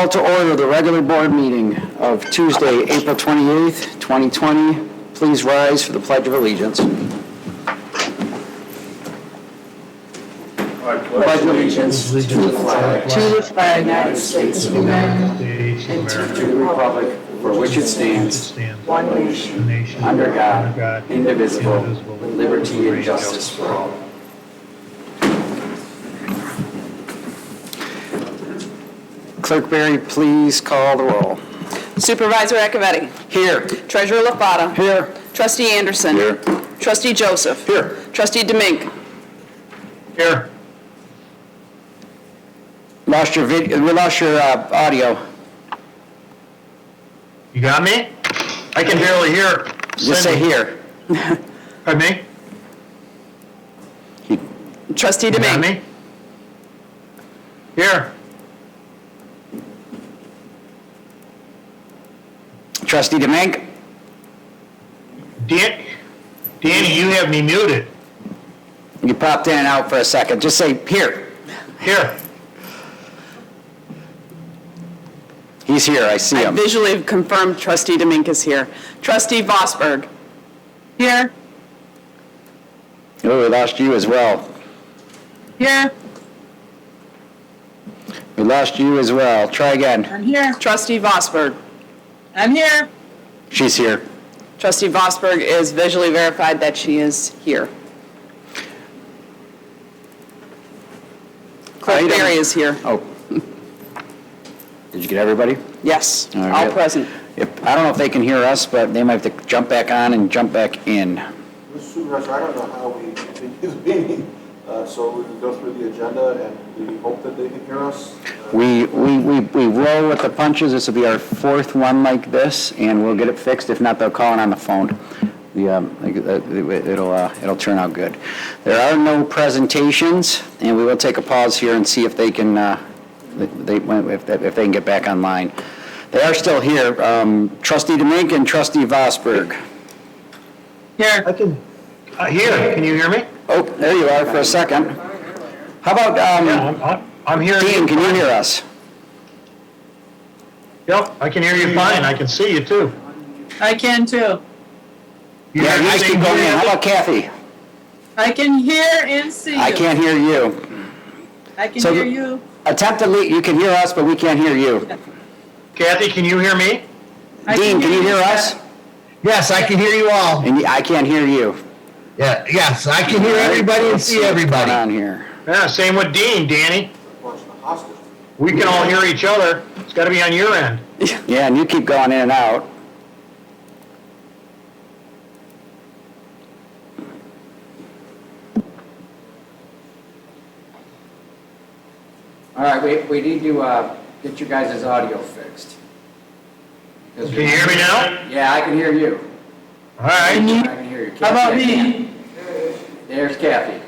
Call to order the regular board meeting of Tuesday, April 28th, 2020. Please rise for the Pledge of Allegiance. Pledge allegiance to the flag of the United States of America and to the republic for which it stands, one nation, under God, indivisible, with liberty and justice for all. Clerk Barry, please call the roll. Supervisor Acciavatti. Here. Treasurer LaFata. Here. Trustee Anderson. Here. Trustee Joseph. Here. Trustee DeMink. Here. We lost your audio. You got me? I can barely hear. Just say here. Pardon me? Trustee You got DeMink. me? Here. Trustee DeMink. Danny, you have me muted. You popped in and out for a second. Just say here. Here. He's here. I see I him. visually have confirmed Trustee DeMink is here. Trustee Vosberg. Here. Oh, we lost you as well. Here. We lost you as well. Try again. I'm here. Trustee Vosberg. I'm here. She's here. Trustee Vosberg is visually verified that she is here. Clerk Barry is here. Oh. Did you get everybody? Yes, All all right. present. I don't know if they can hear us, but they might have to jump back on and jump back in. Mr. Supervisor, I don't know how we continue the meeting, so we can go through the agenda and we hope that they can hear us. We roll with the punches. This will be our fourth one like this, and we'll get it fixed. If not, they'll call in on the phone. It'll turn out good. There are no presentations, and we will take a pause here and see if they can if they can get back online. They are still here. Trustee DeMink and Trustee Vosberg. Here. I can. Here. Can you hear me? Oh, there you are for a second. How about Yeah, I'm here. Dean? Can you hear us? Yep, I can hear you fine. I can see you too. I can too. You Yeah, hear you me? keep going in. How about Kathy? I can hear and see you. I can't hear you. I can So- hear you. Attempt to lead. You can hear us, but we can't hear you. Kathy, can you hear me? I Dean, can you hear us? Scott. Yes, I can hear you all. And I can't hear you. Yeah, yes, I can hear everybody and Let's see what's everybody. going on here. Yeah, same with Dean, Danny. Watching a hostage. We can all hear each other. It's got to be on your end. Yeah, and you keep going in and out. All right, we need to get you guys' audio fixed. Can you hear me now? Yeah, I can hear you. All right. I can hear you. How about Kathy, I me? can't. There's Kathy.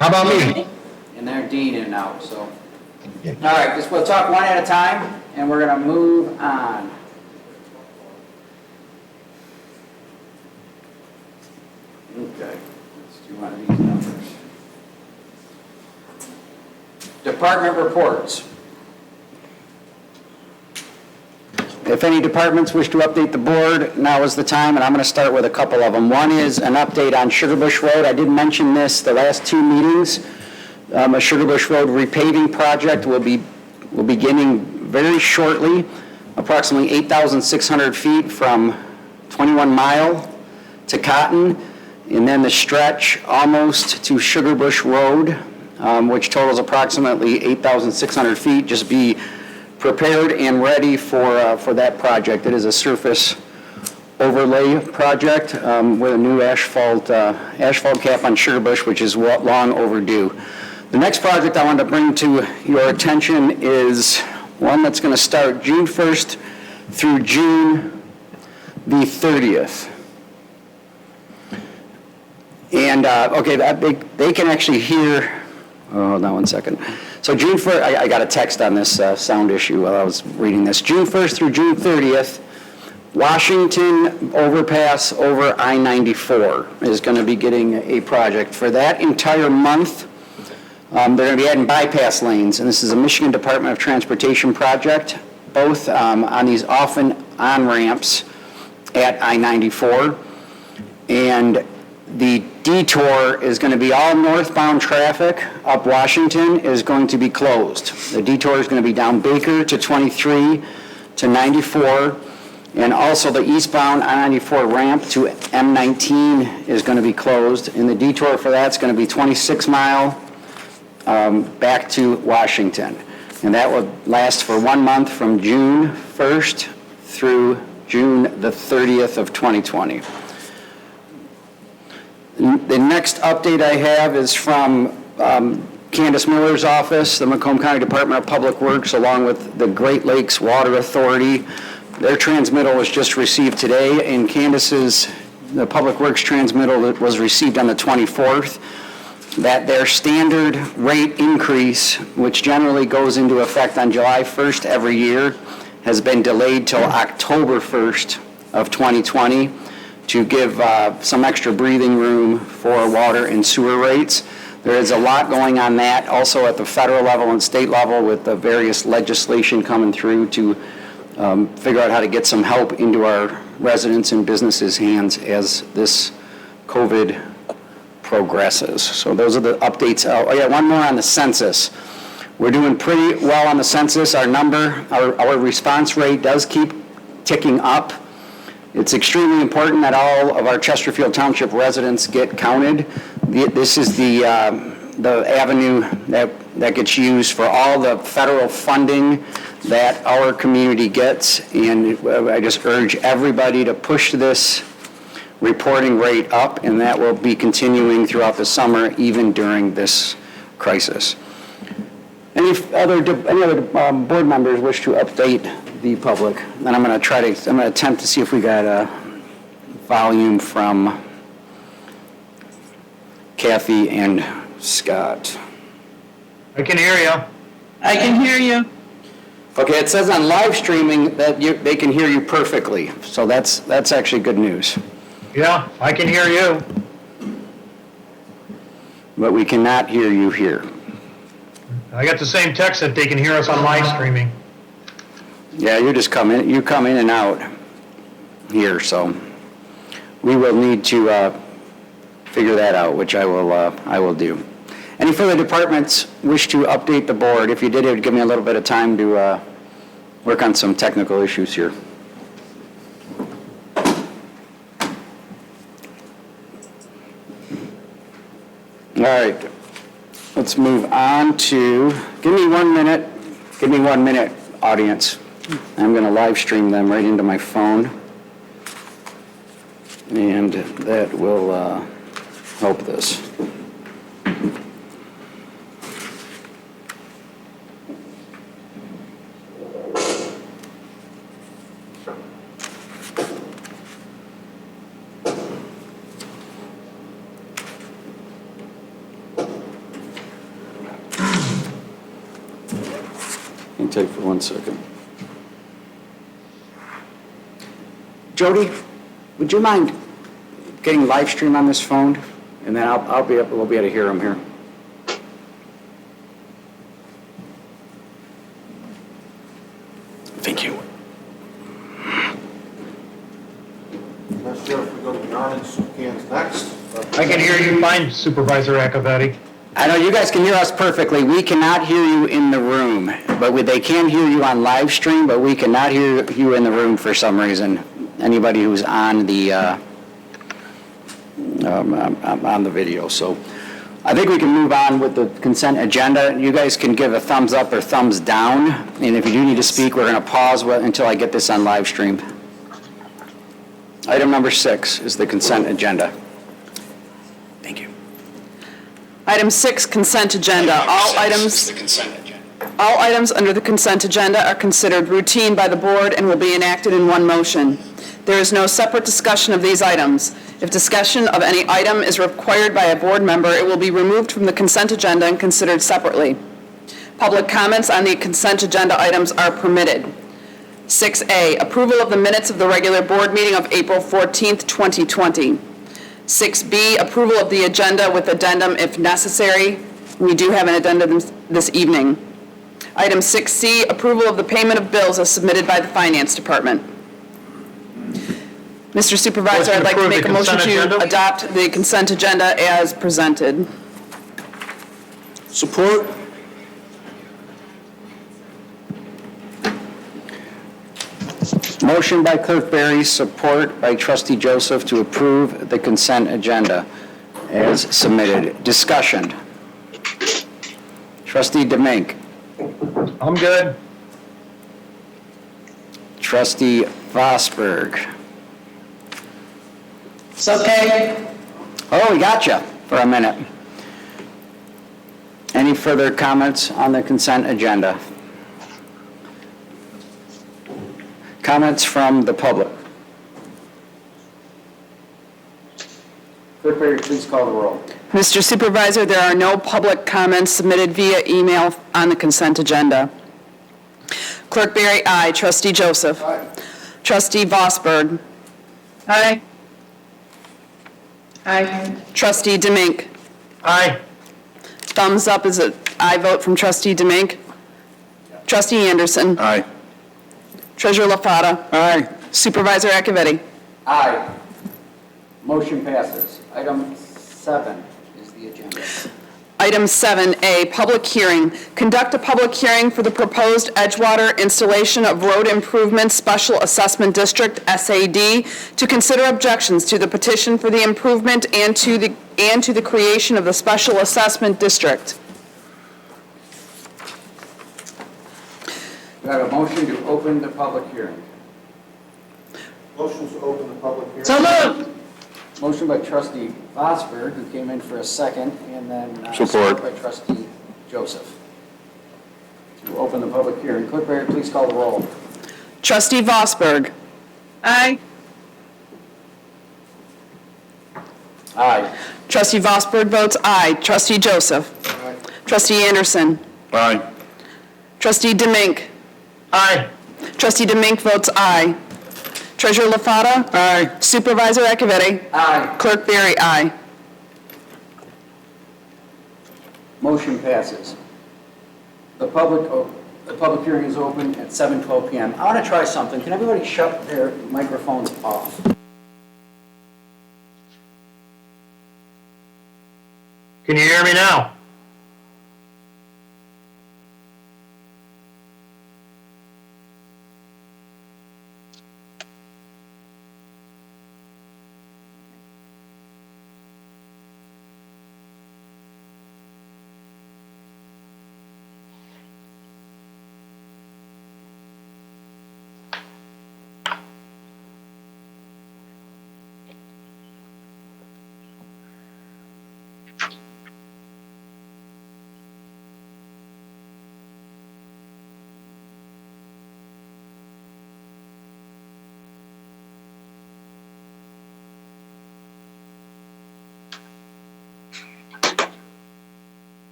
How about me? And they're Dean in and out, so. All right, just we'll talk one at a time, and we're gonna move on. Okay, let's do one of these numbers. Department reports. If any departments wish to update the board, now is the time, and I'm going to start with a couple of them. One is an update on Sugarbush Road. I did mention this the last two meetings. A Sugarbush Road repaving project will be beginning very shortly, approximately 8,600 feet from 21 Mile to Cotton, and then the stretch almost to Sugarbush Road, which totals approximately 8,600 feet. Just be prepared and ready for that project. It is a surface overlay project with a new asphalt cap on Sugarbush, which is long overdue. The next project I wanted to bring to your attention is one that's going to start June 1st through June the 30th. And, okay, they can actually hear. Oh, hold on one second. So June 1st, I got a text on this sound issue while I was reading this. June 1st through June 30th, Washington overpass over I-94 is going to be getting a project. For that entire month, they're going to be adding bypass lanes, and this is a Michigan Department of Transportation project. both on these often on-ramps at I-94. And the detour is going to be all northbound traffic up Washington is going to be closed. The detour is going to be down Baker to 23 to 94. And also the eastbound I-94 ramp to M19 is going to be closed. And the detour for that's going to be 26 mile back to Washington. And that will last for 1 month from June 1st through June the 30th of 2020. The next update I have is from Candace Miller's office, the Macomb County Department of Public Works, along with the Great Lakes Water Authority. Their transmittal was just received today, and Candace's, the Public Works transmittal was received on the 24th, that their standard rate increase, which generally goes into effect on July 1st every year, has been delayed till October 1st of 2020 to give some extra breathing room for water and sewer rates. There is a lot going on that, also at the federal level and state level with the various legislation coming through to figure out how to get some help into our residents and businesses' hands as this COVID progresses. So those are the updates. Oh yeah, one more on the census. We're doing pretty well on the census. Our response rate does keep ticking up. It's extremely important that all of our Chesterfield Township residents get counted. This is the avenue that gets used for all the federal funding that our community gets, and I just urge everybody to push this reporting rate up, and that will be continuing throughout the summer, even during this crisis. Any other board members wish to update the public? And I'm going to attempt to see if we got a volume from Kathy and Scott. I can hear you. I can hear you. Okay, it says on live streaming that they can hear you perfectly, so that's actually good news. Yeah, I can hear you. But we cannot hear you here. I got the same text that they can hear us on live streaming. Yeah, you come in and out here, so we will need to figure that out, which I will do. Any further departments wish to update the board? If you did, it would give me a little bit of time to work on some technical issues here. All right, let's move on to, give me 1 minute, audience. I'm going to live stream them right into my phone, and that will help this. Take for 1 second. Jody, would you mind getting live stream on this phone, and then we'll be able to hear them here. Thank you. I'm not sure if we go to Yarn and soup cans next. But I can hear you fine, Supervisor Acciavatti. I know you guys can hear us perfectly. We cannot hear you in the room, but they can hear you on live stream, but we cannot hear you in the room for some reason. Anybody who's on the video. So I think we can move on with the consent agenda. You guys can give a thumbs up or thumbs down, and if you do need to speak, we're going to pause until I get this on live stream. Item number 6 is the consent agenda. Thank you. Item 6, consent agenda. All items under the consent agenda are considered routine by the board and will be enacted in one motion. There is no separate discussion of these items. If discussion of any item is required by a board member, it will be removed from the consent agenda and considered separately. Public comments on the consent agenda items are permitted. 6A, approval of the minutes of the regular board meeting of April 14th, 2020. 6B, approval of the agenda with addendum if necessary. We do have an addendum this evening. Item 6C, approval of the payment of bills as submitted by the Finance Department. Mr. Supervisor, I'd like to make a motion to adopt the consent agenda as presented. Support? Motion by Clerk Barry, support by Trustee Joseph to approve the consent agenda as submitted. Discussion. Trustee Demink. I'm good. Trustee Vosberg. It's okay. Oh, we got you for a minute. Any further comments on the consent agenda? Comments from the public? Clerk Barry, please call the roll. Mr. Supervisor, there are no public comments submitted via email on the consent agenda. Clerk Barry, aye. Trustee Joseph. Aye. Trustee Vosberg. Aye. Aye. Trustee Demink. Aye. Thumbs up is an aye vote from Trustee Demink. Trustee Anderson. Aye. Treasurer LaFata. Aye. Supervisor Acciavatti. Aye. Motion passes. Item 7 is the agenda. Item 7A, public hearing. Conduct a public hearing for the proposed Edgewater installation of road improvement Special Assessment District, SAD, to consider objections to the petition for the improvement and to the creation of the Special Assessment District. Do I have a motion to open the public hearing? Motion to open the public hearing. So moved. Motion by Trustee Vosberg, who came in for a second, and then Support. by Trustee Joseph. To open the public hearing. Clerk Barry, please call the roll. Trustee Vosberg. Aye. Aye. Trustee Vosberg votes aye. Trustee Joseph. Aye. Trustee Anderson. Aye. Trustee Demink. Aye. Trustee Demink votes aye. Treasurer LaFata. Aye. Supervisor Acciavatti. Aye. Clerk Barry, aye. Motion passes. The public hearing is open at 7:12 p.m. I want to try something. Can everybody shut their microphones off? Can you hear me now?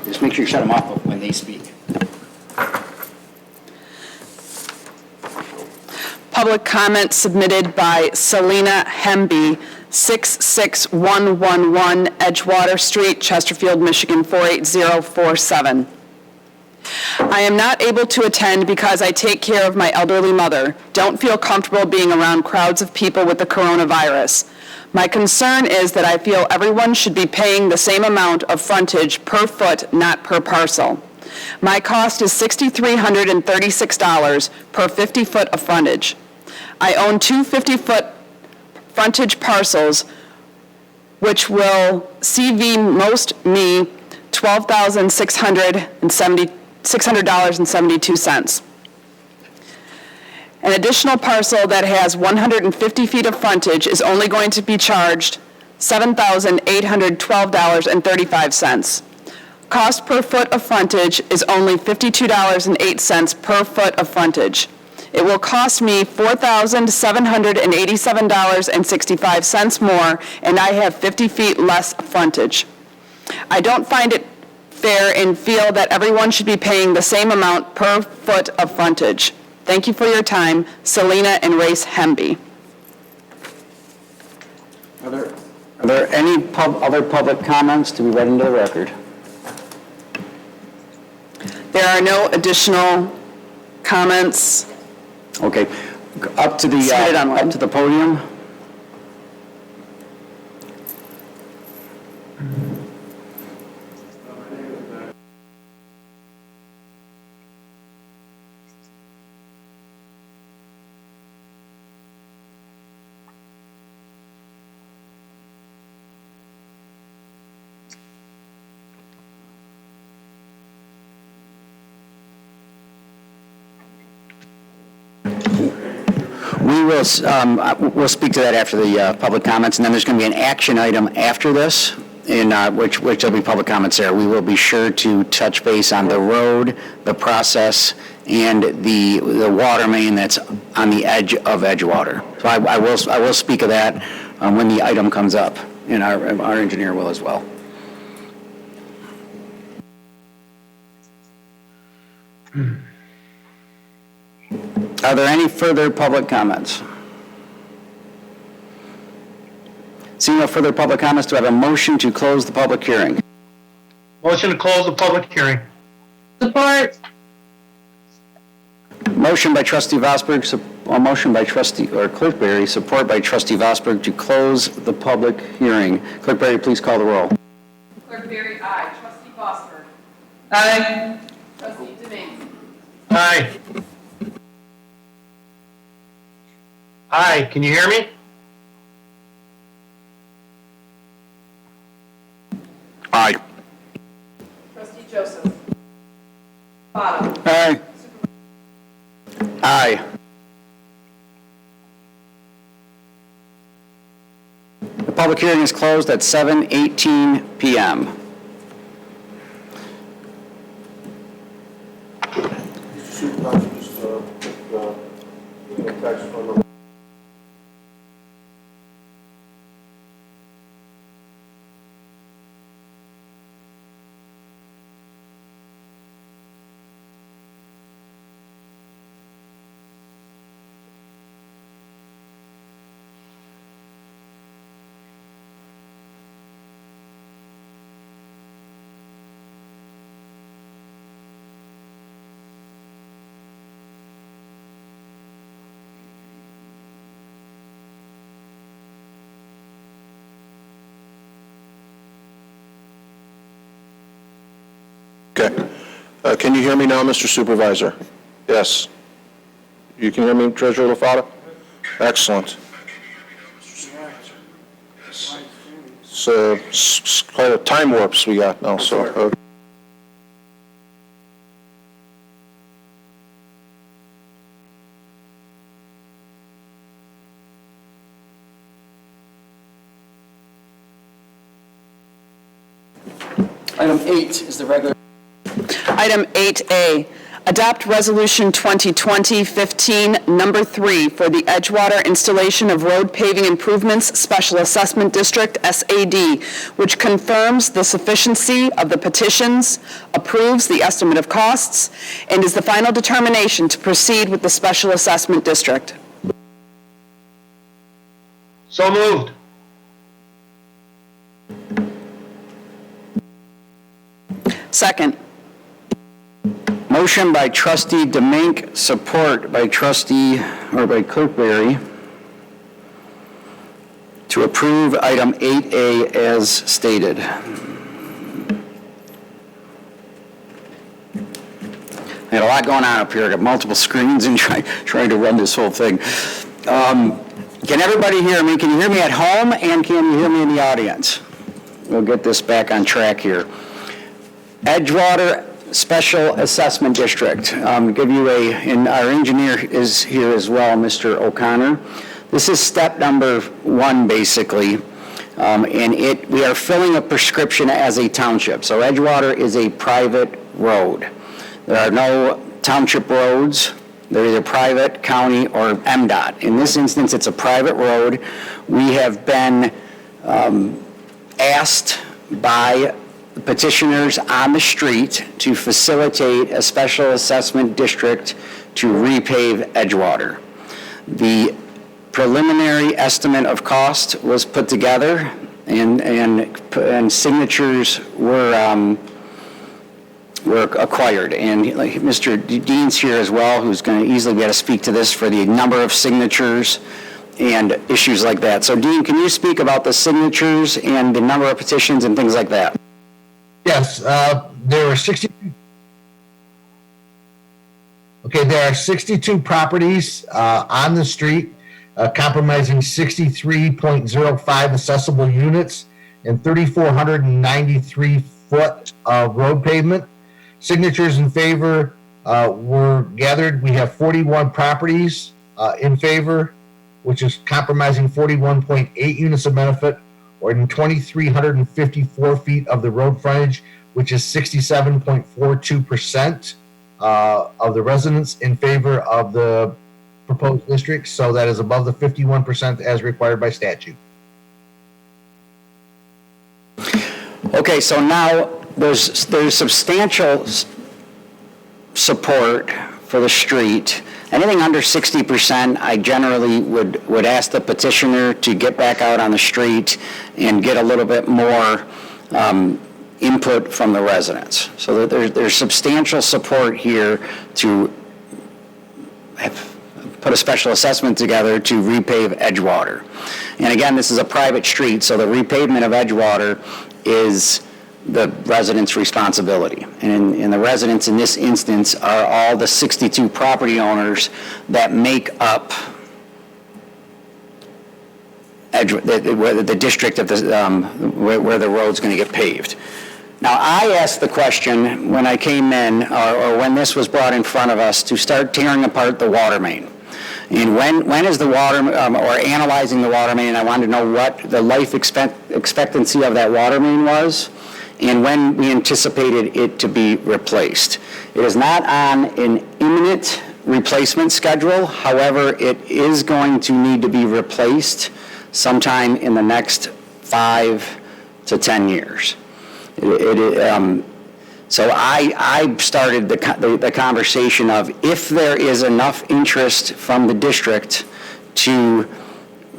Just make sure you shut them off when they speak. Public comment submitted by Selena Hemby, 66111 Edgewater Street, Chesterfield, Michigan, 48047. I am not able to attend because I take care of my elderly mother. Don't feel comfortable being around crowds of people with the coronavirus. My concern is that I feel everyone should be paying the same amount of frontage per foot, not per parcel. My cost is $6,336 per 50 foot of frontage. I own two 50-foot frontage parcels, which will CV most me $600.72. An additional parcel that has 150 feet of frontage is only going to be charged $7,812.35. Cost per foot of frontage is only $52.08 per foot of frontage. It will cost me $4,787.65 more, and I have 50 feet less frontage. I don't find it fair and feel that everyone should be paying the same amount per foot of frontage. Thank you for your time. Selena and Race Hemby. Are there any other public comments to be read into the record? There are no additional comments. Okay, up to the, Submitted online. up to the podium. We'll speak to that after the public comments, and then there's going to be an action item after this, in which there'll be public comments there. We will be sure to touch base on the road, the process, and the water main that's on the edge of Edgewater. So I will speak of that when the item comes up, and our engineer will as well. Are there any further public comments? Seeing no further public comments, do I have a motion to close the public hearing? Motion to close the public hearing. Support. Motion by Trustee Vosberg, motion by Trustee, or Clerk Berry, support by Trustee Vosberg to close the public hearing. Clerk Berry, please call the roll. Clerk Berry, aye. Trustee Vosberg. Aye. Trustee Domingue. Aye. Aye, can you hear me? Aye. Trustee Joseph. Bottom. Aye. Aye. The public hearing is closed at 7:18 p.m. Mr. Supervisor, just a text from the Okay. Can you hear me now, Mr. Supervisor? Yes. You can hear me, Treasurer LaFata? Excellent. It's quite a time warps we got now, so. Item 8 is the regular. Item 8A, adopt Resolution 2020-15, number 3, for the Edgewater installation of road paving improvements Special Assessment District, SAD, which confirms the sufficiency of the petitions, approves the estimate of costs, and is the final determination to proceed with the Special Assessment District. So moved. Second. Motion by Trustee Domingue, support by by Clerk Berry to approve item 8A as stated. I had a lot going on up here. I got multiple screens and trying to run this whole thing. Can everybody hear me? Can you hear me at home, and can you hear me in the audience? We'll get this back on track here. Edgewater Special Assessment District. Give you and our engineer is here as well, Mr. O'Connor. This is step number 1, basically, and we are filling a prescription as a township. So Edgewater is a private road. There are no township roads. They're either private, county, or MDOT. In this instance, it's a private road. We have been asked by petitioners on the street to facilitate a special assessment district to repave Edgewater. The preliminary estimate of cost was put together, and signatures were acquired. And like Mr. Dean's here as well, who's going to easily be able to speak to this for the number of signatures and issues like that. So Dean, can you speak about the signatures and the number of petitions and things like that? Yes, there were 62. Okay, there are 62 properties on the street, comprising 63.05 accessible units and 3,493 foot of road pavement. Signatures in favor were gathered. We have 41 properties in favor, which is comprising 41.8 units of benefit, or in 2,354 feet of the road frontage, which is 67.42% of the residents in favor of the proposed district. So that is above the 51% as required by statute. Okay, so now there's substantial support for the street. Anything under 60%, I generally would ask the petitioner to get back out on the street and get a little bit more input from the residents. So that there's substantial support here to put a special assessment together to repave Edgewater. And again, this is a private street, so the repavement of Edgewater is the residents' responsibility. And the residents in this instance are all the 62 property owners that make up the district of where the road's going to get paved. Now, I asked the question when I came in, or when this was brought in front of us, to start tearing apart the water main. And when is the water, or analyzing the water main, I wanted to know what the life expectancy of that water main was, and when we anticipated it to be replaced. It is not on an imminent replacement schedule. However, it is going to need to be replaced sometime in the next 5 to 10 years. So I started the conversation of, if there is enough interest from the district to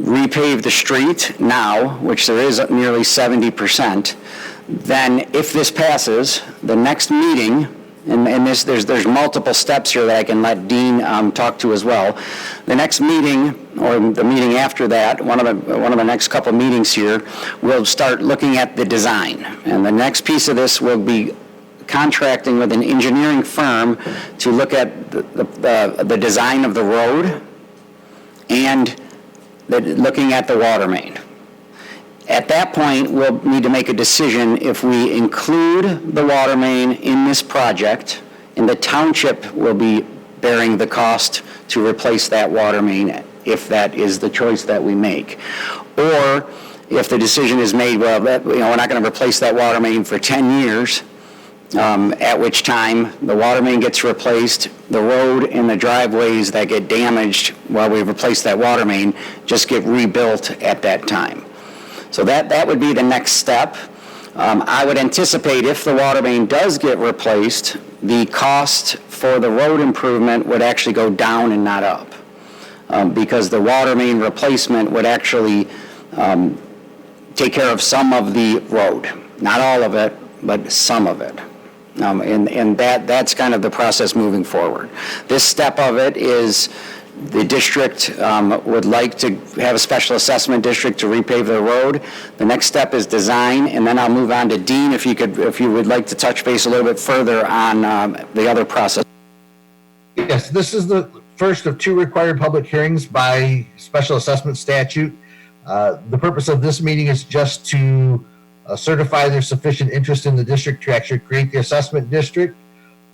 repave the street now, which there is nearly 70%, then if this passes, the next meeting, and there's multiple steps here that I can let Dean talk to as well. The next meeting, or the meeting after that, one of the next couple meetings here, we'll start looking at the design. And the next piece of this will be contracting with an engineering firm to look at the design of the road and looking at the water main. At that point, we'll need to make a decision if we include the water main in this project, and the township will be bearing the cost to replace that water main, if that is the choice that we make. Or if the decision is made, well, we're not going to replace that water main for 10 years, at which time the water main gets replaced, the road and the driveways that get damaged while we replace that water main just get rebuilt at that time. So that would be the next step. I would anticipate, if the water main does get replaced, the cost for the road improvement would actually go down and not up, because the water main replacement would actually take care of some of the road. Not all of it, but some of it. And that's kind of the process moving forward. This step of it is, the district would like to have a special assessment district to repave the road. The next step is design, and then I'll move on to Dean if you would like to touch base a little bit further on the other process. Yes, this is the first of 2 required public hearings by special assessment statute. The purpose of this meeting is just to certify there's sufficient interest in the district to actually create the assessment district.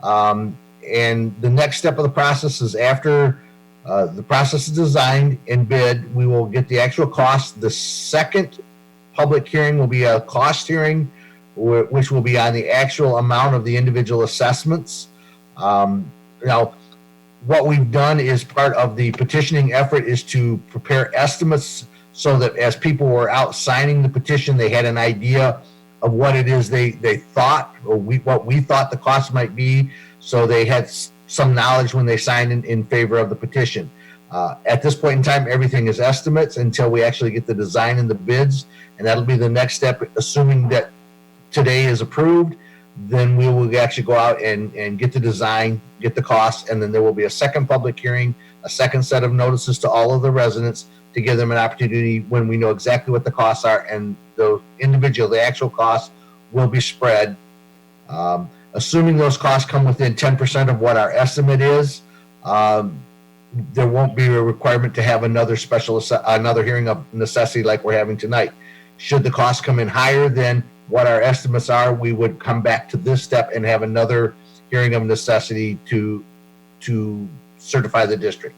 And the next step of the process is, after the process is designed and bid, we will get the actual cost. The second public hearing will be a cost hearing, which will be on the actual amount of the individual assessments. Now, what we've done is, part of the petitioning effort is to prepare estimates so that as people were out signing the petition, they had an idea of what it is they thought, or what we thought the cost might be, so they had some knowledge when they signed in favor of the petition. At this point in time, everything is estimates until we actually get the design and the bids, and that'll be the next step, assuming that today is approved. Then we will actually go out and get the design, get the costs, and then there will be a second public hearing, a second set of notices to all of the residents to give them an opportunity when we know exactly what the costs are, and the actual costs will be spread. Assuming those costs come within 10% of what our estimate is, there won't be a requirement to have another hearing of necessity like we're having tonight. Should the costs come in higher than what our estimates are, we would come back to this step and have another hearing of necessity to certify the district.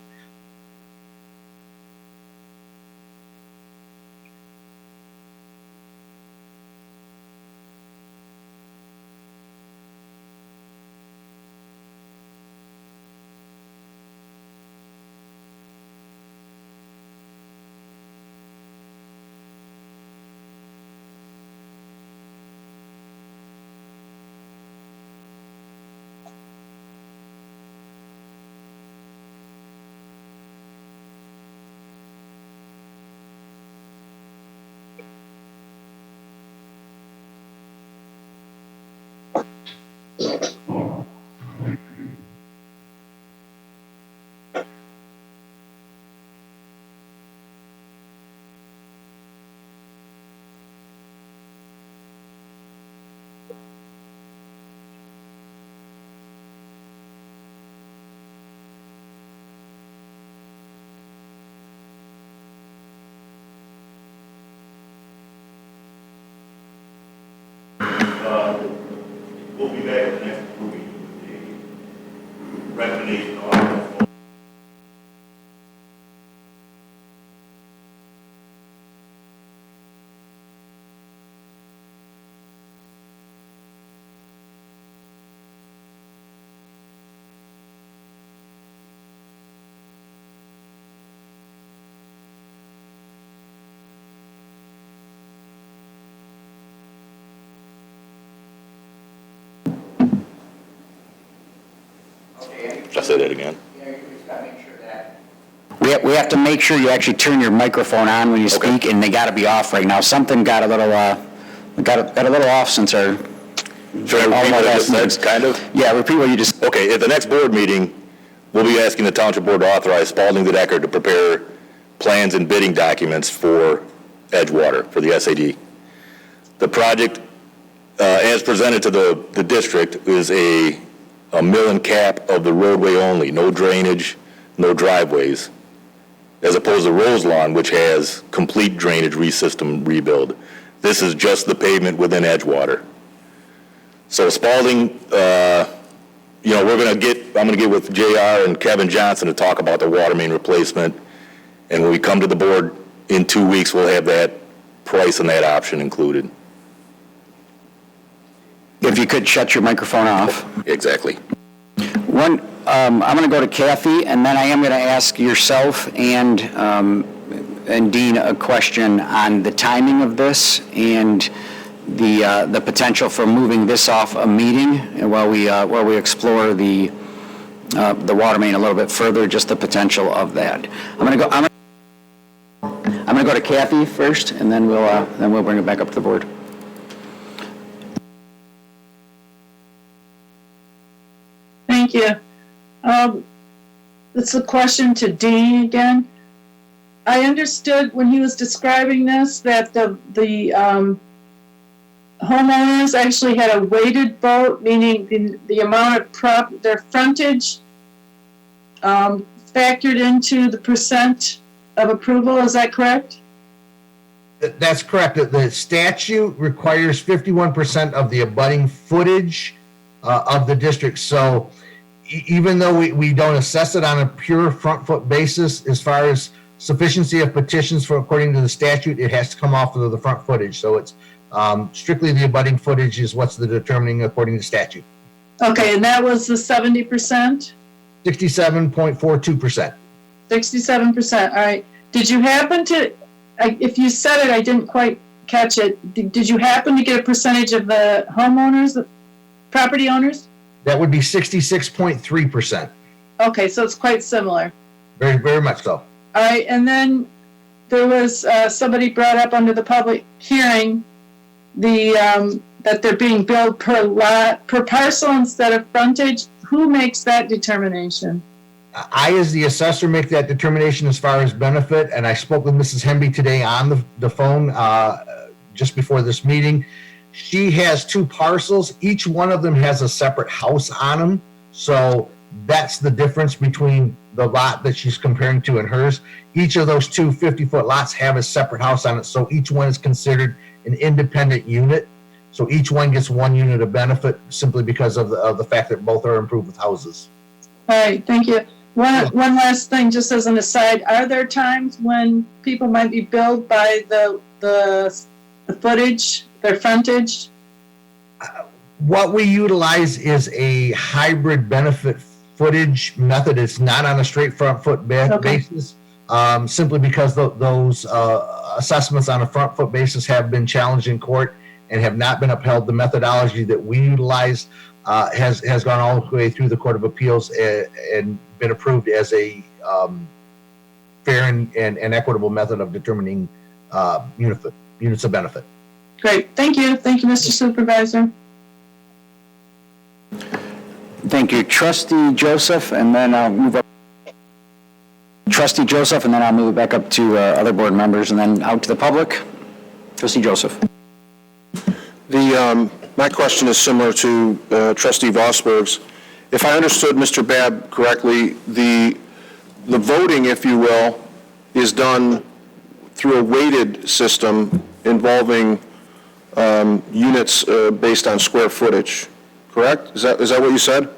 We'll be back at the next meeting with a recommendation on I'll say that again. We have to make sure you actually turn your microphone on when you speak, and they got to be off right now. Something got a little off since our. Should I repeat what I just said, kind of? Yeah, repeat what you just. Okay, at the next board meeting, we'll be asking the Township Board to authorize Spalding DeDecker to prepare plans and bidding documents for Edgewater, for the SAD. The project, as presented to the district, is a mill and cap of the roadway only, no drainage, no driveways, as opposed to Roselawn, which has complete drainage system rebuild. This is just the pavement within Edgewater. So Spalding, I'm going to get with JR and Kevin Johnson to talk about the water main replacement. And when we come to the board in 2 weeks, we'll have that price and that option included. If you could shut your microphone off. Exactly. I'm going to go to Kathy, and then I am going to ask yourself and Dean a question on the timing of this and the potential for moving this off a meeting while we explore the water main a little bit further, just the potential of that. I'm going to go to Kathy first, and then we'll bring it back up to the board. Thank you. It's a question to Dean again. I understood when he was describing this that the homeowners actually had a weighted vote, meaning the amount of their frontage factored into the percent of approval. Is that correct? That's correct. The statute requires 51% of the abutting footage of the district. So even though we don't assess it on a pure front foot basis, as far as sufficiency of petitions for according to the statute, it has to come off of the front footage. So it's strictly the abutting footage is what's the determining according to statute. Okay, and that was the 70%? 67.42%. 67%, all right. Did you happen to, if you said it, I didn't quite catch it. Did you happen to get a percentage of the homeowners, the property owners? That would be 66.3%. Okay, so it's quite similar. Very, very much so. All right, and then there was somebody brought up under the public hearing that they're being billed per lot, per parcel instead of frontage. Who makes that determination? I, as the assessor, make that determination as far as benefit, and I spoke with Mrs. Hemby today on the phone just before this meeting. She has 2 parcels. Each one of them has a separate house on them, so that's the difference between the lot that she's comparing to and hers. Each of those 2 50-foot lots have a separate house on it, so each one is considered an independent unit. So each one gets 1 unit of benefit simply because of the fact that both are improved with houses. All right, thank you. One last thing, just as an aside, are there times when people might be billed by the footage, their frontage? What we utilize is a hybrid benefit footage method. It's not on a straight front foot basis, simply because those assessments on a front foot basis have been challenged in court and have not been upheld. The methodology that we utilize has gone all the way through the Court of Appeals and been approved as a fair and equitable method of determining units of benefit. Great, thank you. Thank you, Mr. Supervisor. Thank you. Trustee Joseph, and then I'll move up. Trustee Joseph, and then I'll move it back up to other board members, and then out to the public. Trustee Joseph. My question is similar to Trustee Vosberg's. If I understood Mr. Babb correctly, the voting, if you will, is done through a weighted system involving units based on square footage, correct? Is that what you said?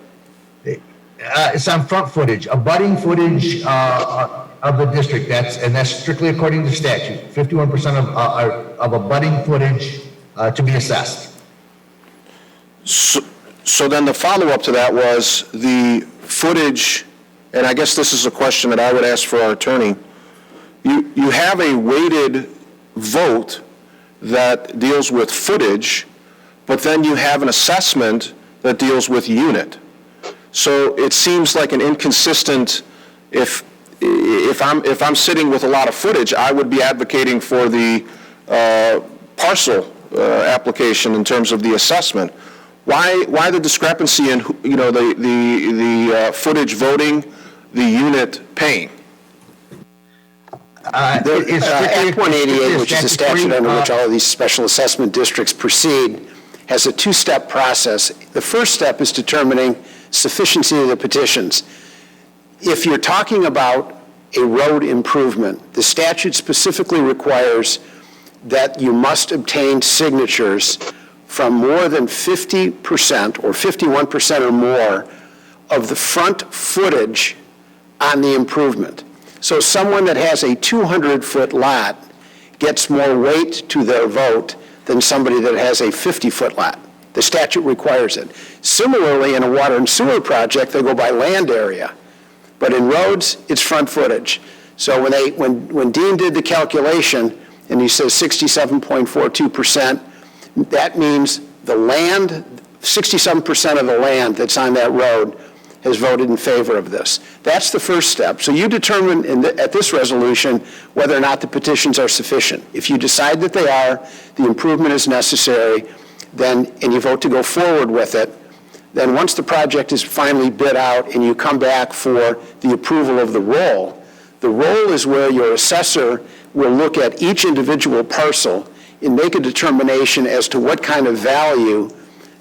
It's on front footage, abutting footage of the district. That's strictly according to statute. 51% of abutting footage to be assessed. So then the follow-up to that was the footage, and I guess this is a question that I would ask for our attorney. You have a weighted vote that deals with footage, but then you have an assessment that deals with unit. So it seems like an inconsistent, if I'm sitting with a lot of footage, I would be advocating for the parcel application in terms of the assessment. Why the discrepancy in the footage voting, the unit paying? Act 188, which is the statute under which all of these special assessment districts proceed, has a 2-step process. The first step is determining sufficiency of the petitions. If you're talking about a road improvement, the statute specifically requires that you must obtain signatures from more than 50% or 51% or more of the front footage on the improvement. So someone that has a 200-foot lot gets more weight to their vote than somebody that has a 50-foot lot. The statute requires it. Similarly, in a water and sewer project, they go by land area. But in roads, it's front footage. So when Dean did the calculation, and he says 67.42%, that means the land, 67% of the land that's on that road has voted in favor of this. That's the first step. So you determine at this resolution whether or not the petitions are sufficient. If you decide that they are, the improvement is necessary, and you vote to go forward with it, then once the project is finally bid out and you come back for the approval of the roll is where your assessor will look at each individual parcel and make a determination as to what kind of value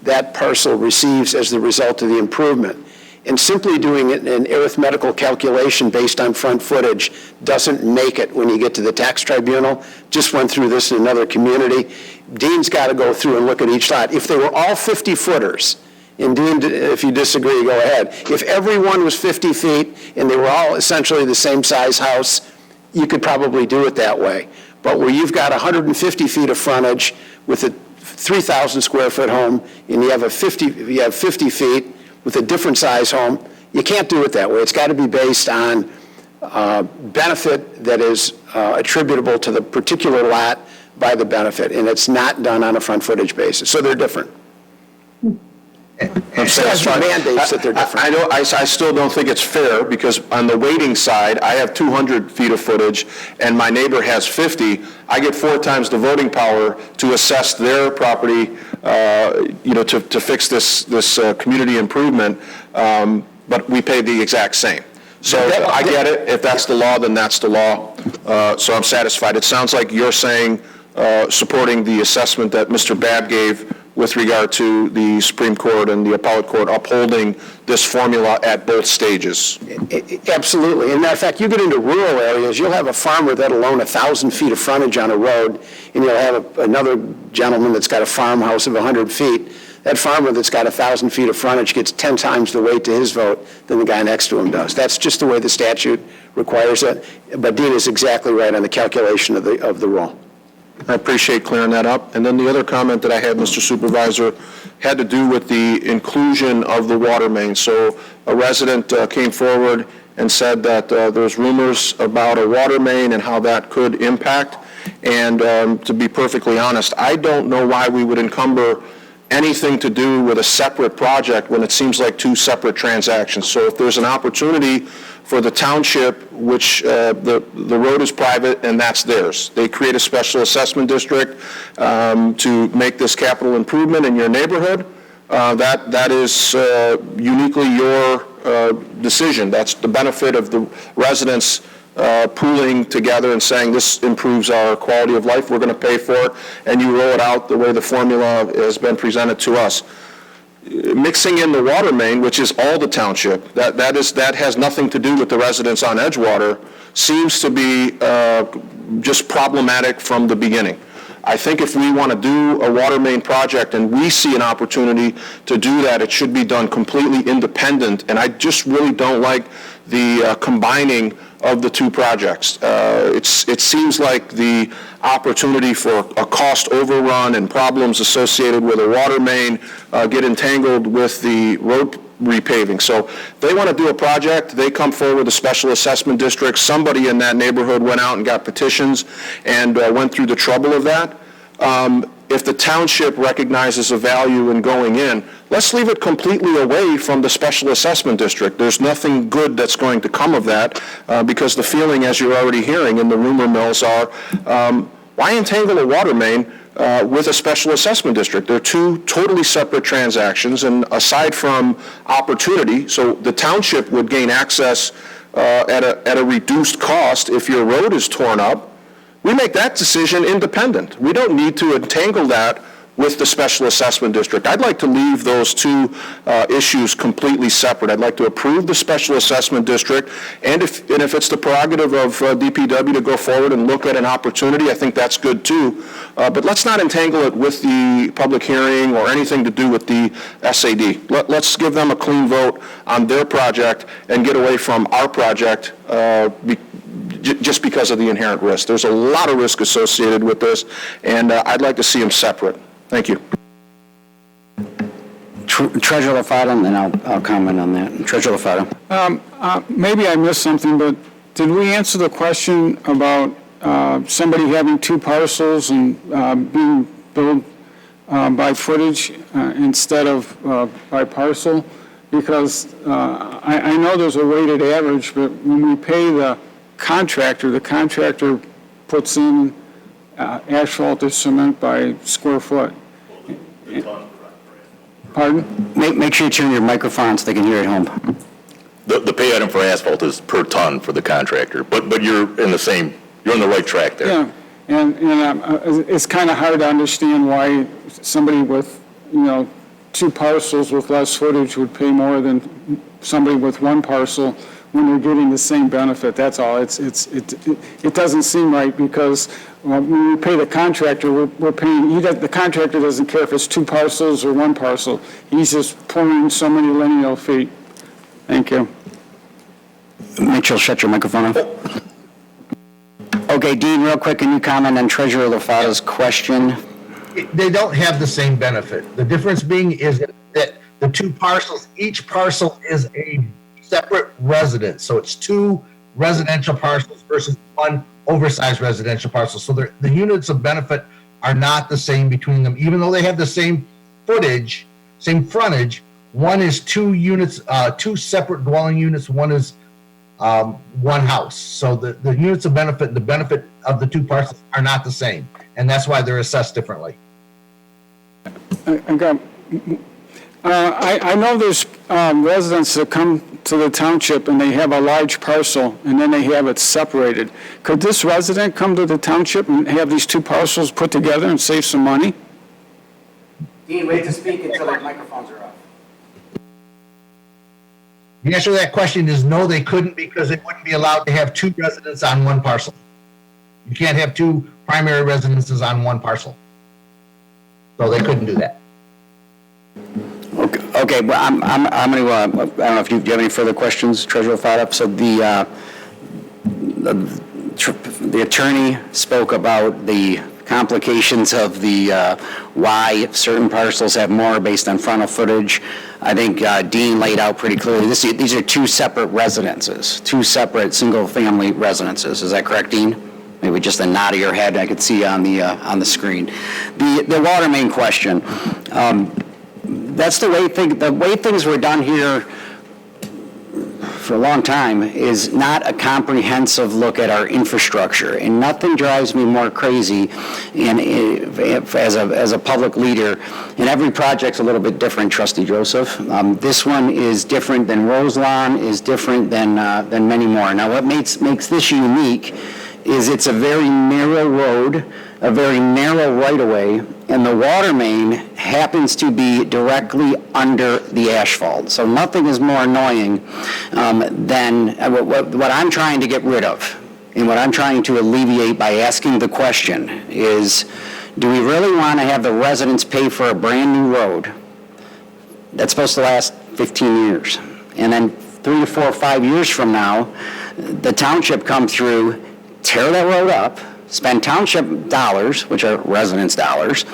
that parcel receives as the result of the improvement. And simply doing an arithmetical calculation based on front footage doesn't make it when you get to the tax tribunal. Just went through this in another community. Dean's got to go through and look at each lot. If they were all 50-footers, and Dean, if you disagree, go ahead. If everyone was 50 feet and they were all essentially the same size house, you could probably do it that way. But where you've got 150 feet of frontage with a 3,000 square foot home, and you have 50 feet with a different size home, you can't do it that way. It's got to be based on benefit that is attributable to the particular lot by the benefit, and it's not done on a front footage basis, so they're different. I'm satisfied. Mandates that they're different. I still don't think it's fair, because on the waiting side, I have 200 feet of footage, and my neighbor has 50. I get 4 times the voting power to assess their property, to fix this community improvement, but we pay the exact same. So I get it. If that's the law, then that's the law. So I'm satisfied. It sounds like you're saying, supporting the assessment that Mr. Babb gave with regard to the Supreme Court and the Appellate Court upholding this formula at both stages. Absolutely. As a matter of fact, you get into rural areas, you'll have a farmer that'll own 1,000 feet of frontage on a road, and you'll have another gentleman that's got a farmhouse of 100 feet. That farmer that's got 1,000 feet of frontage gets 10 times the weight to his vote than the guy next to him does. That's just the way the statute requires it. But Dean is exactly right on the calculation of the rule. I appreciate clearing that up. And then the other comment that I had, Mr. Supervisor, had to do with the inclusion of the water main. So a resident came forward and said that there's rumors about a water main and how that could impact. And to be perfectly honest, I don't know why we would encumber anything to do with a separate project when it seems like 2 separate transactions. So if there's an opportunity for the township, which the road is private and that's theirs, they create a special assessment district to make this capital improvement in your neighborhood, that is uniquely your decision. That's the benefit of the residents pooling together and saying this improves our quality of life, we're going to pay for it, and you roll it out the way the formula has been presented to us. Mixing in the water main, which is all the township, that has nothing to do with the residents on Edgewater, seems to be just problematic from the beginning. I think if we want to do a water main project and we see an opportunity to do that, it should be done completely independent, and I just really don't like the combining of the 2 projects. It seems like the opportunity for a cost overrun and problems associated with a water main get entangled with the road repaving. So if they want to do a project, they come forward with a special assessment district. Somebody in that neighborhood went out and got petitions and went through the trouble of that. If the township recognizes a value in going in, let's leave it completely away from the special assessment district. There's nothing good that's going to come of that because the feeling, as you're already hearing in the rumor mills, are why entangle a water main with a special assessment district? They're 2 totally separate transactions, and aside from opportunity, so the township would gain access at a reduced cost if your road is torn up. We make that decision independent. We don't need to entangle that with the special assessment district. I'd like to leave those 2 issues completely separate. I'd like to approve the special assessment district, and if it's the prerogative of DPW to go forward and look at an opportunity, I think that's good too. But let's not entangle it with the public hearing or anything to do with the SAD. Let's give them a clean vote on their project and get away from our project just because of the inherent risk. There's a lot of risk associated with this, and I'd like to see them separate. Thank you. Treasurer LaFata, and then I'll comment on that. Treasurer LaFata. Maybe I missed something, but did we answer the question about somebody having 2 parcels and being billed by footage instead of by parcel? Because I know there's a weighted average, but when we pay the contractor puts in asphalt or cement by square foot. Pardon? Make sure you turn your microphone so they can hear at home. The pay item for asphalt is per ton for the contractor, but you're on the right track there. Yeah, and it's kind of hard to understand why somebody with, 2 parcels with less footage would pay more than somebody with 1 parcel when they're getting the same benefit. That's all. It doesn't seem right, because when we pay the contractor, we're paying, the contractor doesn't care if it's 2 parcels or 1 parcel. He's just pouring so many lineal feet. Thank you. Mitchell, shut your microphone off. Okay, Dean, real quick, can you comment on Treasurer LaFata's question? They don't have the same benefit. The difference being is that the 2 parcels, each parcel is a separate residence. So it's 2 residential parcels versus 1 oversized residential parcels. So the units of benefit are not the same between them, even though they have the same footage, same frontage. One is 2 units, 2 separate dwelling units. One is one house. So the units of benefit and the benefit of the 2 parcels are not the same. And that's why they're assessed differently. I know there's residents that come to the township and they have a large parcel and then they have it separated. Could this resident come to the township and have these 2 parcels put together and save some money? Dean, wait to speak until the microphones are off. The answer to that question is no, they couldn't, because they wouldn't be allowed to have 2 residents on one parcel. You can't have 2 primary residences on one parcel. So they couldn't do that. Okay, well, I'm going to, I don't know if you have any further questions, Treasurer Fodop. So the attorney spoke about the complications of the why certain parcels have more based on frontal footage. I think Dean laid out pretty clearly. These are 2 separate residences, 2 separate single-family residences. Is that correct, Dean? Maybe just a nod of your head I could see on the screen. The water main question. That's the way things were done here for a long time is not a comprehensive look at our infrastructure, and nothing drives me more crazy. And as a public leader, and every project's a little bit different, Trustee Joseph. This one is different than Roselawn, is different than many more. Now, what makes this unique is it's a very narrow road, a very narrow right-of-way, and the water main happens to be directly under the asphalt. So nothing is more annoying than what I'm trying to get rid of, and what I'm trying to alleviate by asking the question is, do we really want to have the residents pay for a brand-new road that's supposed to last 15 years? And then 3 to 4 or 5 years from now, the township come through, tear that road up, spend township dollars, which are residents' dollars,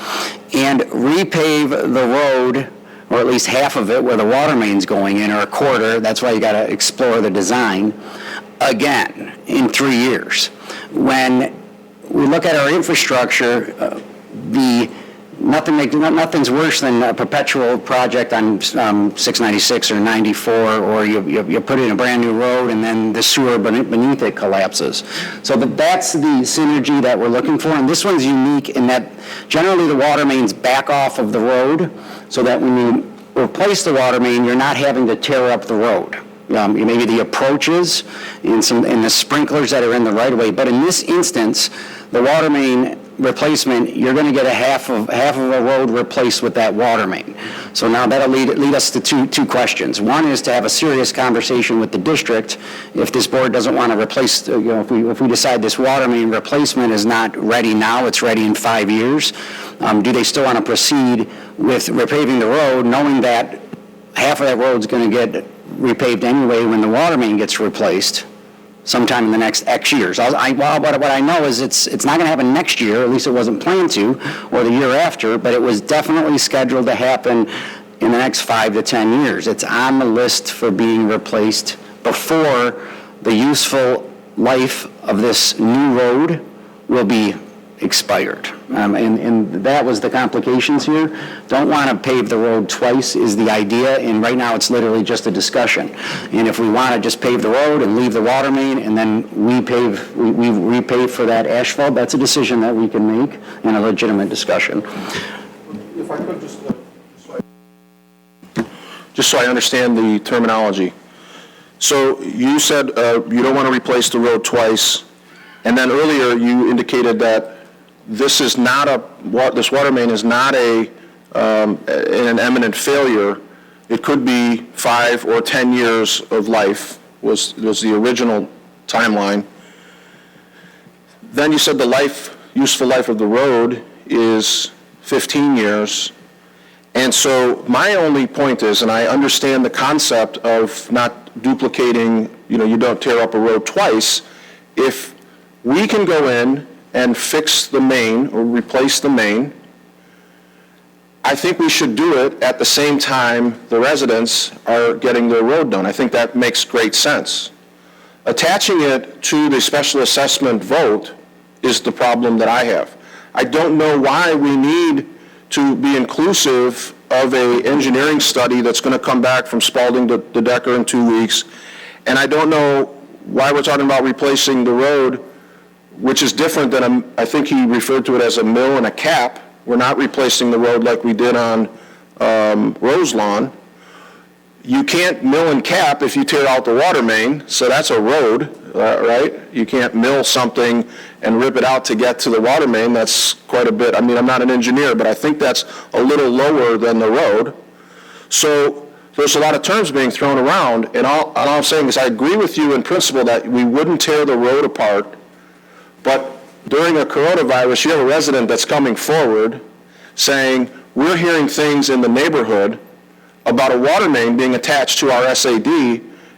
and repave the road, or at least half of it where the water main's going in, or a quarter. That's why you got to explore the design again in 3 years. When we look at our infrastructure, nothing's worse than a perpetual project on 696 or 94, or you put in a brand new road and then the sewer beneath it collapses. So that's the synergy that we're looking for, and this one's unique in that generally the water mains back off of the road, so that when you replace the water main, you're not having to tear up the road. Maybe the approaches and the sprinklers that are in the right-of-way, but in this instance, the water main replacement, you're going to get half of a road replaced with that water main. So now that'll lead us to two questions. One is to have a serious conversation with the district. If this board doesn't want to replace, if we decide this water main replacement is not ready now, it's ready in 5 years, do they still want to proceed with repaving the road, knowing that half of that road's going to get repaved anyway when the water main gets replaced sometime in the next X years. What I know is it's not going to happen next year, at least it wasn't planned to, or the year after, but it was definitely scheduled to happen in the next 5 to 10 years. It's on the list for being replaced before the useful life of this new road will be expired. And that was the complications here. Don't want to pave the road twice is the idea, and right now it's literally just a discussion. And if we want to just pave the road and leave the water main and then we repave for that asphalt, that's a decision that we can make in a legitimate discussion. If I could just so I understand the terminology. So you said you don't want to replace the road twice, and then earlier you indicated that this water main is not an imminent failure. It could be 5 or 10 years of life was the original timeline. Then you said the useful life of the road is 15 years. And so my only point is, and I understand the concept of not duplicating, you don't tear up a road twice. If we can go in and fix the main or replace the main, I think we should do it at the same time the residents are getting their road done. I think that makes great sense. Attaching it to the special assessment vote is the problem that I have. I don't know why we need to be inclusive of a engineering study that's going to come back from Spalding to DeDecker in 2 weeks, and I don't know why we're talking about replacing the road, which is different than, I think he referred to it as a mill and a cap. We're not replacing the road like we did on Rose Lawn. You can't mill and cap if you tear out the water main, so that's a road, right? You can't mill something and rip it out to get to the water main. That's quite a bit. I mean, I'm not an engineer, but I think that's a little lower than the road. So there's a lot of terms being thrown around, and all I'm saying is I agree with you in principle that we wouldn't tear the road apart, but during a coronavirus, you have a resident that's coming forward saying, we're hearing things in the neighborhood about a water main being attached to our SAD,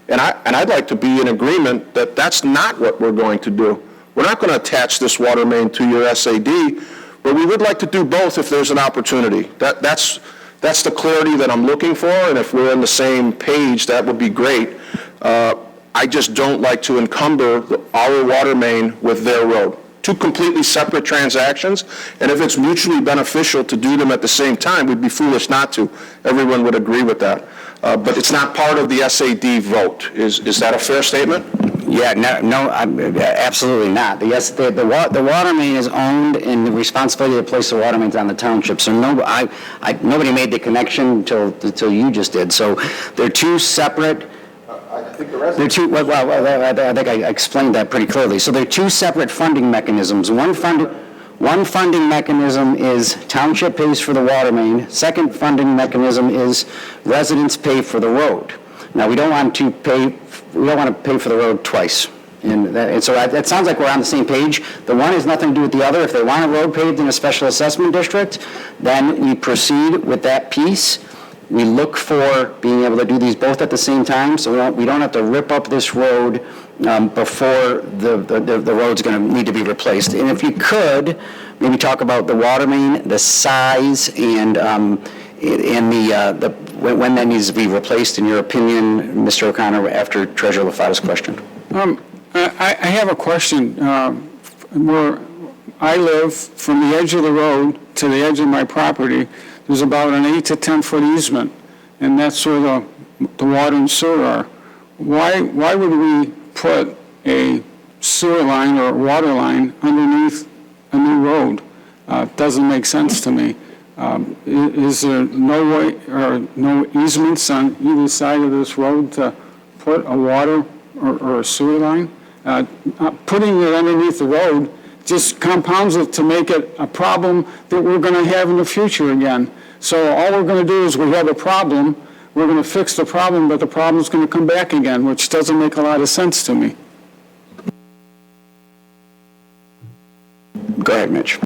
and I'd like to be in agreement that that's not what we're going to do. We're not going to attach this water main to your SAD, but we would like to do both if there's an opportunity. That's the clarity that I'm looking for, and if we're on the same page, that would be great. I just don't like to encumber our water main with their road. Two completely separate transactions, and if it's mutually beneficial to do them at the same time, we'd be foolish not to. Everyone would agree with that. But it's not part of the SAD vote. Is that a fair statement? Yeah, no, absolutely not. The water main is owned, and the responsibility to place the water mains on the township. So nobody made the connection until you just did. So they're two separate. I think I explained that pretty clearly. So they're two separate funding mechanisms. One funding mechanism is township pays for the water main. Second funding mechanism is residents pay for the road. Now, we don't want to pay for the road twice. And so that sounds like we're on the same page. The one has nothing to do with the other. If they want a road paved in a special assessment district, then we proceed with that piece. We look for being able to do these both at the same time, so we don't have to rip up this road before the road's going to need to be replaced. And if you could, maybe talk about the water main, the size, and when that needs to be replaced, in your opinion, Mr. O'Connor, after Treasurer LaFata's question. I have a question. Where I live, from the edge of the road to the edge of my property, there's about an 8 to 10 foot easement, and that's where the water and sewer are. Why would we put a sewer line or water line underneath a new road? Doesn't make sense to me. Is there no way or no easements on either side of this road to put a water or a sewer line? Putting it underneath the road just compounds it to make it a problem that we're going to have in the future again. So all we're going to do is we have a problem, we're going to fix the problem, but the problem's going to come back again, which doesn't make a lot of sense to me. Go ahead, Mitch.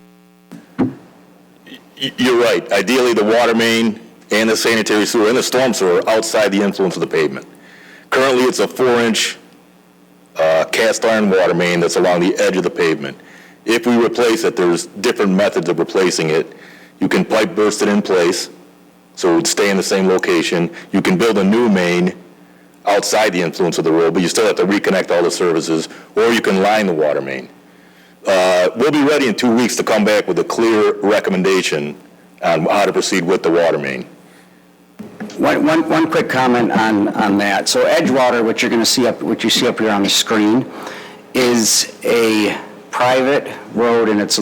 You're right. Ideally, the water main and the sanitary sewer and the storm sewer are outside the influence of the pavement. Currently, it's a 4-inch cast iron water main that's along the edge of the pavement. If we replace it, there's different methods of replacing it. You can pipe burst it in place, so it would stay in the same location. You can build a new main outside the influence of the road, but you still have to reconnect all the services, or you can line the water main. We'll be ready in 2 weeks to come back with a clear recommendation on how to proceed with the water main. One quick comment on that. So Edgewater, what you see up here on the screen, is a private road, and it's a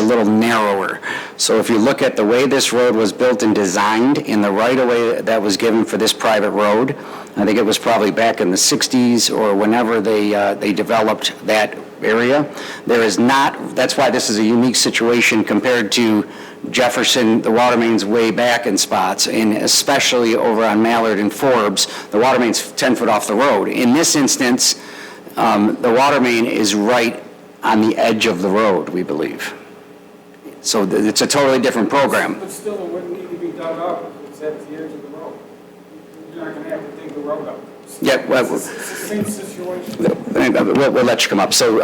little narrower. So if you look at the way this road was built and designed in the right-of-way that was given for this private road, I think it was probably back in the 60s or whenever they developed that area. There is not, that's why this is a unique situation compared to Jefferson. The water main's way back in spots, and especially over on Mallard and Forbes, the water main's 10 foot off the road. In this instance, the water main is right on the edge of the road, we believe. So it's a totally different program. But still, it wouldn't need to be dug up if it's at the edge of the road. You're not going to have to dig the road up. Yeah, well, It's the same situation. we'll let you come up. So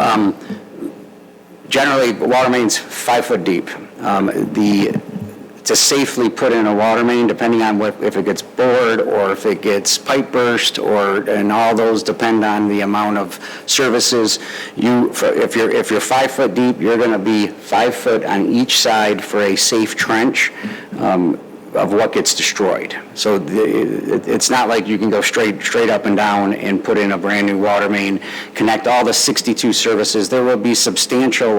generally, water main's 5 foot deep. The to safely put in a water main, depending on if it gets bored or if it gets pipe burst, and all those depend on the amount of services. If you're 5 foot deep, you're going to be 5 foot on each side for a safe trench of what gets destroyed. So it's not like you can go straight up and down and put in a brand new water main, connect all the 62 services. There will be substantial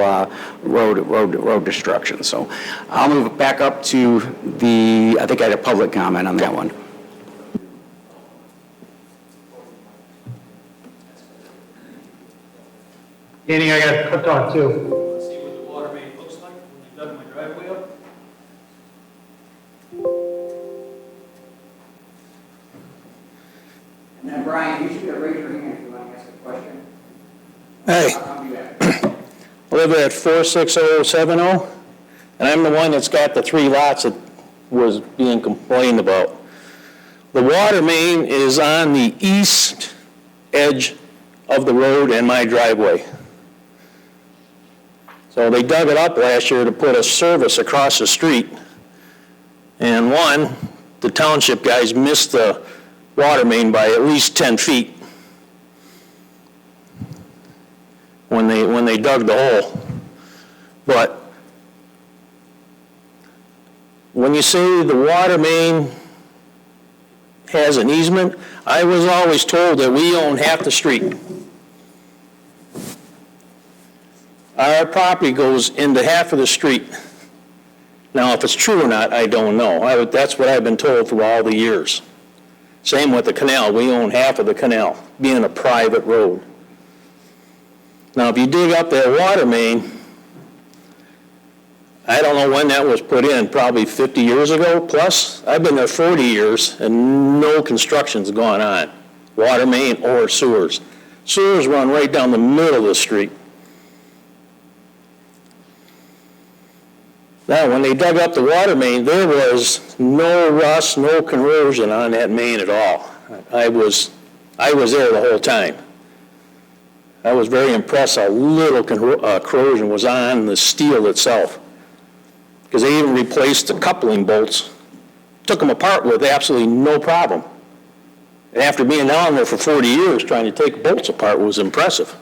road destruction. So I'll move it back up to I think I had a public comment on that one. Danny, I got to talk too. Let's see what the water main looks like when they dug my driveway up. And then Brian, you should raise your hand if you want to ask a question. Hey, I'll do that. I live at 46070, and I'm the one that's got the 3 lots that was being complained about. The water main is on the east edge of the road and my driveway. So they dug it up last year to put a service across the street. And the township guys missed the water main by at least 10 feet when they dug the hole. But when you say the water main has an easement, I was always told that we own half the street. Our property goes into half of the street. Now, if it's true or not, I don't know. That's what I've been told for all the years. Same with the canal. We own half of the canal, being a private road. Now, if you dig up that water main, I don't know when that was put in, probably 50 years ago plus. I've been there 40 years and no construction's gone on, water main or sewers. Sewers run right down the middle of the street. Now, when they dug up the water main, there was no rust, no corrosion on that main at all. I was there the whole time. I was very impressed how little corrosion was on the steel itself. Because they even replaced the coupling bolts, took them apart with absolutely no problem. And after being down there for 40 years trying to take bolts apart was impressive,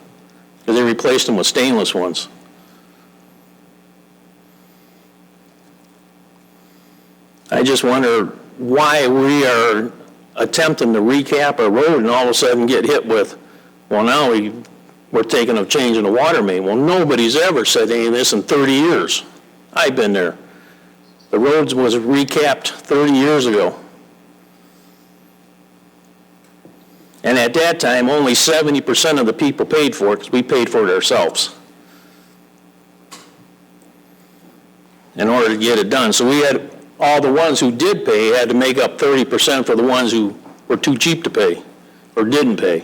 because they replaced them with stainless ones. I just wonder why we are attempting to recap a road and all of a sudden get hit with, well, now we're thinking of changing the water main. Well, nobody's ever said any of this in 30 years. I've been there. The roads was recapped 30 years ago. And at that time, only 70% of the people paid for it, because we paid for it ourselves in order to get it done. So we had, all the ones who did pay had to make up 30% for the ones who were too cheap to pay or didn't pay.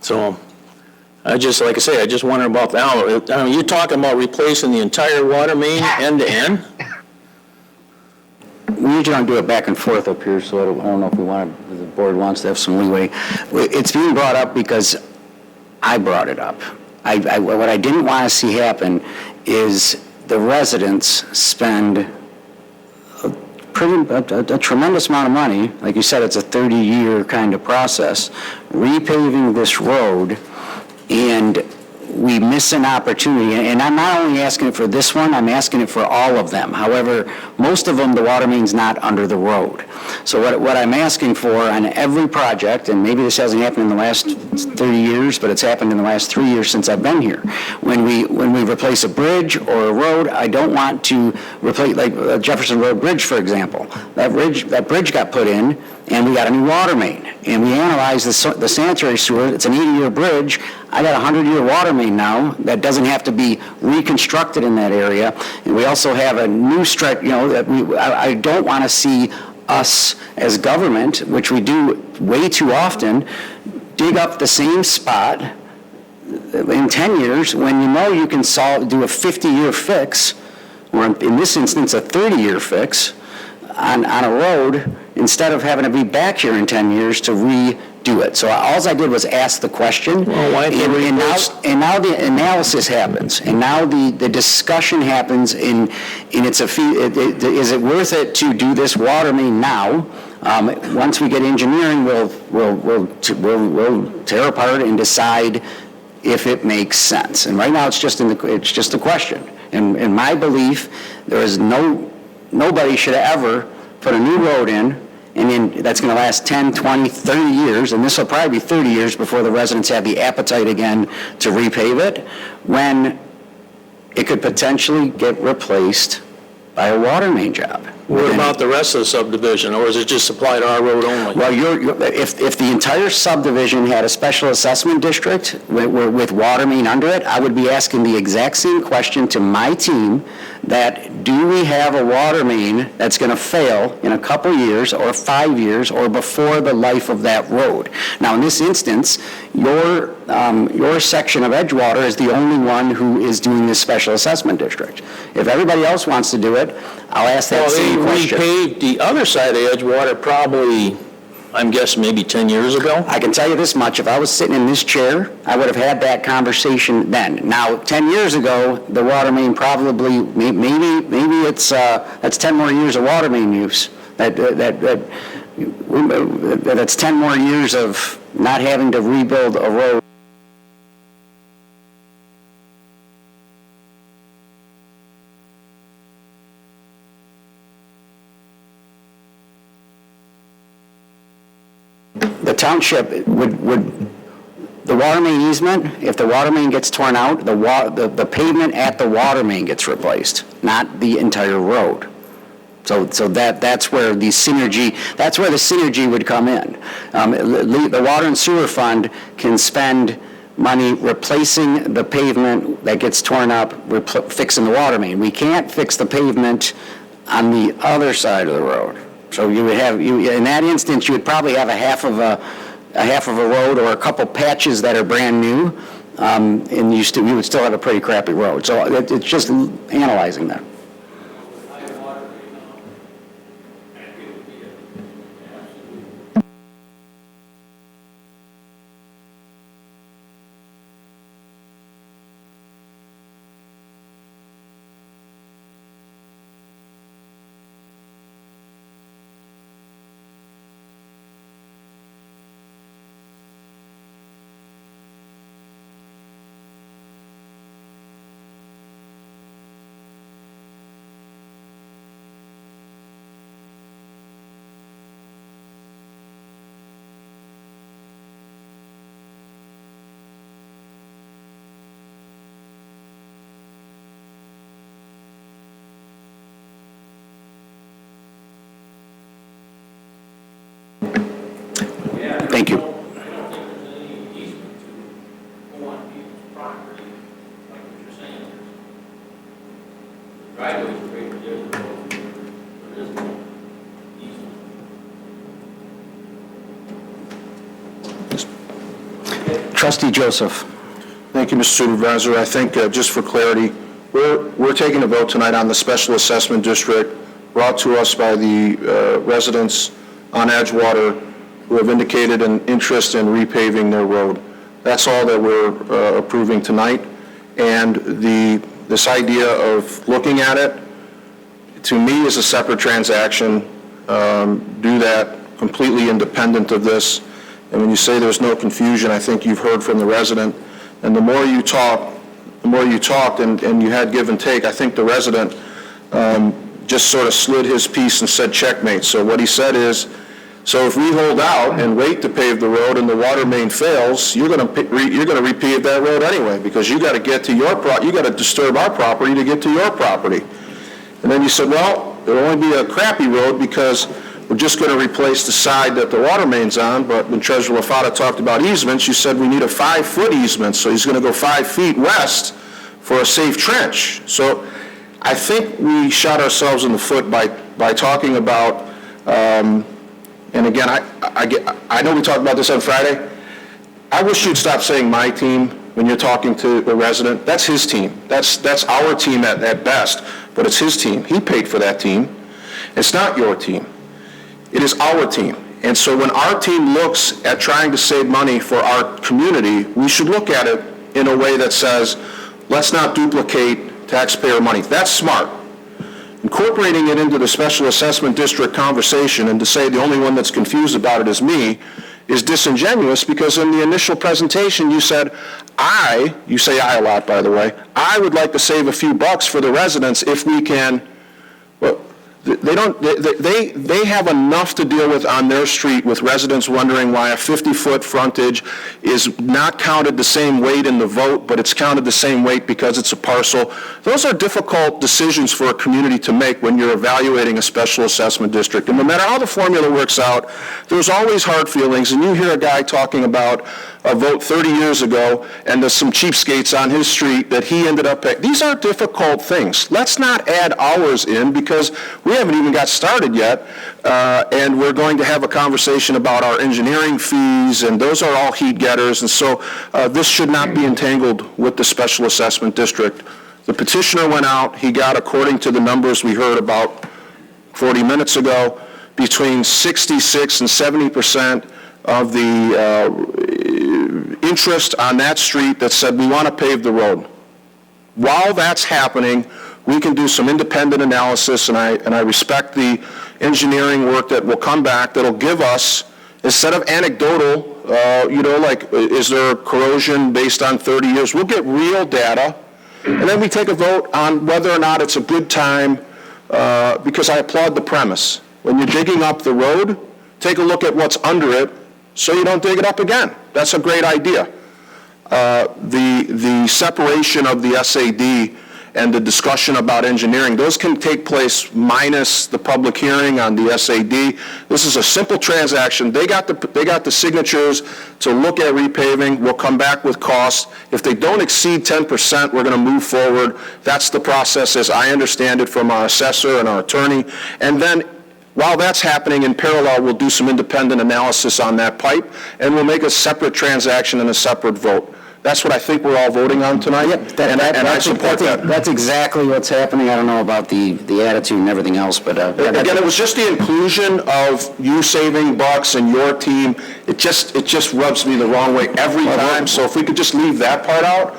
So, like I say, I just wonder about you're talking about replacing the entire water main end to end? We usually don't do it back and forth up here, so I don't know if the board wants to have some leeway. It's being brought up because I brought it up. What I didn't want to see happen is the residents spend a tremendous amount of money. Like you said, it's a 30-year kind of process, repaving this road, and we miss an opportunity. And I'm not only asking it for this one, I'm asking it for all of them. However, most of them, the water main's not under the road. So what I'm asking for on every project, and maybe this hasn't happened in the last 30 years, but it's happened in the last 3 years since I've been here. When we replace a bridge or a road, I don't want to replace, like Jefferson Road Bridge, for example. That bridge got put in, and we got a new water main. And we analyzed the sanitary sewer. It's an 80-year bridge. I got a 100-year water main now that doesn't have to be reconstructed in that area. And we also have a new stretch, I don't want to see us as government, which we do way too often, dig up the same spot in 10 years when you can do a 50-year fix, or in this instance, a 30-year fix on a road, instead of having to be back here in 10 years to redo it. So all I did was ask the question. Well, why did we and now the analysis happens, and now the discussion happens in is it worth it to do this water main now? Once we get engineering, we'll tear apart and decide if it makes sense. And right now, it's just a question. And in my belief, there is nobody should ever put a new road in, and then that's going to last 10, 20, 30 years, and this will probably be 30 years before the residents have the appetite again to repave it, when it could potentially get replaced by a water main job. What about the rest of the subdivision, or is it just apply to our road only? Well, if the entire subdivision had a special assessment district with water main under it, I would be asking the exact same question to my team, that do we have a water main that's going to fail in a couple years or 5 years or before the life of that road? Now, in this instance, your section of Edgewater is the only one who is doing this special assessment district. If everybody else wants to do it, I'll ask that same question. They repaved the other side of Edgewater probably, I'm guessing, maybe 10 years ago? I can tell you this much, if I was sitting in this chair, I would have had that conversation then. Now, 10 years ago, the water main probably, maybe it's, that's 10 more years of water main use. That's 10 more years of not having to rebuild a road. The township the water main easement, if the water main gets torn out, the pavement at the water main gets replaced, not the entire road. So that's where the synergy would come in. The water and sewer fund can spend money replacing the pavement that gets torn up, fixing the water main. We can't fix the pavement on the other side of the road. So you would have, in that instance, you would probably have a half of a road or a couple patches that are brand new, and you would still have a pretty crappy road. So it's just analyzing that. Thank you. I don't think there's any easement to go on people's property, like what you're saying. The driveways are right there, the road, there is no easement. Trustee Joseph. Thank you, Mr. Supervisor. I think, just for clarity, we're taking a vote tonight on the special assessment district brought to us by the residents on Edgewater who have indicated an interest in repaving their road. That's all that we're approving tonight. And this idea of looking at it, to me, is a separate transaction. Do that completely independent of this. And when you say there's no confusion, I think you've heard from the resident. And the more you talked and you had give and take, I think the resident just sort of slid his piece and said checkmate. So what he said is, so if we hold out and wait to pave the road and the water main fails, you're going to repave that road anyway, because you got to get to you got to disturb our property to get to your property. And then you said, well, it'll only be a crappy road because we're just going to replace the side that the water main's on. But when Treasurer LaFata talked about easements, you said we need a 5-foot easement, so he's going to go 5 feet west for a safe trench. So I think we shot ourselves in the foot by talking about. And again, I know we talked about this on Friday. I wish you'd stop saying my team when you're talking to a resident. That's his team. That's our team at best, but it's his team. He paid for that team. It's not your team. It is our team. And so when our team looks at trying to save money for our community, we should look at it in a way that says, let's not duplicate taxpayer money. That's smart. Incorporating it into the special assessment district conversation and to say the only one that's confused about it is me is disingenuous, because in the initial presentation you said, you say I a lot, by the way, I would like to save a few bucks for the residents if we can. Well, they have enough to deal with on their street with residents wondering why a 50-foot frontage is not counted the same weight in the vote, but it's counted the same weight because it's a parcel. Those are difficult decisions for a community to make when you're evaluating a special assessment district. And no matter how the formula works out, there's always hard feelings. And you hear a guy talking about a vote 30 years ago, and there's some cheapskates on his street that he ended up paying. These are difficult things. Let's not add hours in, because we haven't even got started yet, and we're going to have a conversation about our engineering fees, and those are all heat getters, and so this should not be entangled with the special assessment district. The petitioner went out. He got, according to the numbers we heard about 40 minutes ago, between 66 and 70% of the interest on that street that said we want to pave the road. While that's happening, we can do some independent analysis, and I respect the engineering work that will come back that'll give us, instead of anecdotal, like is there corrosion based on 30 years, we'll get real data, and then we take a vote on whether or not it's a good time, because I applaud the premise. When you're digging up the road, take a look at what's under it so you don't dig it up again. That's a great idea. The separation of the SAD and the discussion about engineering, those can take place minus the public hearing on the SAD. This is a simple transaction. They got the signatures to look at repaving. We'll come back with costs. If they don't exceed 10%, we're going to move forward. That's the process as I understand it from our assessor and our attorney. And then while that's happening, in parallel, we'll do some independent analysis on that pipe, and we'll make a separate transaction and a separate vote. That's what I think we're all voting on tonight, and I support that. That's exactly what's happening. I don't know about the attitude and everything else, but... Again, it was just the inclusion of you saving bucks and your team. It just rubs me the wrong way every time, so if we could just leave that part out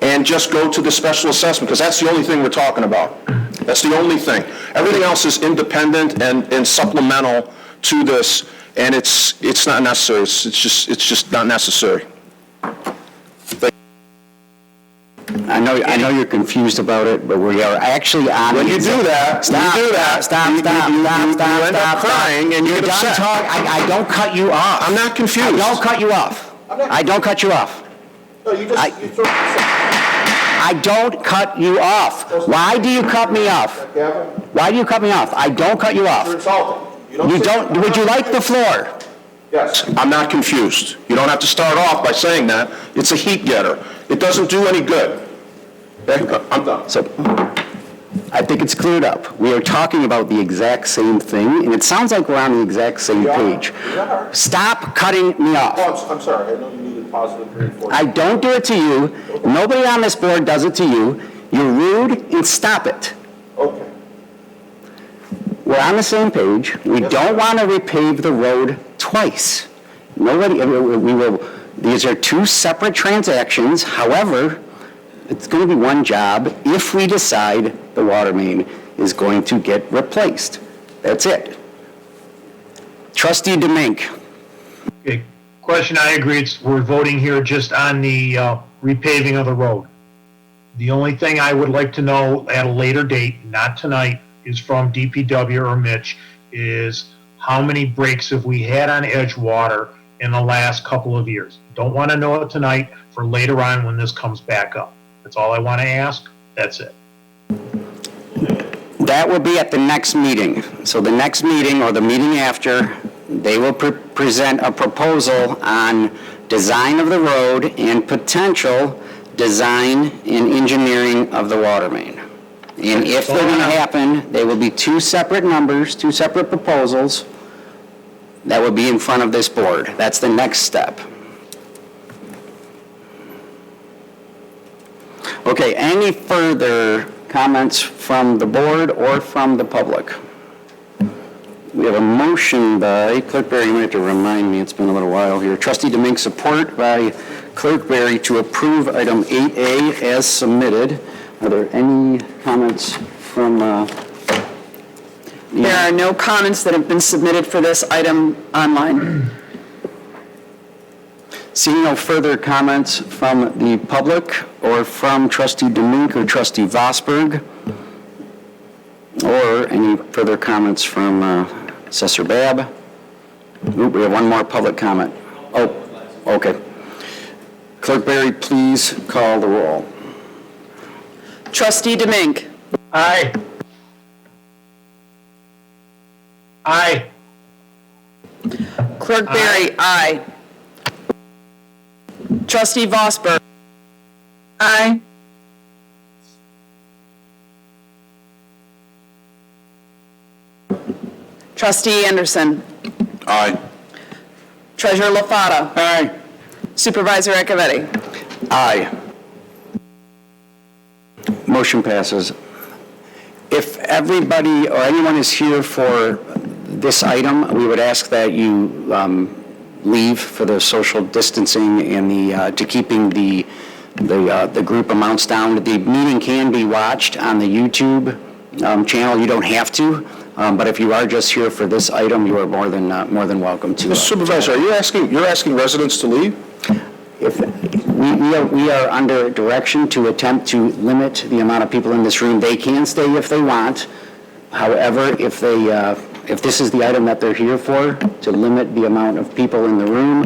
and just go to the special assessment, because that's the only thing we're talking about. That's the only thing. Everything else is independent and supplemental to this, and it's not necessary. It's just not necessary. I know you're confused about it, but we are actually on... When you do that, Stop, you end up crying and you get upset. I don't cut you off. I'm not confused. I don't cut you off. I don't cut you off. No, you just... I don't cut you off. Why do you cut me off? Why do you cut me off? I don't cut you off. You're insulting. You don't. Would you like the floor? Yes. I'm not confused. You don't have to start off by saying that. It's a heat getter. It doesn't do any good. Okay? I'm done. So, I think it's cleared up. We are talking about the exact same thing, and it sounds like we're on the exact same page. Stop cutting me off. Oh, I'm sorry. I know you needed positive reinforcement. I don't do it to you. Nobody on this board does it to you. You're rude, and stop it. Okay. We're on the same page. We don't want to repave the road twice. These are two separate transactions. However, it's going to be one job if we decide the water main is going to get replaced. That's it. Trustee DeMink. Okay, question, I agree, we're voting here just on the repaving of the road. The only thing I would like to know at a later date, not tonight, is from DPW or Mitch, is how many breaks have we had on Edgewater in the last couple of years? Don't want to know it tonight, for later on when this comes back up. That's all I want to ask. That's it. That will be at the next meeting. So the next meeting or the meeting after, they will present a proposal on design of the road and potential design and engineering of the water main. And if they're going to happen, they will be two separate numbers, two separate proposals that will be in front of this board. That's the next step. Okay, any further comments from the board or from the public? We have a motion by Clerk Barry, you might have to remind me, it's been a little while here. Trustee Demink, support by Clerk Barry to approve item 8A as submitted. Are there any comments from? There are no comments that have been submitted for this item online. Seeing no further comments from the public or from Trustee Demink or Trustee Vosberg, or any further comments from Assessor Babb? Oop, we have one more public comment. Oh, okay. Clerk Barry, please call the roll. Trustee Demink. Aye. Aye. Clerk Barry, aye. Trustee Vosberg. Aye. Trustee Anderson. Aye. Treasurer LaFata. Aye. Supervisor Acciavatti. Aye. Motion passes. If everybody or anyone is here for this item, we would ask that you leave for the social distancing and to keeping the group amounts down. The meeting can be watched on the YouTube channel. You don't have to, but if you are just here for this item, you are more than welcome to. Mr. Supervisor, you're asking residents to leave? If we are under direction to attempt to limit the amount of people in this room. They can stay if they want. However, if this is the item that they're here for, to limit the amount of people in the room,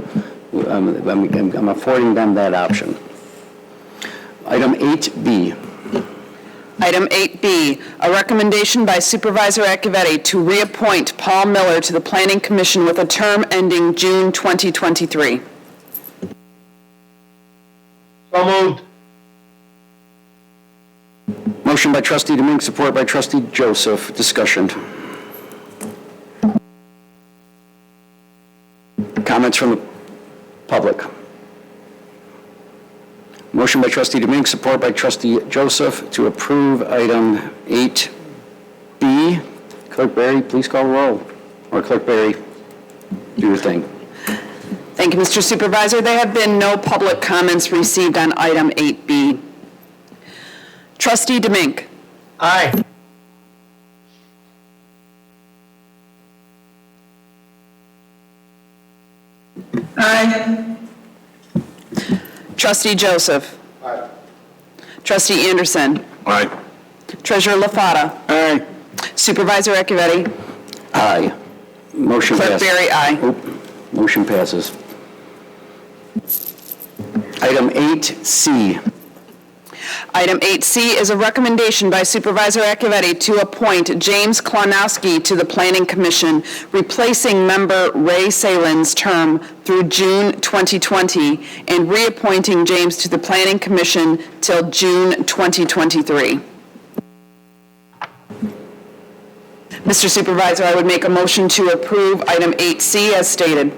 I'm affording them that option. Item 8B. Item 8B, a recommendation by Supervisor Acciavatti to reappoint Paul Miller to the Planning Commission with a term ending June 2023. So moved. Motion by Trustee Demink, support by Trustee Joseph. Discussion. Comments from the public. Motion by Trustee Demink, support by Trustee Joseph to approve item 8B. Clerk Barry, please call the roll. Or Clerk Barry, do your thing. Thank you, Mr. Supervisor. There have been no public comments received on item 8B. Trustee Demink. Aye. Aye. Trustee Joseph. Aye. Trustee Anderson. Aye. Treasurer LaFata. Aye. Supervisor Acciavatti. Aye. Motion Clerk passes. Barry, aye. Motion passes. Item 8C. Item 8C is a recommendation by Supervisor Acciavatti to appoint James Klonowski to the Planning Commission, replacing member Ray Salin's term through June 2020 and reappointing James to the Planning Commission till June 2023. Mr. Supervisor, I would make a motion to approve item 8C as stated.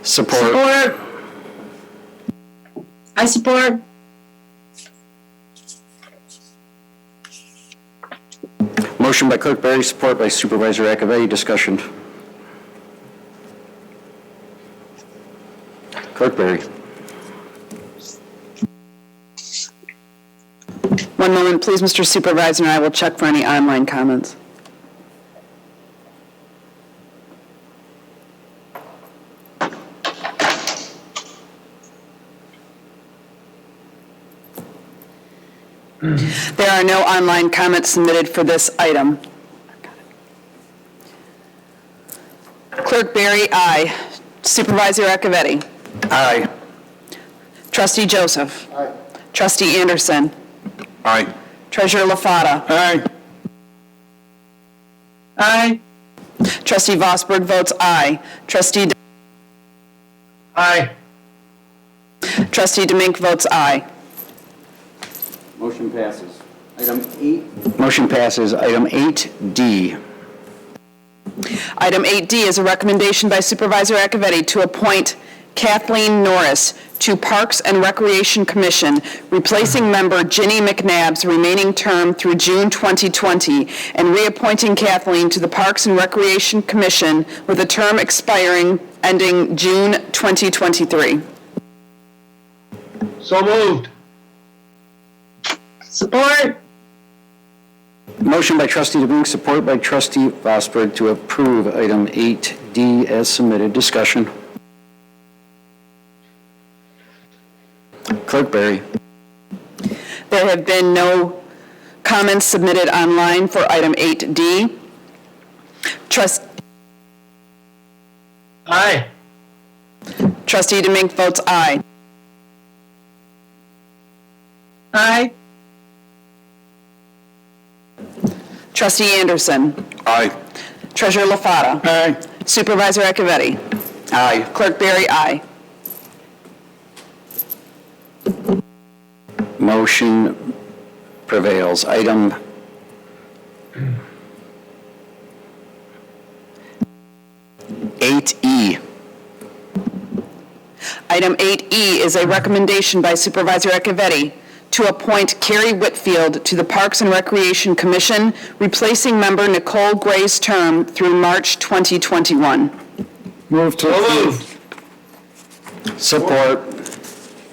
Support. Support. I support. Motion by Clerk Barry, support by Supervisor Acciavatti. Discussion. Clerk Barry. One moment, please, Mr. Supervisor, and I will check for any online comments. There are no online comments submitted for this item. Clerk Barry, aye. Supervisor Acciavatti. Aye. Trustee Joseph. Aye. Trustee Anderson. Aye. Treasurer LaFata. Aye. Aye. Trustee Vosberg votes aye. Aye. Trustee Demink votes aye. Motion passes. Item 8. Motion passes. Item 8D. Item 8D is a recommendation by Supervisor Acciavatti to appoint Kathleen Norris to Parks and Recreation Commission, replacing member Ginny McNabb's remaining term through June 2020, and reappointing Kathleen to the Parks and Recreation Commission with a term expiring ending June 2023. So moved. Support. Motion by trustee DeBink, support by trustee Vosberg to approve item 8D as submitted. Discussion. Clerk Barry. There have been no comments submitted online for item 8D. Aye. Trustee DeMink votes aye. Aye. Trustee Anderson. Aye. Treasurer LaFata. Aye. Supervisor Acciavatti. Aye. Clerk Barry, aye. Motion prevails. Item 8E. Item 8E is a recommendation by Supervisor Acciavatti to appoint Carrie Whitfield to the Parks and Recreation Commission, replacing member Nicole Gray's term through March 2021. Move to approve. Support.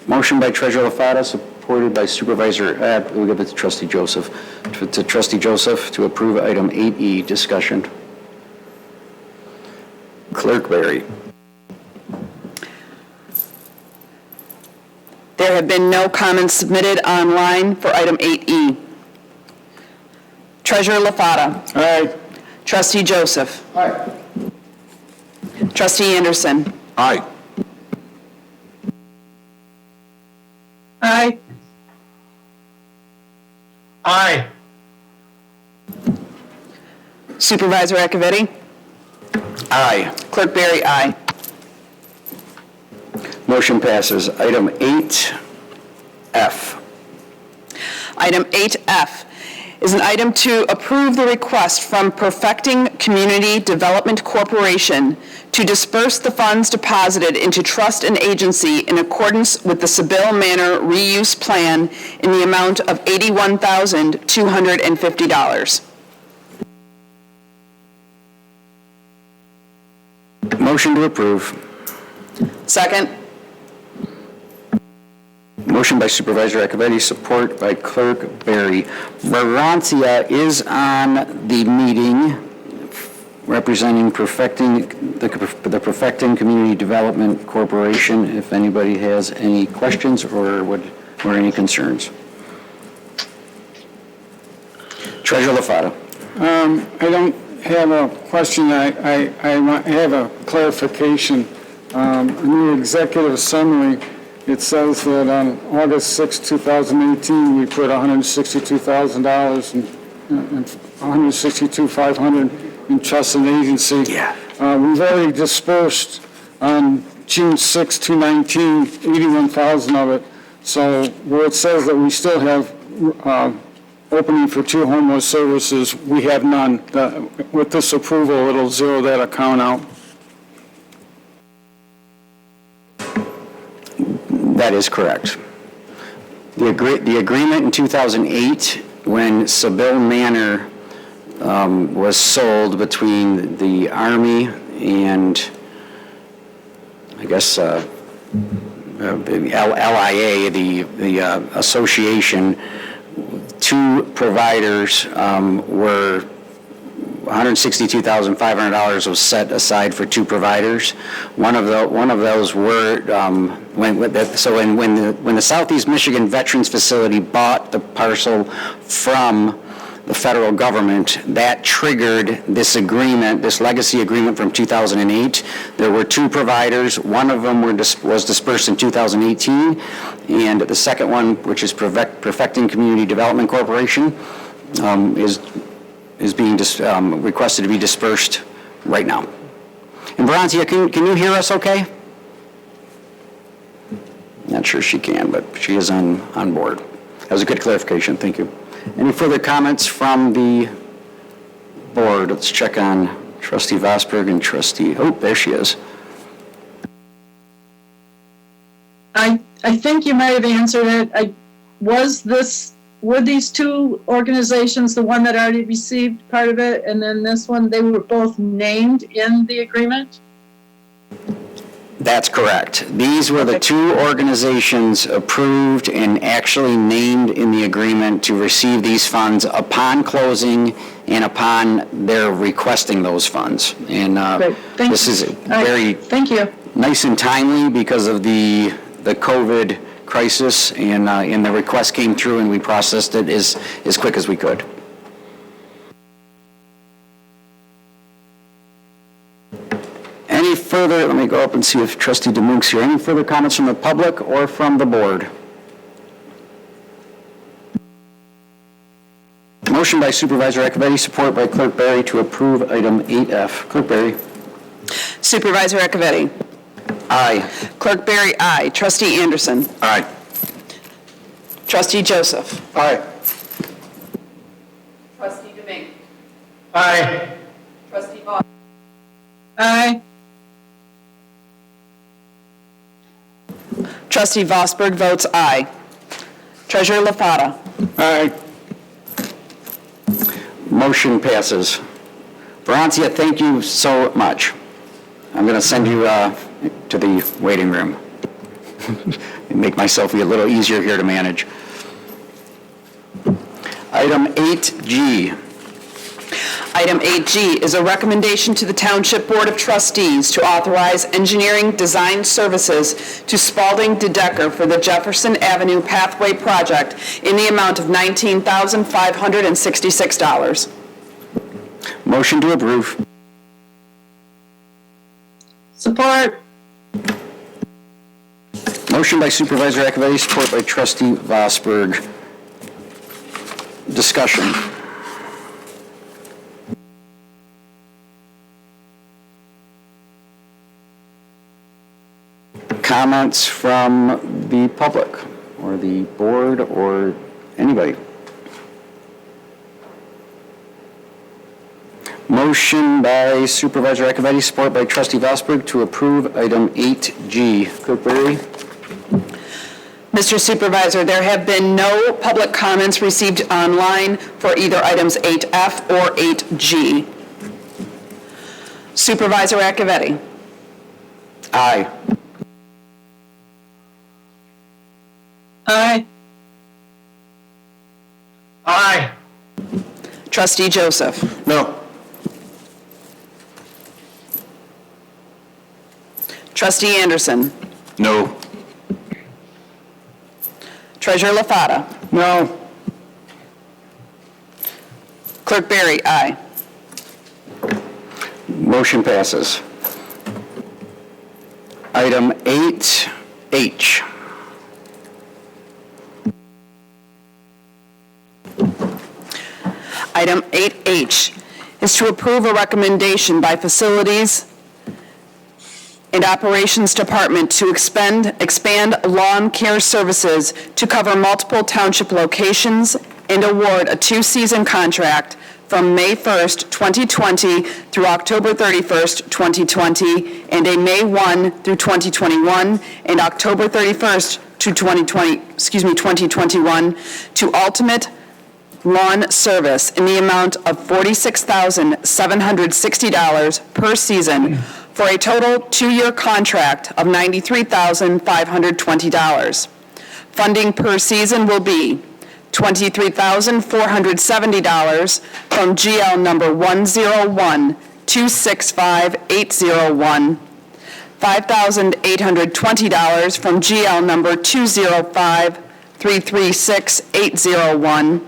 Motion by Treasurer LaFata, supported by Supervisor, we'll give it to Trustee Joseph. To Trustee Joseph to approve item 8E. Discussion. Clerk Barry. There have been no comments submitted online for item 8E. Treasurer LaFata. Aye. Trustee Joseph. Aye. Trustee Anderson. Aye. Aye. Aye. Supervisor Acciavatti. Aye. Clerk Barry, aye. Motion passes. Item 8F. Item 8F is an item to approve the request from Perfecting Community Development Corporation to disperse the funds deposited into trust and agency in accordance with the Sebille Manor Reuse Plan in the amount of $81,250. Motion to approve. Second. Motion by Supervisor Acciavatti, support by Clerk Barry. Varancia is on the meeting representing the Perfecting Community Development Corporation. If anybody has any questions or any concerns. Treasurer LaFata. I don't have a question. I have a clarification. In the executive summary, it says that on August 6, 2018, we put $162,000 and $162,500 in trust and agency. Yeah. We've already dispersed on June 6, 2019, $81,000 of it. So where it says that we still have opening for 2 homeless services, we have none. With this approval, it'll zero that account out. That is correct. The agreement in 2008, when Sebille Manor was sold between the Army and, I guess, the LIA, the association, 2 providers were $162,500 was set aside for 2 providers. One of those were when the Southeast Michigan Veterans Facility bought the parcel from the federal government, that triggered this agreement, this legacy agreement from 2008. There were 2 providers. One of them was dispersed in 2018, and the second one, which is Perfecting Community Development Corporation, is being requested to be dispersed right now. And Varancia, can you hear us okay? Not sure she can, but she is on board. That was a good clarification, thank you. Any further comments from the board? Let's check on Trustee Vosberg and Trustee, there she is. Aye. I think you might have answered it. Were these two organizations the one that already received part of it, and then this one, they were both named in the agreement? That's correct. These were the two organizations approved and actually named in the agreement to receive these funds upon closing and upon their requesting those funds. And Great. Thank this you. is All right. very Thank you. nice and timely because of the COVID crisis, and the request came through and we processed it as quick as we could. Any further, let me go up and see if Trustee DeMunk's here. Any further comments from the public or from the board? Motion by Supervisor Acciavatti, support by Clerk Barry to approve item 8F. Clerk Barry. Supervisor Acciavatti. Aye. Clerk Barry, aye. Trustee Anderson. Aye. Trustee Joseph. Aye. Trustee DeMink. Aye. Trustee Vaughn. Aye. Trustee Vosberg votes aye. Treasurer LaFata. Aye. Motion passes. Veroncia, thank you so much. I'm going to send you to the waiting room. Make myself a little easier here to manage. Item 8G. Item 8G is a recommendation to the Township Board of Trustees to authorize engineering design services to Spalding DeDecker for the Jefferson Avenue Pathway Project in the amount of $19,566. Motion to approve. Support. Motion by Supervisor Acciavatti, support by Trustee Vosberg. Discussion. Comments from the public or the board or anybody? Motion by Supervisor Acciavatti, support by Trustee Vosberg to approve item 8G. Clerk Barry. Mr. Supervisor, there have been no public comments received online for either items 8F or 8G. Supervisor Acciavatti. Aye. Aye. Aye. Trustee Joseph. No. Trustee Anderson. No. Treasurer LaFata. No. Clerk Barry, aye. Motion passes. Item 8H. Item 8H is to approve a recommendation by Facilities and Operations Department to expand lawn care services to cover multiple township locations and award a 2-season contract from May 1st, 2020 through October 31st, 2020, and a May 1 through 2021 and October 31st to 2021 to Ultimate Lawn Service in the amount of $46,760 per season for a total 2-year contract of $93,520. Funding per season will be $23,470 from GL number 101-265801, $5,820 from GL number 205-336801,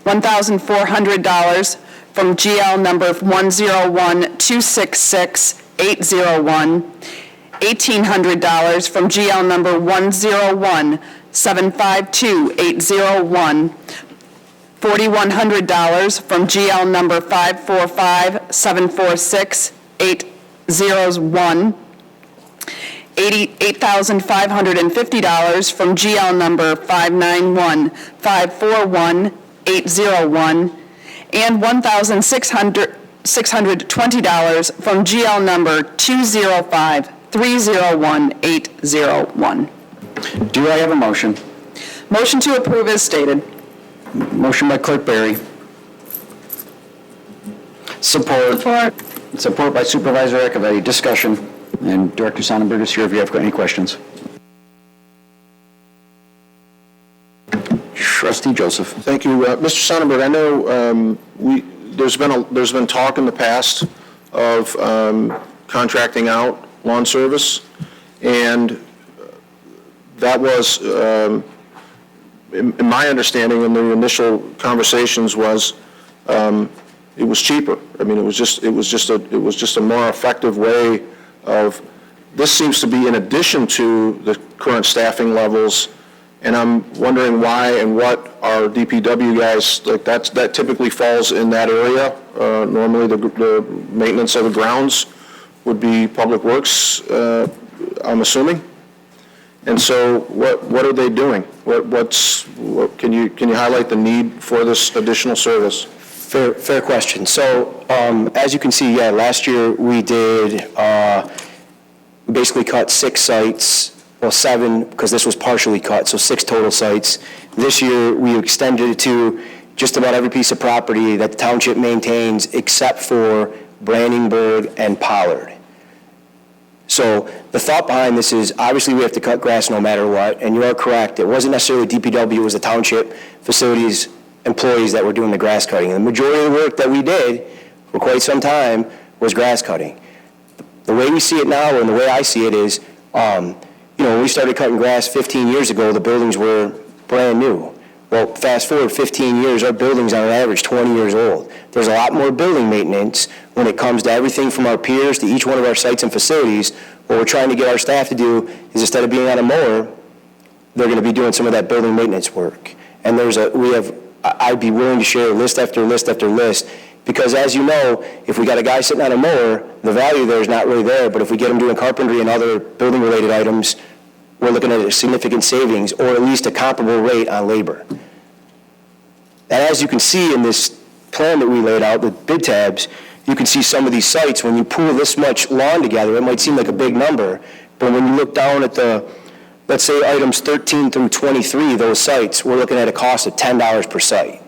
$1,400 from GL number 101-266801, $1,800 from GL number 101-752801, $4,100 from GL number 545-746-801, $88,550 from GL number 591-541-801, and $1,620 from GL number 205-301-801. Do I have a motion? Motion to approve is stated. Motion by Clerk Barry. Support. Support by Supervisor Acciavatti. Discussion. And Director Sonnenberg is here if you have any questions. Trustee Joseph. Thank you. Mr. Sonnenberg, I know there's been talk in the past of contracting out lawn service, and that was, in my understanding in the initial conversations was, it was cheaper. I mean, it was just a more effective way of, this seems to be in addition to the current staffing levels, and I'm wondering why and what our DPW guys, like that typically falls in that area. Normally the maintenance of the grounds would be Public Works, I'm assuming. And so what are they doing? Can you highlight the need for this additional service? Fair question. So as you can see, yeah, last year we did basically cut 6 sites, well 7 because this was partially cut, so 6 total sites. This year we extended it to just about every piece of property that the township maintains except for Brandingburg and Pollard. So the thought behind this is obviously we have to cut grass no matter what, and you are correct. It wasn't necessarily DPW, it was the township facilities employees that were doing the grass cutting. And the majority of the work that we did for quite some time was grass cutting. The way we see it now, and the way I see it is, when we started cutting grass 15 years ago, the buildings were brand new. Well, fast forward 15 years, our buildings are on average 20 years old. There's a lot more building maintenance when it comes to everything from our piers to each one of our sites and facilities. What we're trying to get our staff to do is instead of being on a mower, they're going to be doing some of that building maintenance work. And I'd be willing to share list after list after list, because as you know, if we got a guy sitting on a mower, the value there is not really there, but if we get him doing carpentry and other building related items, we're looking at a significant savings or at least a comparable rate on labor. And as you can see in this plan that we laid out with bid tabs, you can see some of these sites, when you pool this much lawn together, it might seem like a big number, but when you look down at the, let's say items 13 through 23, those sites, we're looking at a cost of $10 per site.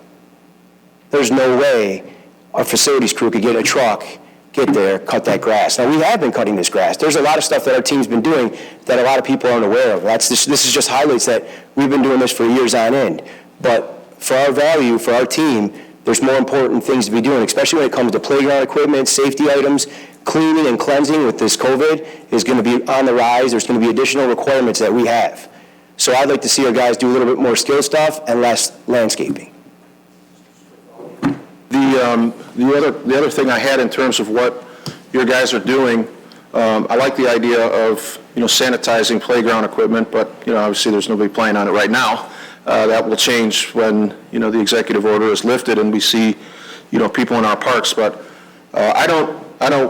There's no way our facilities crew could get a truck, get there, cut that grass. Now, we have been cutting this grass. There's a lot of stuff that our team's been doing that a lot of people aren't aware of. This is just highlights that we've been doing this for years on end. But for our value, for our team, there's more important things to be doing, especially when it comes to playground equipment, safety items. Cleaning and cleansing with this COVID is going to be on the rise. There's going to be additional requirements that we have. So I'd like to see our guys do a little bit more skill stuff and less landscaping. The other thing I had in terms of what your guys are doing, I like the idea of sanitizing playground equipment, but obviously there's nobody playing on it right now. That will change when the executive order is lifted and we see people in our parks. But I don't.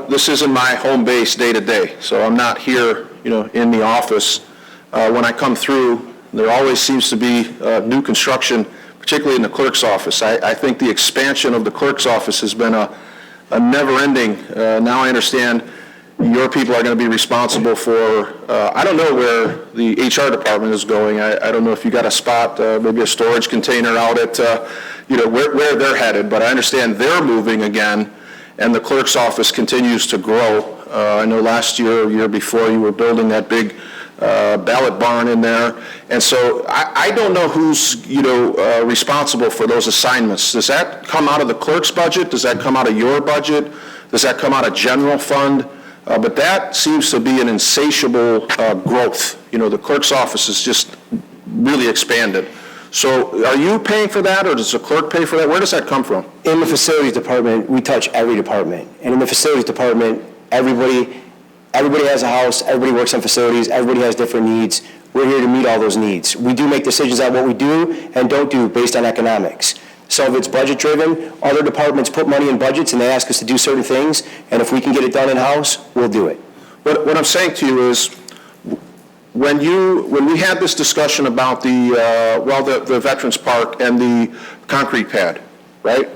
This isn't my home base day to day, so I'm not here in the office. When I come through, there always seems to be new construction, particularly in the clerk's office. I think the expansion of the clerk's office has been a never-ending. Now I understand your people are going to be responsible for, I don't know where the HR department is going. I don't know if you got a spot, maybe a storage container out at, where they're headed, but I understand they're moving again, and the clerk's office continues to grow. I know last year or year before you were building that big ballot barn in there. And so I don't know who's, responsible for those assignments. Does that come out of the clerk's budget? Does that come out of your budget? Does that come out of general fund? But that seems to be an insatiable growth. The clerk's office has just really expanded. So are you paying for that, or does the clerk pay for that? Where does that come from? In the facilities department, we touch every department. And in the facilities department, everybody has a house, everybody works on facilities, everybody has different needs. We're here to meet all those needs. We do make decisions on what we do and don't do based on economics. Some of it's budget driven. Other departments put money in budgets and they ask us to do certain things, and if we can get it done in-house, we'll do it. What I'm saying to you is, when we had this discussion about the Veterans Park and the concrete pad, right?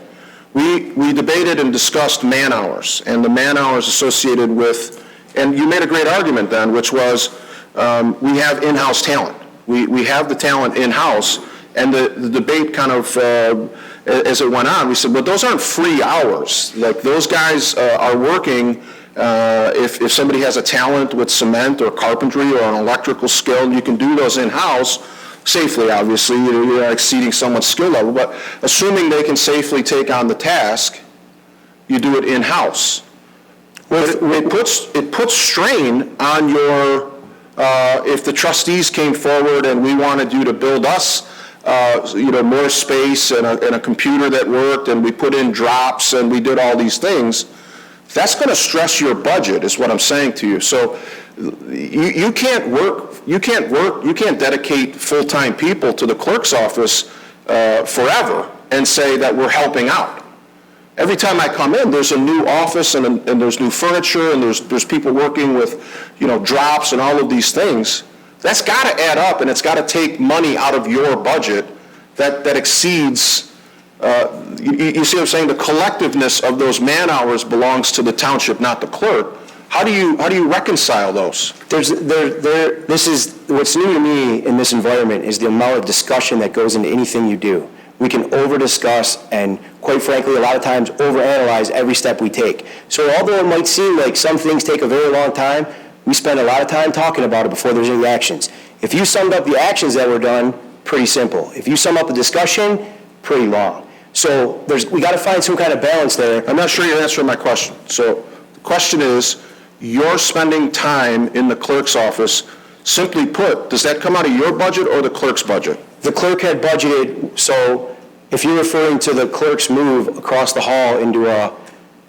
We debated and discussed man hours and the man hours associated with, and you made a great argument then, which was we have in-house talent. We have the talent in-house, and the debate kind of, as it went on, we said, well, those aren't free hours. Like, those guys are working, if somebody has a talent with cement or carpentry or an electrical skill, you can do those in-house safely, obviously. You're not exceeding someone's skill level, but assuming they can safely take on the task, you do it in-house. It puts strain on your, if the trustees came forward and we wanted you to build us, more space and a computer that worked, and we put in drops and we did all these things, that's going to stress your budget, is what I'm saying to you. So you can't dedicate full-time people to the clerk's office forever and say that we're helping out. Every time I come in, there's a new office and there's new furniture and there's people working with, drops and all of these things. That's got to add up, and it's got to take money out of your budget that exceeds. You see what I'm saying? The collectiveness of those man hours belongs to the township, not the clerk. How do you reconcile those? This is what's new to me in this environment is the amount of discussion that goes into anything you do. We can over-discuss and, quite frankly, a lot of times overanalyze every step we take. So although it might seem like some things take a very long time, we spend a lot of time talking about it before there's any actions. If you summed up the actions that were done, pretty simple. If you sum up the discussion, pretty long. So we got to find some kind of balance there. I'm not sure you're answering my question. So the question is, you're spending time in the clerk's office. Simply put, does that come out of your budget or the clerk's budget? The clerk had budgeted, so if you're referring to the clerk's move across the hall into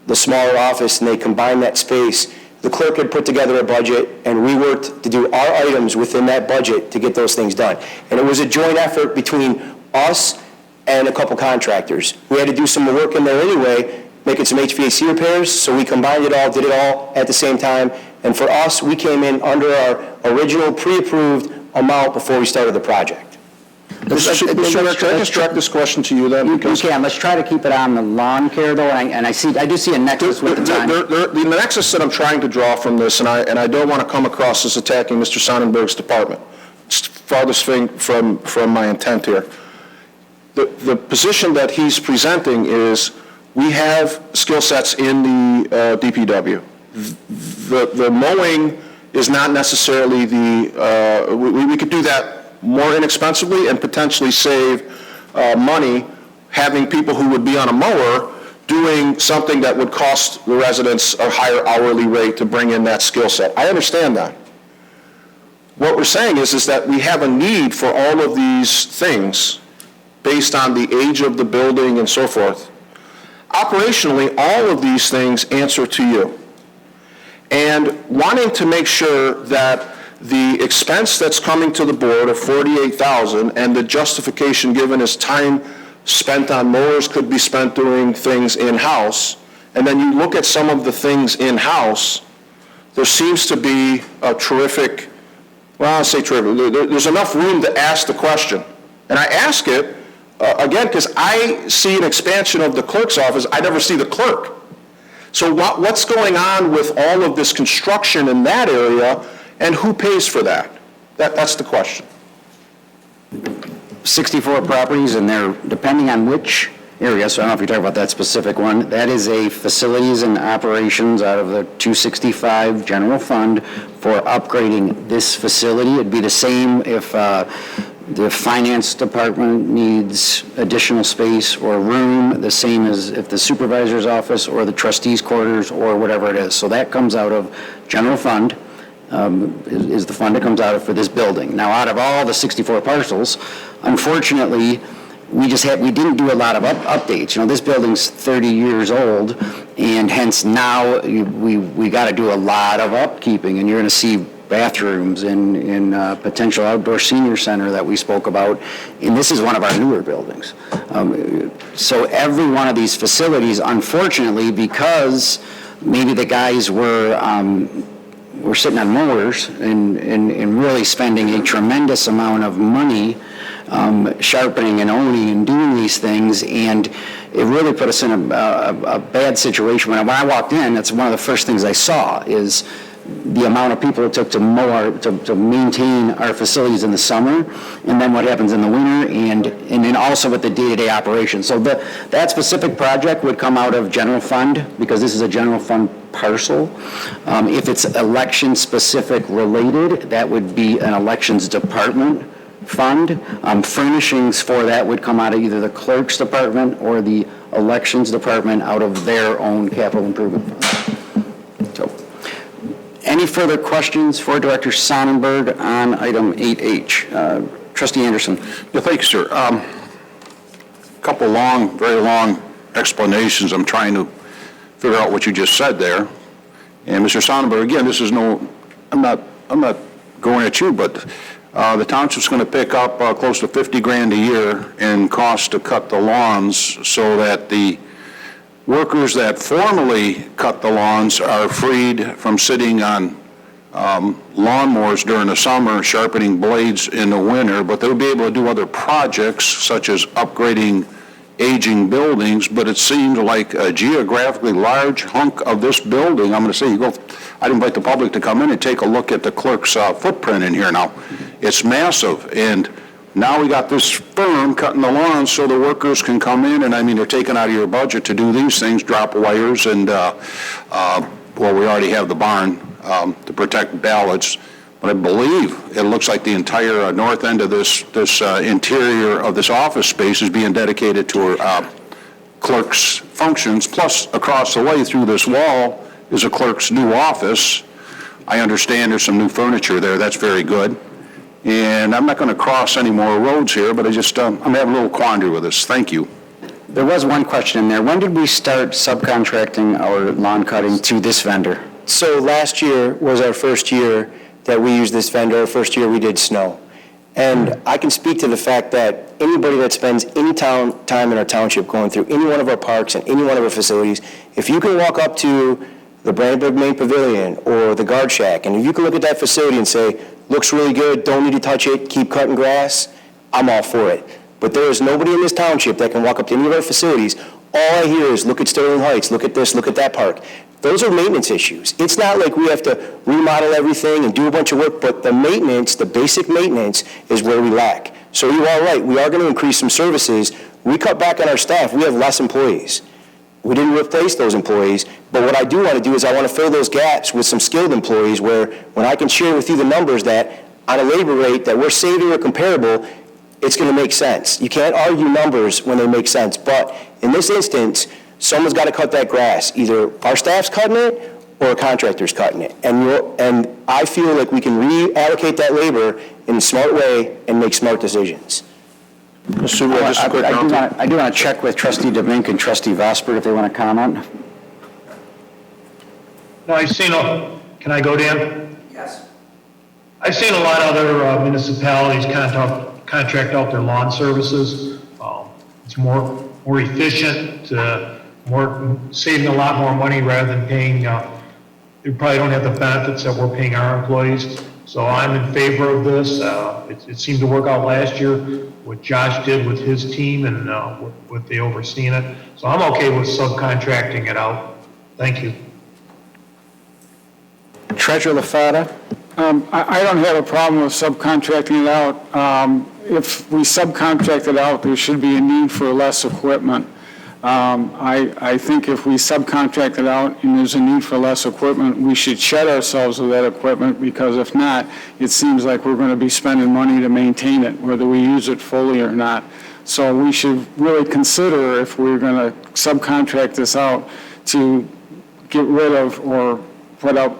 the smaller office and they combined that space, the clerk had put together a budget and we worked to do our items within that budget to get those things done. And it was a joint effort between us and a couple contractors. We had to do some work in there anyway, making some HVAC repairs, so we combined it all, did it all at the same time. And for us, we came in under our original pre-approved amount before we started the project. Mr. Chair, can I just direct this question to you then? You can. Let's try to keep it on the lawn care, though, and I do see a nexus with the time. The nexus that I'm trying to draw from this, and I don't want to come across as attacking Mr. Sonnenberg's department. It's farthest thing from my intent here. The position that he's presenting is we have skill sets in the DPW. The mowing is not necessarily we could do that more inexpensively and potentially save money having people who would be on a mower doing something that would cost the residents a higher hourly rate to bring in that skill set. I understand that. What we're saying is that we have a need for all of these things based on the age of the building and so forth. Operationally, all of these things answer to you. And wanting to make sure that the expense that's coming to the board of $48,000 and the justification given as time spent on mowers could be spent doing things in-house, and then you look at some of the things in-house, there seems to be a terrific, well, I'll say terrific, there's enough room to ask the question. And I ask it, again, because I see an expansion of the clerk's office, I never see the clerk. So what's going on with all of this construction in that area, and who pays for that? That's the question. 64 properties, and they're, depending on which area, so I don't know if you're talking about that specific one, that is a facilities and operations out of the 265 general fund for upgrading this facility. It'd be the same if the finance department needs additional space or room, the same as if the supervisor's office or the trustees' quarters or whatever it is. So that comes out of general fund, is the fund that comes out of for this building. Now, out of all the 64 parcels, unfortunately, we didn't do a lot of updates. This building's 30 years old, and hence now we got to do a lot of upkeeping, and you're going to see bathrooms in potential outdoor senior center that we spoke about, and this is one of our newer buildings. So every one of these facilities, unfortunately, because maybe the guys were sitting on mowers and really spending a tremendous amount of money sharpening and owning and doing these things, and it really put us in a bad situation. When I walked in, that's one of the first things I saw is the amount of people it took to mow to maintain our facilities in the summer, and then what happens in the winter, and then also with the day-to-day operations. So that specific project would come out of general fund, because this is a general fund parcel. If it's election-specific related, that would be an elections department fund. Furnishings for that would come out of either the clerk's department or the elections department out of their own capital improvement fund. So, any further questions for Director Sonnenberg on item 8H? Trustee Anderson. Yeah, thank you, sir. Couple long, very long explanations. I'm trying to figure out what you just said there. And Mr. Sonnenberg, again, this is I'm not going at you, but the township's going to pick up close to 50 grand a year in cost to cut the lawns, so that the workers that formerly cut the lawns are freed from sitting on lawnmowers during the summer, sharpening blades in the winter, but they'll be able to do other projects such as upgrading aging buildings. But it seems like a geographically large hunk of this building, I'm going to say, I'd invite the public to come in and take a look at the clerk's footprint in here now. It's massive, and now we got this firm cutting the lawns so the workers can come in, and I mean, they're taking out of your budget to do these things, drop wires, and, well, we already have the barn to protect ballots, but I believe it looks like the entire north end of this interior of this office space is being dedicated to clerk's functions, plus across the way through this wall is a clerk's new office. I understand there's some new furniture there. That's very good. And I'm not going to cross any more roads here, but I'm having a little quandary with this. Thank you. There was one question in there. When did we start subcontracting our lawn cutting to this vendor? So last year was our first year that we used this vendor, our first year we did snow. And I can speak to the fact that anybody that spends any time in our township going through any one of our parks and any one of our facilities, if you can walk up to the Brandenburg Main Pavilion or the Guard Shack, and if you can look at that facility and say, looks really good, don't need to touch it, keep cutting grass, I'm all for it. But there is nobody in this township that can walk up to any of our facilities. All I hear is, look at Sterling Heights, look at this, look at that park. Those are maintenance issues. It's not like we have to remodel everything and do a bunch of work, but the maintenance, the basic maintenance, is where we lack. So you are right, we are going to increase some services. We cut back on our staff, we have less employees. We didn't replace those employees, but what I do want to do is I want to fill those gaps with some skilled employees where when I can share with you the numbers that on a labor rate that we're saving or comparable, it's going to make sense. You can't argue numbers when they make sense, but in this instance, someone's got to cut that grass. Either our staff's cutting it or a contractor's cutting it. And I feel like we can reallocate that labor in a smart way and make smart decisions. I do want to check with Trustee DeVink and Trustee Vosper if they want to comment. No, can I go, Dan? Yes. I've seen a lot of other municipalities contract out their lawn services. It's more efficient, saving a lot more money rather than paying, they probably don't have the benefits that we're paying our employees. So I'm in favor of this. It seemed to work out last year, what Josh did with his team and what they overseen it. So I'm okay with subcontracting it out. Thank you. Treasurer LaFata? I don't have a problem with subcontracting it out. If we subcontract it out, there should be a need for less equipment. I think if we subcontract it out and there's a need for less equipment, we should shed ourselves of that equipment, because if not, it seems like we're going to be spending money to maintain it, whether we use it fully or not. So we should really consider, if we're going to subcontract this out, to get rid of or put up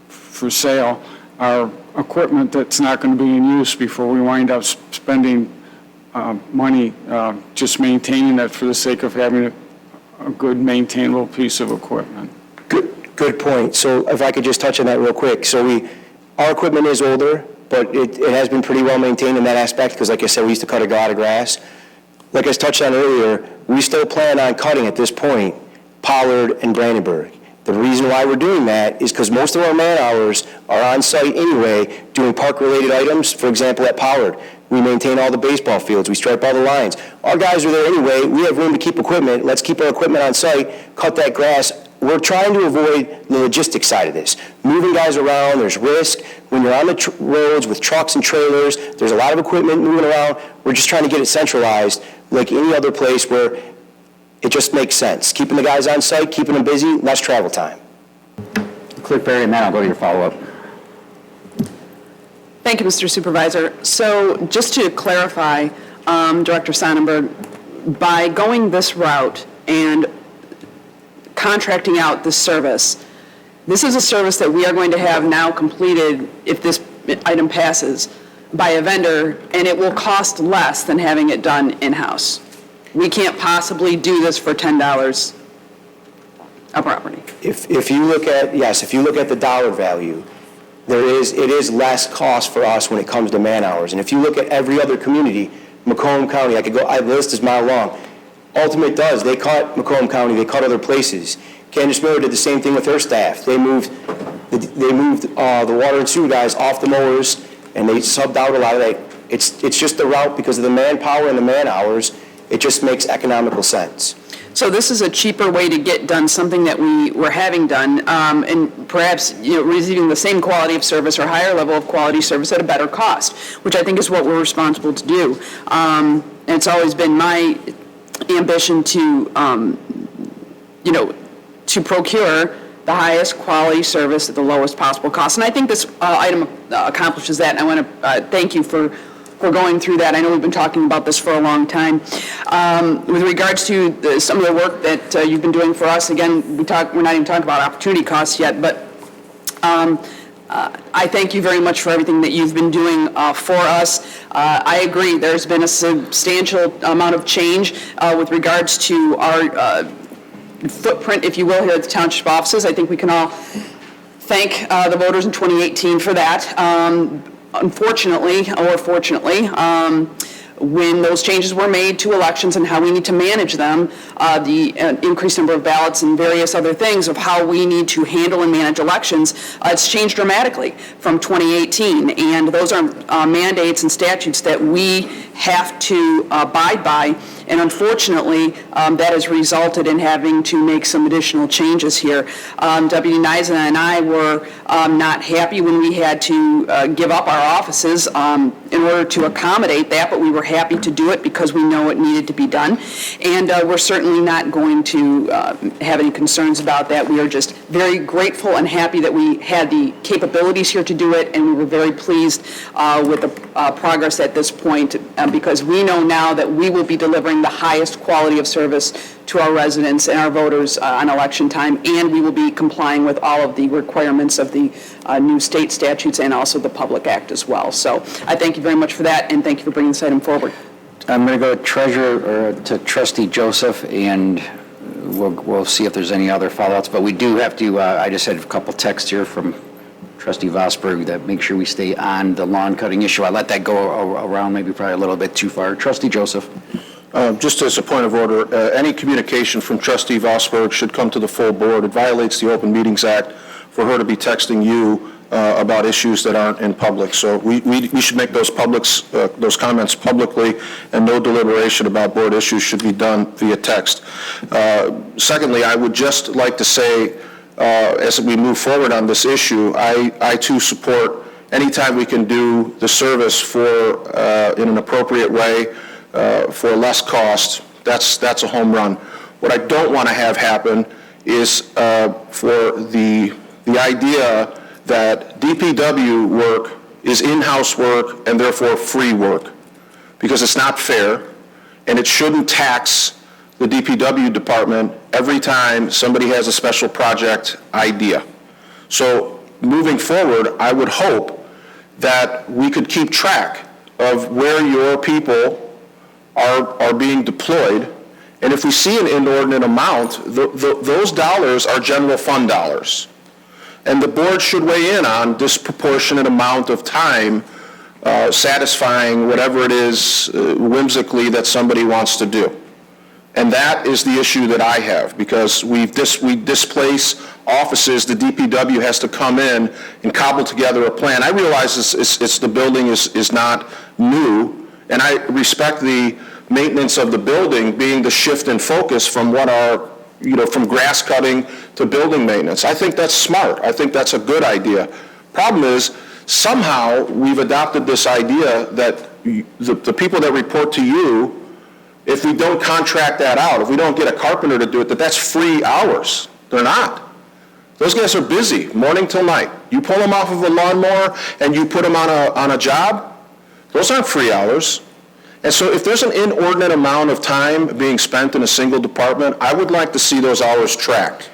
for sale our equipment that's not going to be in use before we wind up spending money just maintaining it for the sake of having a good maintainable piece of equipment. Good point. So if I could just touch on that real quick. So our equipment is older, but it has been pretty well maintained in that aspect, because like I said, we used to cut a lot of grass. Like I touched on earlier, we still plan on cutting at this point Pollard and Brandenburg. The reason why we're doing that is because most of our man hours are on site anyway doing park-related items. For example, at Pollard, we maintain all the baseball fields. We stripe all the lines. Our guys are there anyway. We have room to keep equipment. Let's keep our equipment on site, cut that grass we're trying to avoid the logistics side of this. Moving guys around, there's risk. When you're on the roads with trucks and trailers, there's a lot of equipment moving around. We're just trying to get it centralized like any other place where it just makes sense. Keeping the guys on site, keeping them busy, less travel time. Clerk Barry, and then I'll go to your follow-up. Thank you, Mr. Supervisor. So just to clarify, Director Sonnenberg, by going this route and contracting out this service, this is a service that we are going to have now completed, if this item passes, by a vendor, and it will cost less than having it done in-house. We can't possibly do this for $10 a property. If you look at, yes, if you look at the dollar value, it is less cost for us when it comes to man hours. And if you look at every other community, Macomb County, the list is mile long. Ultimate does. They cut Macomb County. They cut other places. Candace Miller did the same thing with her staff. They moved the water and sewer guys off the mowers, and they subbed out a lot of that. It's just the route because of the manpower and the man hours. It just makes economical sense. So this is a cheaper way to get done something that we were having done, and perhaps receiving the same quality of service or higher level of quality service at a better cost, which I think is what we're responsible to do. And it's always been my ambition to, to procure the highest quality service at the lowest possible cost. And I think this item accomplishes that. And I want to thank you for going through that. I know we've been talking about this for a long time. With regards to some of the work that you've been doing for us, again, we're not even talking about opportunity costs yet, but I thank you very much for everything that you've been doing for us. I agree, there's been a substantial amount of change with regards to our footprint, if you will, here at the township offices. I think we can all thank the voters in 2018 for that. Unfortunately, or fortunately, when those changes were made to elections and how we need to manage them, the increased number of ballots and various other things of how we need to handle and manage elections, it's changed dramatically from 2018. And those are mandates and statutes that we have to abide by. And unfortunately, that has resulted in having to make some additional changes here. Deputy Nizan and I were not happy when we had to give up our offices in order to accommodate that, but we were happy to do it because we know it needed to be done. And we're certainly not going to have any concerns about that. We are just very grateful and happy that we had the capabilities here to do it, and we were very pleased with the progress at this point because we know now that we will be delivering the highest quality of service to our residents and our voters on election time, and we will be complying with all of the requirements of the new state statutes and also the Public Act as well. So I thank you very much for that, and thank you for bringing this item forward. I'm going to go to Trustee Joseph, and we'll see if there's any other follow-ups. But we do have to, I just had a couple texts here from Trustee Vosberg that make sure we stay on the lawn cutting issue. I let that go around maybe probably a little bit too far. Trustee Joseph. Just as a point of order, any communication from Trustee Vosberg should come to the full board. It violates the Open Meetings Act for her to be texting you about issues that aren't in public. So we should make those comments publicly, and no deliberation about board issues should be done via text. Secondly, I would just like to say, as we move forward on this issue, I too support anytime we can do the service for in an appropriate way for less cost. That's a home run. What I don't want to have happen is for the idea that DPW work is in-house work and therefore free work, because it's not fair, and it shouldn't tax the DPW department every time somebody has a special project idea. So moving forward, I would hope that we could keep track of where your people are being deployed, and if we see an inordinate amount, those dollars are general fund dollars. And the board should weigh in on disproportionate amount of time satisfying whatever it is whimsically that somebody wants to do. And that is the issue that I have, because we displace offices. The DPW has to come in and cobble together a plan. I realize it's the building is not new, and I respect the maintenance of the building being the shift in focus from what our from grass cutting to building maintenance. I think that's smart. I think that's a good idea. Problem is, somehow we've adopted this idea that the people that report to you, if we don't contract that out, if we don't get a carpenter to do it, that's free hours. They're not. Those guys are busy, morning till night. You pull them off of a lawnmower and you put them on a job, those aren't free hours. And so if there's an inordinate amount of time being spent in a single department, I would like to see those hours tracked.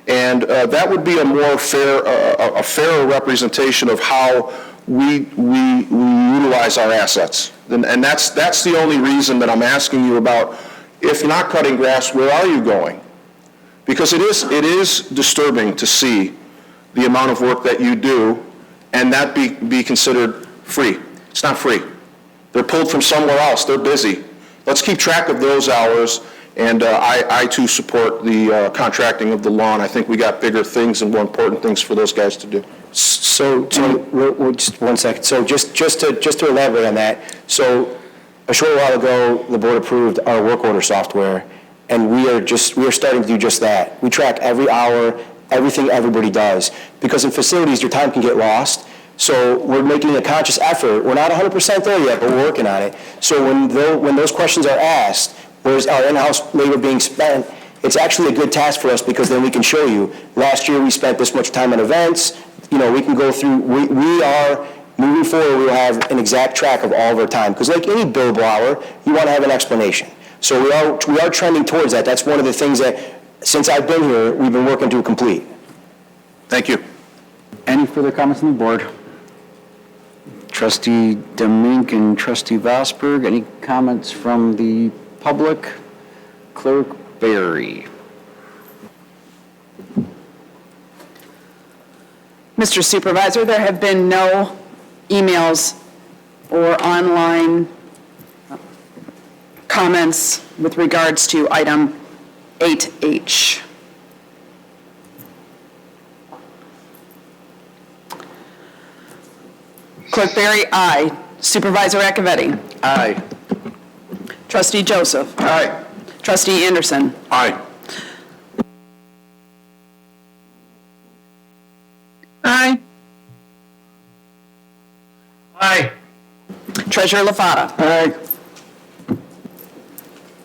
And that would be a more fairer representation of how we utilize our assets. And that's the only reason that I'm asking you about, if not cutting grass, where are you going? Because it is disturbing to see the amount of work that you do and that be considered free. It's not free. They're pulled from somewhere else. They're busy. Let's keep track of those hours, and I too support the contracting of the lawn. I think we got bigger things and more important things for those guys to do. So just 1 second. So just to elaborate on that, so a short while ago, the board approved our work order software, and we are starting to do just that. We track every hour, everything everybody does, because in facilities, your time can get lost. So we're making a conscious effort. We're not 100% there yet, but we're working on it. So when those questions are asked, where's our in-house labor being spent, it's actually a good task for us, because then we can show you, last year we spent this much time on events. We can go through, we are, moving forward, we will have an exact track of all of our time. Because like any billable hour, you want to have an explanation. So we are trending towards that. That's one of the things that, since I've been here, we've been working to complete. Thank you. Any further comments on the board? Trustee Demink and Trustee Vosberg, any comments from the public? Clerk Barry. Mr. Supervisor, there have been no emails or online comments with regards to item 8H. Clerk Barry, aye. Supervisor Acciavatti. Aye. Trustee Joseph. Aye. Trustee Anderson. Aye. Aye. Aye. Treasurer LaFata. Aye.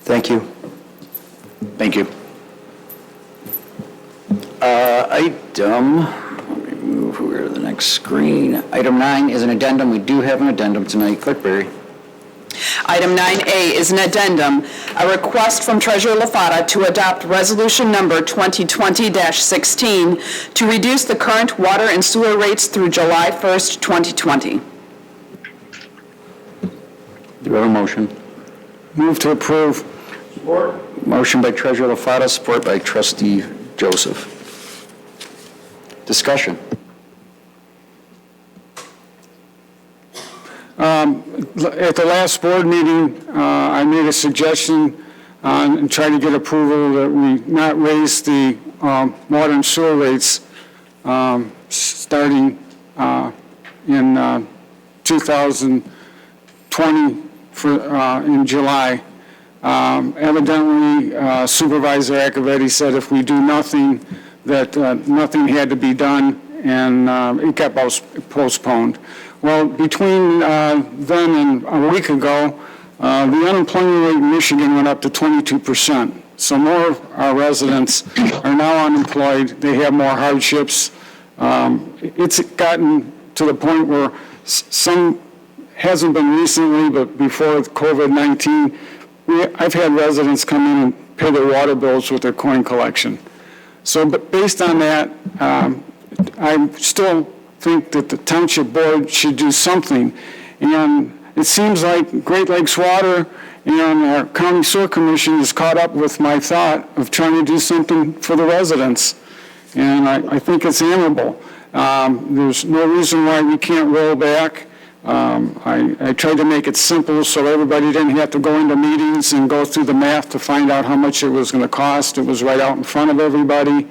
Thank you. Thank you. Item, let me move over to the next screen. Item 9 is an addendum. We do have an addendum tonight. Clerk Barry. Item 9A is an addendum, a request from Treasurer LaFata to adopt resolution number 2020-16 to reduce the current water and sewer rates through July 1st, 2020. Do we have a motion? Move to approve. Support. Motion by Treasurer LaFata, support by Trustee Joseph. Discussion. At the last board meeting, I made a suggestion and tried to get approval that we not raise the water and sewer rates starting in 2020 in July. Evidently, Supervisor Acciavatti said if we do nothing, that nothing had to be done, and it got postponed. Well, between then and a week ago, the unemployment rate in Michigan went up to 22%. So more of our residents are now unemployed. They have more hardships. It's gotten to the point where some, hasn't been recently, but before COVID-19, I've had residents come in and pay their water bills with their coin collection. So, but based on that, I still think that the Township Board should do something. And it seems like Great Lakes Water and our County Sewer Commission is caught up with my thought of trying to do something for the residents. And I think it's amiable. There's no reason why we can't roll back. I tried to make it simple so everybody didn't have to go into meetings and go through the math to find out how much it was going to cost. It was right out in front of everybody.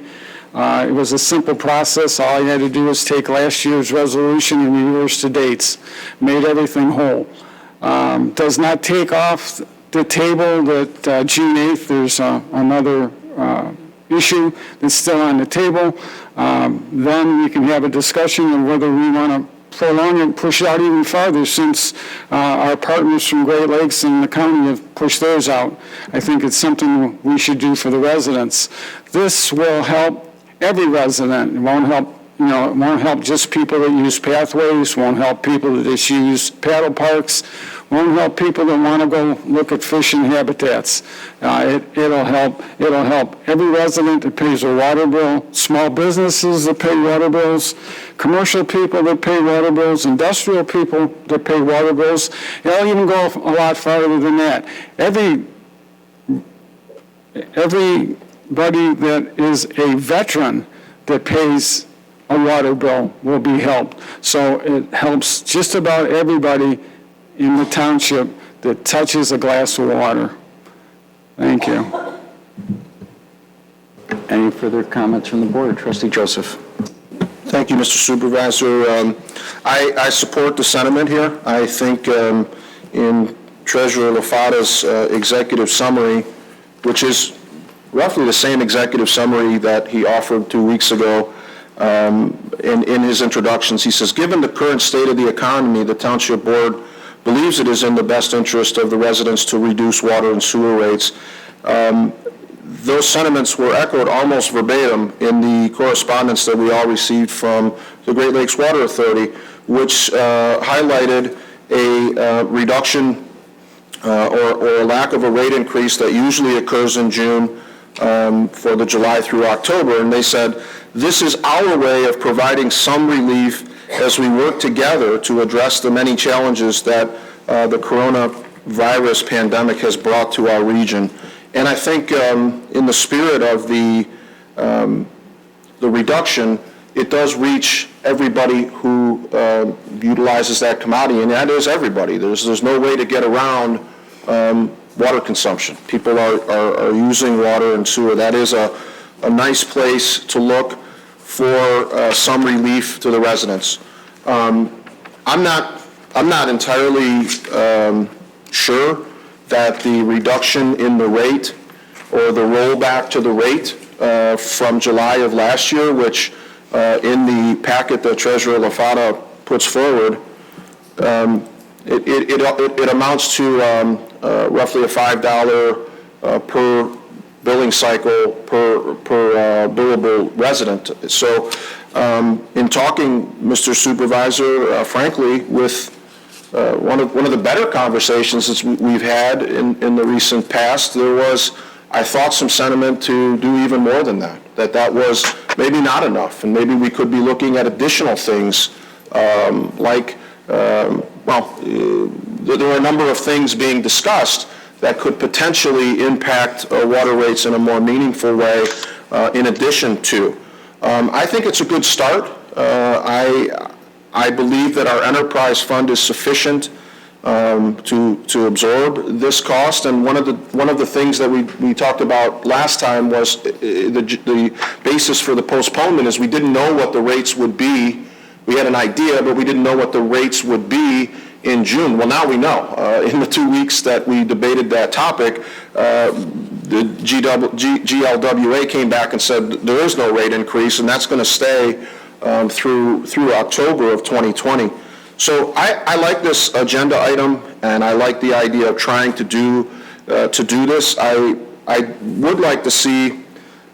It was a simple process. All I had to do was take last year's resolution and reverse the dates. Made everything whole. Does not take off the table that June 8th there's another issue that's still on the table. Then we can have a discussion of whether we want to prolong and push it out even farther, since our partners from Great Lakes and the county have pushed theirs out. I think it's something we should do for the residents. This will help every resident. It won't help, it won't help just people that use pathways, won't help people that just use paddle parks, won't help people that want to go look at fish and habitats. It'll help every resident that pays a water bill, small businesses that pay water bills, commercial people that pay water bills, industrial people that pay water bills. It'll even go a lot farther than that. Everybody that is a veteran that pays a water bill will be helped. So it helps just about everybody in the township that touches a glass of water. Thank you. Any further comments from the board? Trustee Joseph. Thank you, Mr. Supervisor. I support the sentiment here. I think in Treasurer Lafata's executive summary, which is roughly the same executive summary that he offered 2 weeks ago, in his introductions, he says, given the current state of the economy, the Township Board believes it is in the best interest of the residents to reduce water and sewer rates. Those sentiments were echoed almost verbatim in the correspondence that we all received from the Great Lakes Water Authority, which highlighted a reduction or a lack of a rate increase that usually occurs in June for the July through October. And they said, this is our way of providing some relief as we work together to address the many challenges that the coronavirus pandemic has brought to our region. And I think in the spirit of the reduction, it does reach everybody who utilizes that commodity, and that is everybody. There's no way to get around water consumption. People are using water and sewer. That is a nice place to look for some relief to the residents. I'm not entirely sure that the reduction in the rate or the rollback to the rate from July of last year, which in the packet that Treasurer Lafata puts forward, it amounts to roughly a $5 per billing cycle per billable resident. So in talking, Mr. Supervisor, frankly, with one of the better conversations that we've had in the recent past, there was, I thought, some sentiment to do even more than that. That was maybe not enough, and maybe we could be looking at additional things like, there are a number of things being discussed that could potentially impact water rates in a more meaningful way in addition to. I think it's a good start. I believe that our enterprise fund is sufficient to absorb this cost, and one of the things that we talked about last time was the basis for the postponement is we didn't know what the rates would be. We had an idea, but we didn't know what the rates would be in June. Well, now we know. In the 2 weeks that we debated that topic, the GLWA came back and said there is no rate increase, and that's going to stay through October of 2020. So I like this agenda item, and I like the idea of trying to do this. I would like to see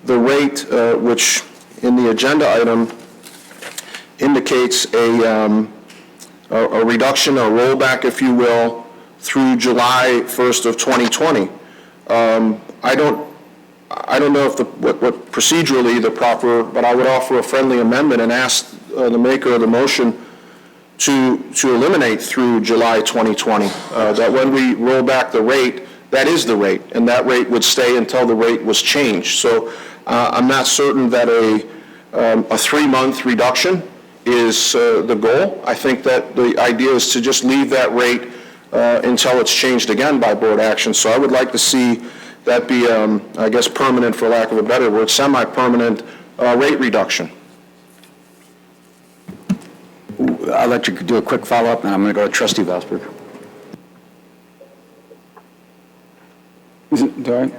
the rate, which in the agenda item indicates a reduction, a rollback, if you will, through July 1st of 2020. I don't know if what procedurally the proper, but I would offer a friendly amendment and ask the maker of the motion to eliminate through July 2020. That when we roll back the rate, that is the rate, and that rate would stay until the rate was changed. So I'm not certain that a 3-month reduction is the goal. I think that the idea is to just leave that rate until it's changed again by board action. So I would like to see that be, I guess, permanent, for lack of a better word, semi-permanent rate reduction. I'll let you do a quick follow-up, and I'm going to go to Trustee Vosberg. Is it, all right?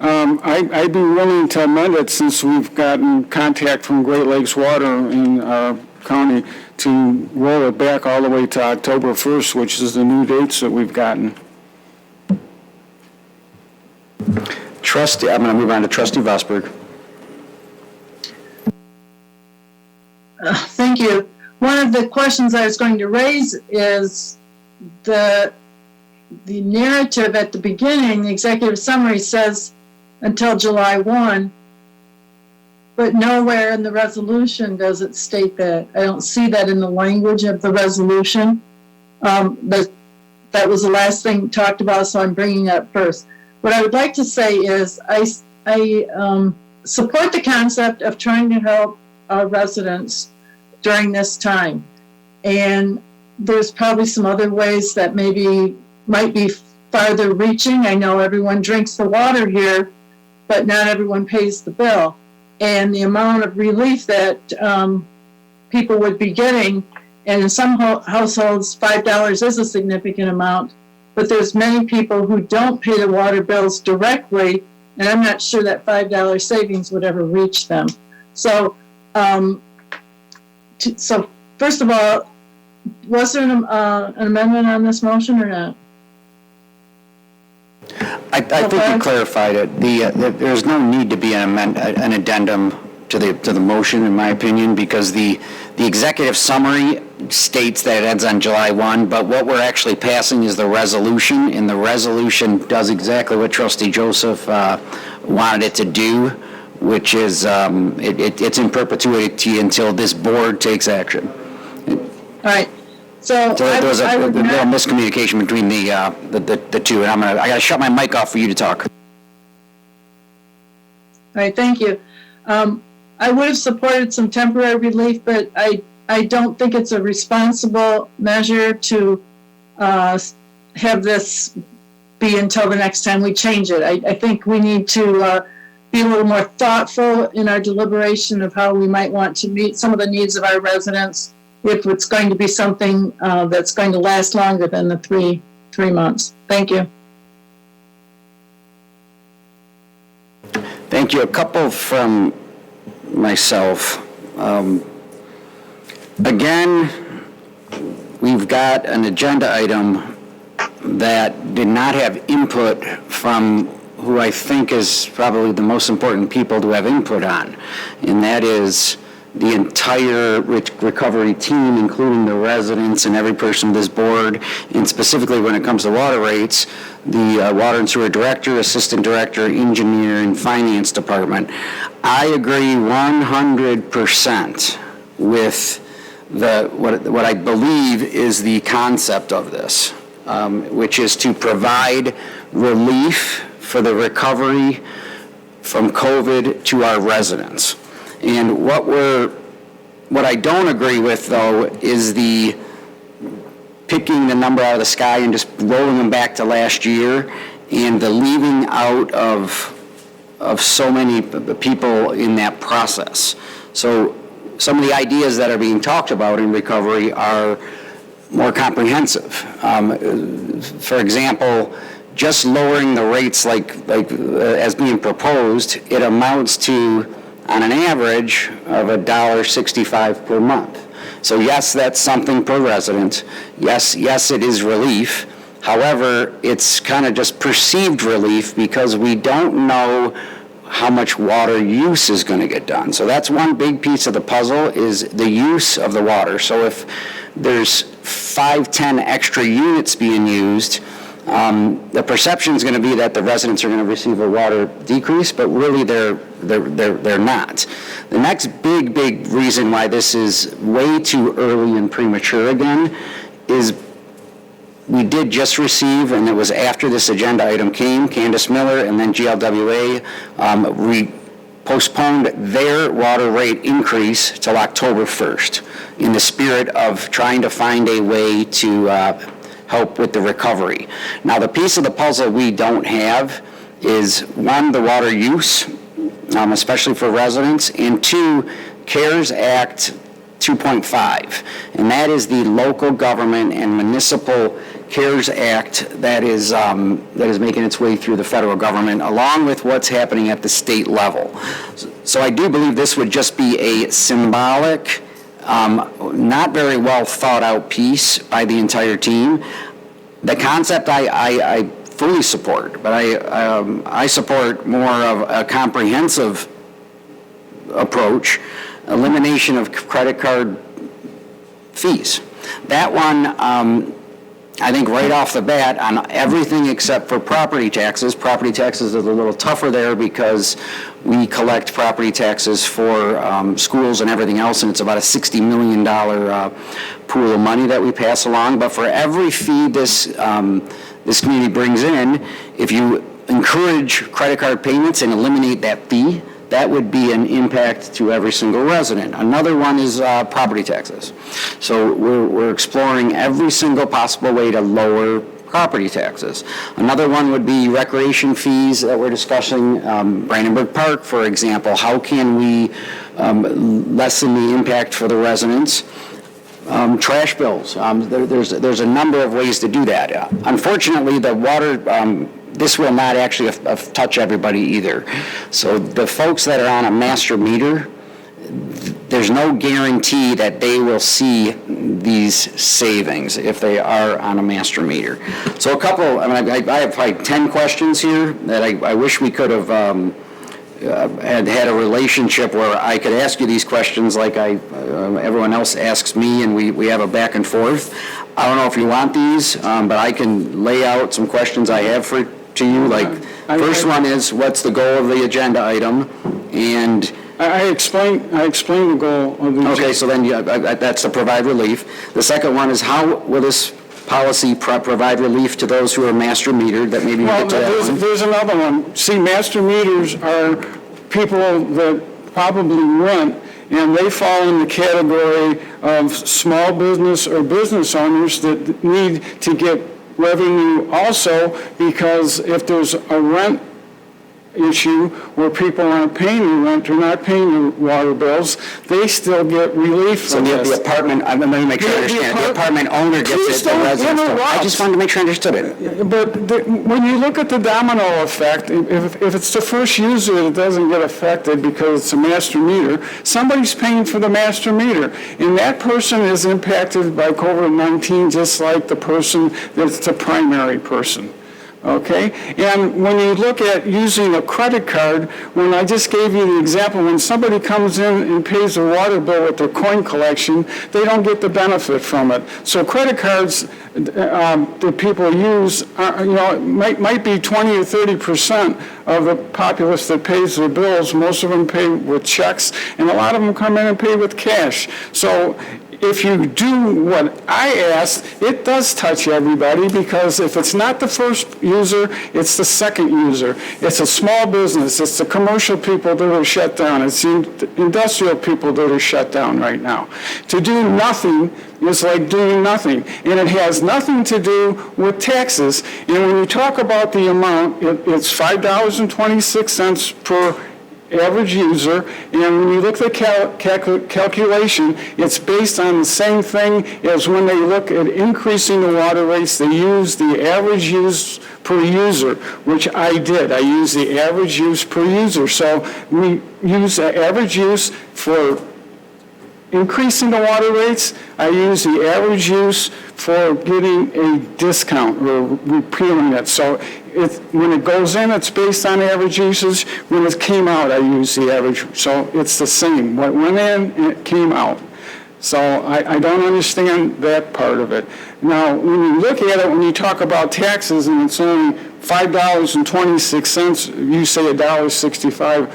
I'd be willing to amend it since we've gotten contact from Great Lakes Water in our county to roll it back all the way to October 1st, which is the new dates that we've gotten. Trustee, I'm going to move on to Trustee Vosberg. Thank you. One of the questions I was going to raise is the narrative at the beginning, the executive summary says until July 1, but nowhere in the resolution does it state that. I don't see that in the language of the resolution. That was the last thing talked about, so I'm bringing it up first. What I would like to say is I support the concept of trying to help our residents during this time. And there's probably some other ways that maybe might be farther reaching. I know everyone drinks the water here, but not everyone pays the bill. And the amount of relief that people would be getting, and in some households, $5 is a significant amount, but there's many people who don't pay the water bills directly, and I'm not sure that $5 savings would ever reach them. So, so first of all, was there an amendment on this motion or not? I think you clarified it. There's no need to be an addendum to the motion, in my opinion, because the executive summary states that it ends on July 1, but what we're actually passing is the resolution, and the resolution does exactly what Trustee Joseph wanted it to do, which is it's in perpetuity until this board takes action. All right. So there was a little miscommunication between the two, and I got to shut my mic off for you to talk. All right, thank you. I would have supported some temporary relief, but I don't think it's a responsible measure to have this be until the next time we change it. I think we need to be a little more thoughtful in our deliberation of how we might want to meet some of the needs of our residents if it's going to be something that's going to last longer than the three months. Thank you. Thank you. A couple from myself. Again, we've got an agenda item that did not have input from who I think is probably the most important people to have input on, and that is the entire recovery team, including the residents and every person on this board, and specifically when it comes to water rates, the water and sewer director, assistant director, engineer, and finance department. I agree 100% with what I believe is the concept of this, which is to provide relief for the recovery from COVID to our residents. And what I don't agree with, though, is the picking the number out of the sky and just rolling them back to last year, and the leaving out of so many people in that process. So some of the ideas that are being talked about in recovery are more comprehensive. For example, just lowering the rates like as being proposed, it amounts to, on an average, of $1.65 per month. So yes, that's something per resident. Yes, it is relief. However, it's kind of just perceived relief because we don't know how much water use is going to get done. So that's one big piece of the puzzle, is the use of the water. So if there's 5-10 extra units being used, the perception is going to be that the residents are going to receive a water decrease, but really they're not. The next big reason why this is way too early and premature again is we did just receive, and it was after this agenda item came, Candace Miller and then GLWA postponed their water rate increase till October 1st in the spirit of trying to find a way to help with the recovery. Now, the piece of the puzzle we don't have is, one, the water use, especially for residents, and two, CARES Act 2.5, and that is the local government and municipal CARES Act that is making its way through the federal government, along with what's happening at the state level. So I do believe this would just be a symbolic, not very well thought out piece by the entire team. The concept I fully support, but I support more of a comprehensive approach, elimination of credit card fees. That one, I think right off the bat, on everything except for property taxes. Property taxes is a little tougher there because we collect property taxes for schools and everything else, and it's about a $60 million pool of money that we pass along. But for every fee this community brings in, if you encourage credit card payments and eliminate that fee, that would be an impact to every single resident. Another one is property taxes. So we're exploring every single possible way to lower property taxes. Another one would be recreation fees that we're discussing. Brandenburg Park, for example. How can we lessen the impact for the residents? Trash bills. There's a number of ways to do that. Unfortunately, the water, this will not actually touch everybody either. So the folks that are on a master meter, there's no guarantee that they will see these savings if they are on a master meter. So a couple, I have like 10 questions here that I wish we could have had a relationship where I could ask you these questions like everyone else asks me, and we have a back and forth. I don't know if you want these, but I can lay out some questions I have to you. Like, first one is, what's the goal of the agenda item? And I explained the goal of the agenda. Okay, so then that's to provide relief. The second one is, how will this policy provide relief to those who are master metered? That maybe Well, get to that one. there's another one. See, master meters are people that probably rent, and they fall in the category of small business or business owners that need to get revenue also, because if there's a rent issue where people aren't paying the rent or not paying the water bills, they still get relief from this. So the apartment, let me make sure I understand. The apartment owner gets it, the residents don't. I just wanted to make sure I understood it. But when you look at the domino effect, if it's the first user that doesn't get affected because it's a master meter, somebody's paying for the master meter. And that person is impacted by COVID-19 just like the person that's the primary person. Okay? And when you look at using a credit card, when I just gave you the example, when somebody comes in and pays a water bill with their coin collection, they don't get the benefit from it. So credit cards that people use, might be 20 or 30% of the populace that pays their bills. Most of them pay with checks, and a lot of them come in and pay with cash. So if you do what I asked, it does touch everybody, because if it's not the first user, it's the second user. It's a small business. It's the commercial people that are shut down. It's the industrial people that are shut down right now. To do nothing is like doing nothing, and it has nothing to do with taxes. And when you talk about the amount, it's $5.26 per average user, and when you look at the calculation, it's based on the same thing as when they look at increasing the water rates. They use the average use per user, which I did. I used the average use per user. So we use the average use for increasing the water rates. I use the average use for getting a discount or repealing it. So when it goes in, it's based on average usage. When it came out, I use the average. So it's the same. What went in, it came out. So I don't understand that part of it. Now, when you look at it, when you talk about taxes, and it's only $5.26, you say $1.65,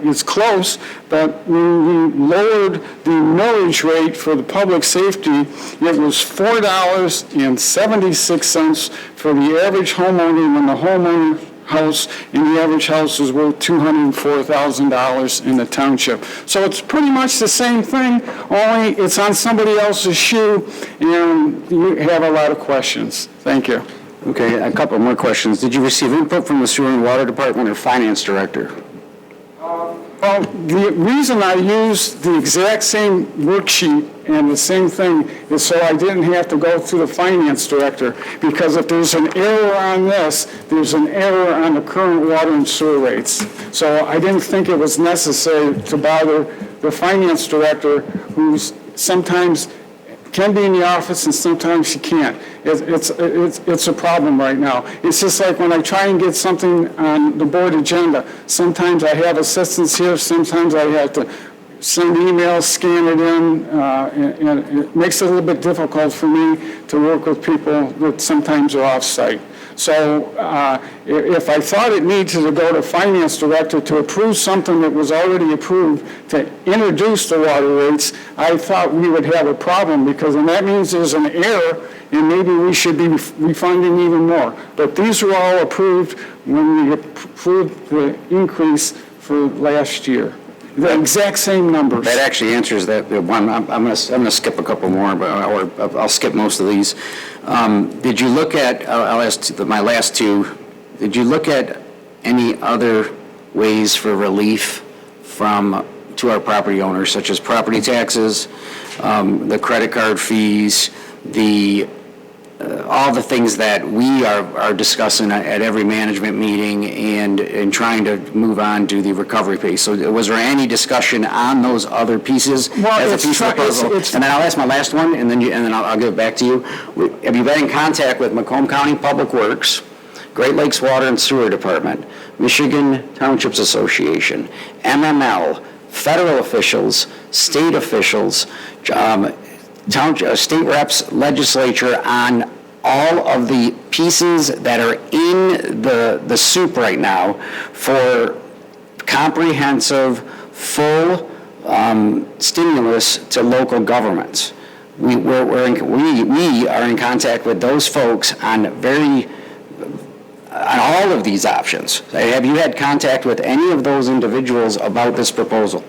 it's close, but when we lowered the millage rate for the public safety, it was $4.76 for the average homeowner when the homeowner house in the average house is worth $204,000 in the township. So it's pretty much the same thing, only it's on somebody else's shoe, and you have a lot of questions. Thank you. Okay, a couple more questions. Did you receive input from the Sewer and Water Department or Finance Director? Well, the reason I used the exact same worksheet and the same thing is so I didn't have to go through the finance director, because if there's an error on this, there's an error on the current water and sewer rates. So I didn't think it was necessary to bother the finance director, who's sometimes can be in the office and sometimes she can't. It's a problem right now. It's just like when I try and get something on the board agenda, sometimes I have assistants here, sometimes I have to send emails, scan it in, and it makes it a little bit difficult for me to work with people that sometimes are off-site. So if I thought it needed to go to finance director to approve something that was already approved to introduce the water rates, I thought we would have a problem, because then that means there's an error and maybe we should be refunding even more. But these were all approved when we approved the increase for last year. The exact same numbers. That actually answers that one. I'm going to skip a couple more, but I'll skip most of these. Did you look at, I'll ask my last two, did you look at any other ways for relief to our property owners, such as property taxes, the credit card fees, all the things that we are discussing at every management meeting and trying to move on to the recovery piece? So was there any discussion on those other pieces as a piece of the puzzle? And then I'll ask my last one, and then I'll give it back to you. Have you been in contact with Macomb County Public Works, Great Lakes Water and Sewer Department, Michigan Townships Association, MML, federal officials, state officials, state reps, legislature, on all of the pieces that are in the soup right now for comprehensive, full stimulus to local governments? We are in contact with those folks on all of these options. Have you had contact with any of those individuals about this proposal?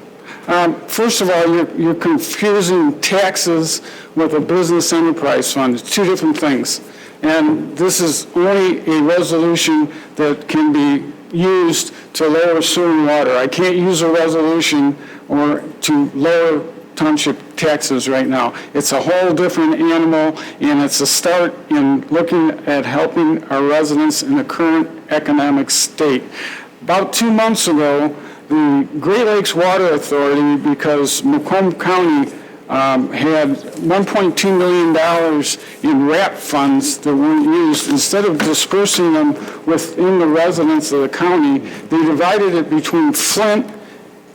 First of all, you're confusing taxes with a business enterprise fund. It's two different things. And this is only a resolution that can be used to lower sewer and water. I can't use a resolution or to lower township taxes right now. It's a whole different animal, and it's a start in looking at helping our residents in the current economic state. About 2 months ago, the Great Lakes Water Authority, because Macomb County had $1.2 million in RAP funds that weren't used, instead of dispersing them within the residents of the county, they divided it between Flint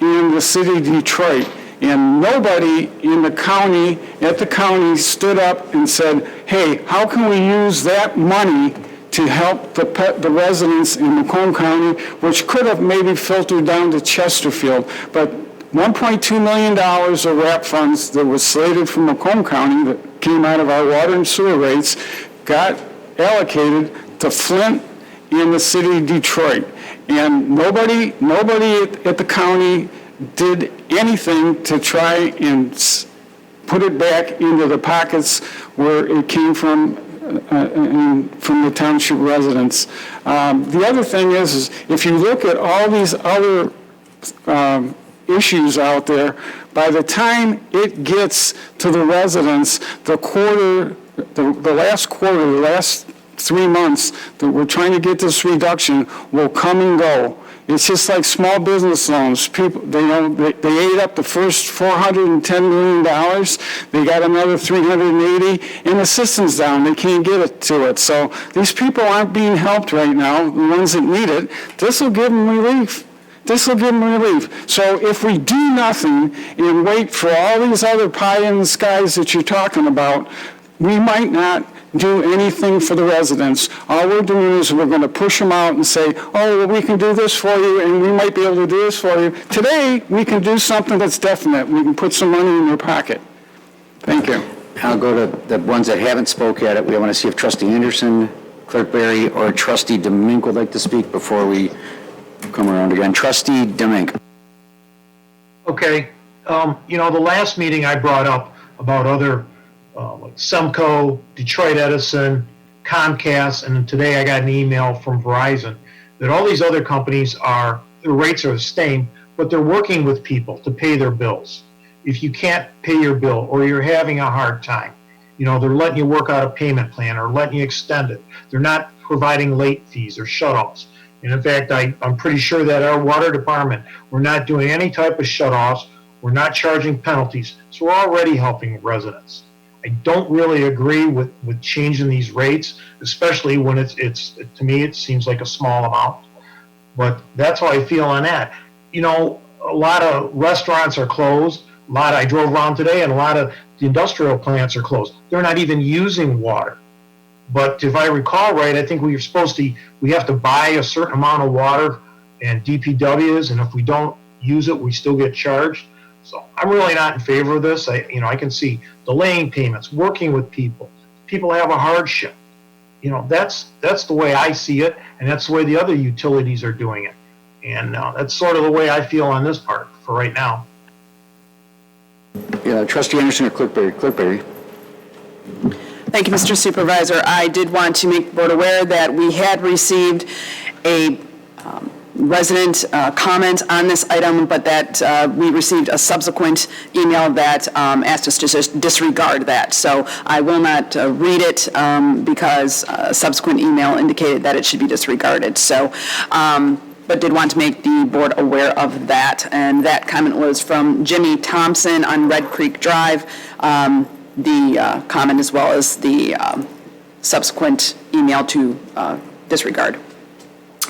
and the city of Detroit. And nobody in the county, at the county, stood up and said, hey, how can we use that money to help the residents in Macomb County, which could have maybe filtered down to Chesterfield. But $1.2 million of RAP funds that was slated from Macomb County that came out of our water and sewer rates got allocated to Flint and the city of Detroit. And nobody at the county did anything to try and put it back into the pockets where it came from the township residents. The other thing is if you look at all these other issues out there, by the time it gets to the residents, the last 3 months that we're trying to get this reduction will come and go. It's just like small business loans. People, they ate up the first $410 million. They got another $380, and the system's down. They can't get it to it. So these people aren't being helped right now, the ones that need it. This will give them relief. This will give them relief. So if we do nothing and wait for all these other pie in the skies that you're talking about, we might not do anything for the residents. All we're doing is we're going to push them out and say, oh, well, we can do this for you, and we might be able to do this for you. Today, we can do something that's definite. We can put some money in your pocket. Thank you. I'll go to the ones that haven't spoke yet. We want to see if Trustee Anderson, Clerk Barry, or Trustee Demink would like to speak before we come around again. Trustee Demink. Okay. The last meeting I brought up about other like Semco, Detroit Edison, Comcast, and then today I got an email from Verizon that all these other companies their rates are the same, but they're working with people to pay their bills. If you can't pay your bill or you're having a hard time, they're letting you work out a payment plan or letting you extend it. They're not providing late fees or shutoffs. And in fact, I'm pretty sure that our water department, we're not doing any type of shutoffs. We're not charging penalties. So we're already helping residents. I don't really agree with changing these rates, especially when it's to me, it seems like a small amount. But that's how I feel on that. A lot of restaurants are closed. I drove around today and a lot of the industrial plants are closed. They're not even using water. But if I recall right, I think we have to buy a certain amount of water and DPWs, and if we don't use it, we still get charged. So I'm really not in favor of this. I can see delaying payments, working with people. People have a hardship. That's the way I see it, and that's the way the other utilities are doing it. And that's sort of the way I feel on this part for right now. Yeah, Trustee Anderson or Clerk Berry? Thank you, Mr. Supervisor. I did want to make the board aware that we had received a resident comment on this item, but that we received a subsequent email that asked us to just disregard that. So I will not read it because a subsequent email indicated that it should be disregarded. So, but did want to make the board aware of that. And that comment was from Jimmy Thompson on Red Creek Drive. The comment as well as the subsequent email to disregard.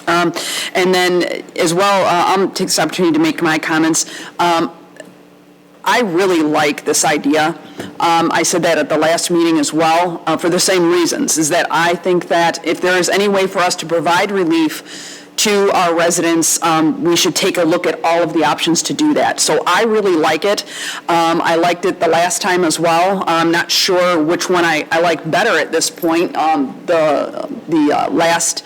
And then as well, I'll take this opportunity to make my comments. I really like this idea. I said that at the last meeting as well for the same reasons, is that I think that if there is any way for us to provide relief to our residents, we should take a look at all of the options to do that. So I really like it. I liked it the last time as well. I'm not sure which one I like better at this point, the last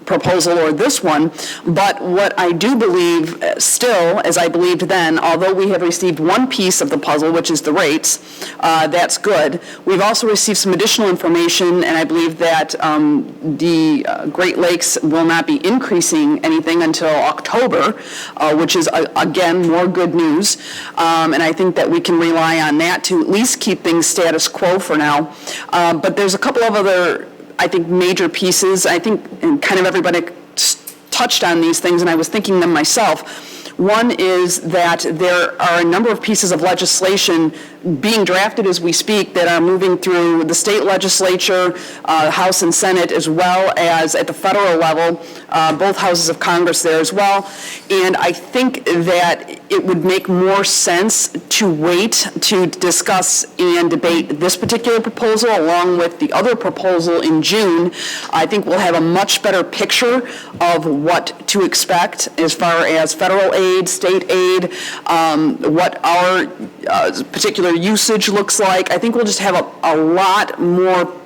proposal or this one, but what I do believe still, as I believed then, although we have received one piece of the puzzle, which is the rates, that's good. We've also received some additional information, and I believe that the Great Lakes will not be increasing anything until October, which is, again, more good news. And I think that we can rely on that to at least keep things status quo for now. But there's a couple of other, I think, major pieces. I think, and kind of everybody touched on these things, and I was thinking them myself. One is that there are a number of pieces of legislation being drafted as we speak that are moving through the state legislature, House and Senate, as well as at the federal level, both houses of Congress there as well. And I think that it would make more sense to wait to discuss and debate this particular proposal along with the other proposal in June. I think we'll have a much better picture of what to expect as far as federal aid, state aid, what our particular usage looks like. I think we'll just have a lot more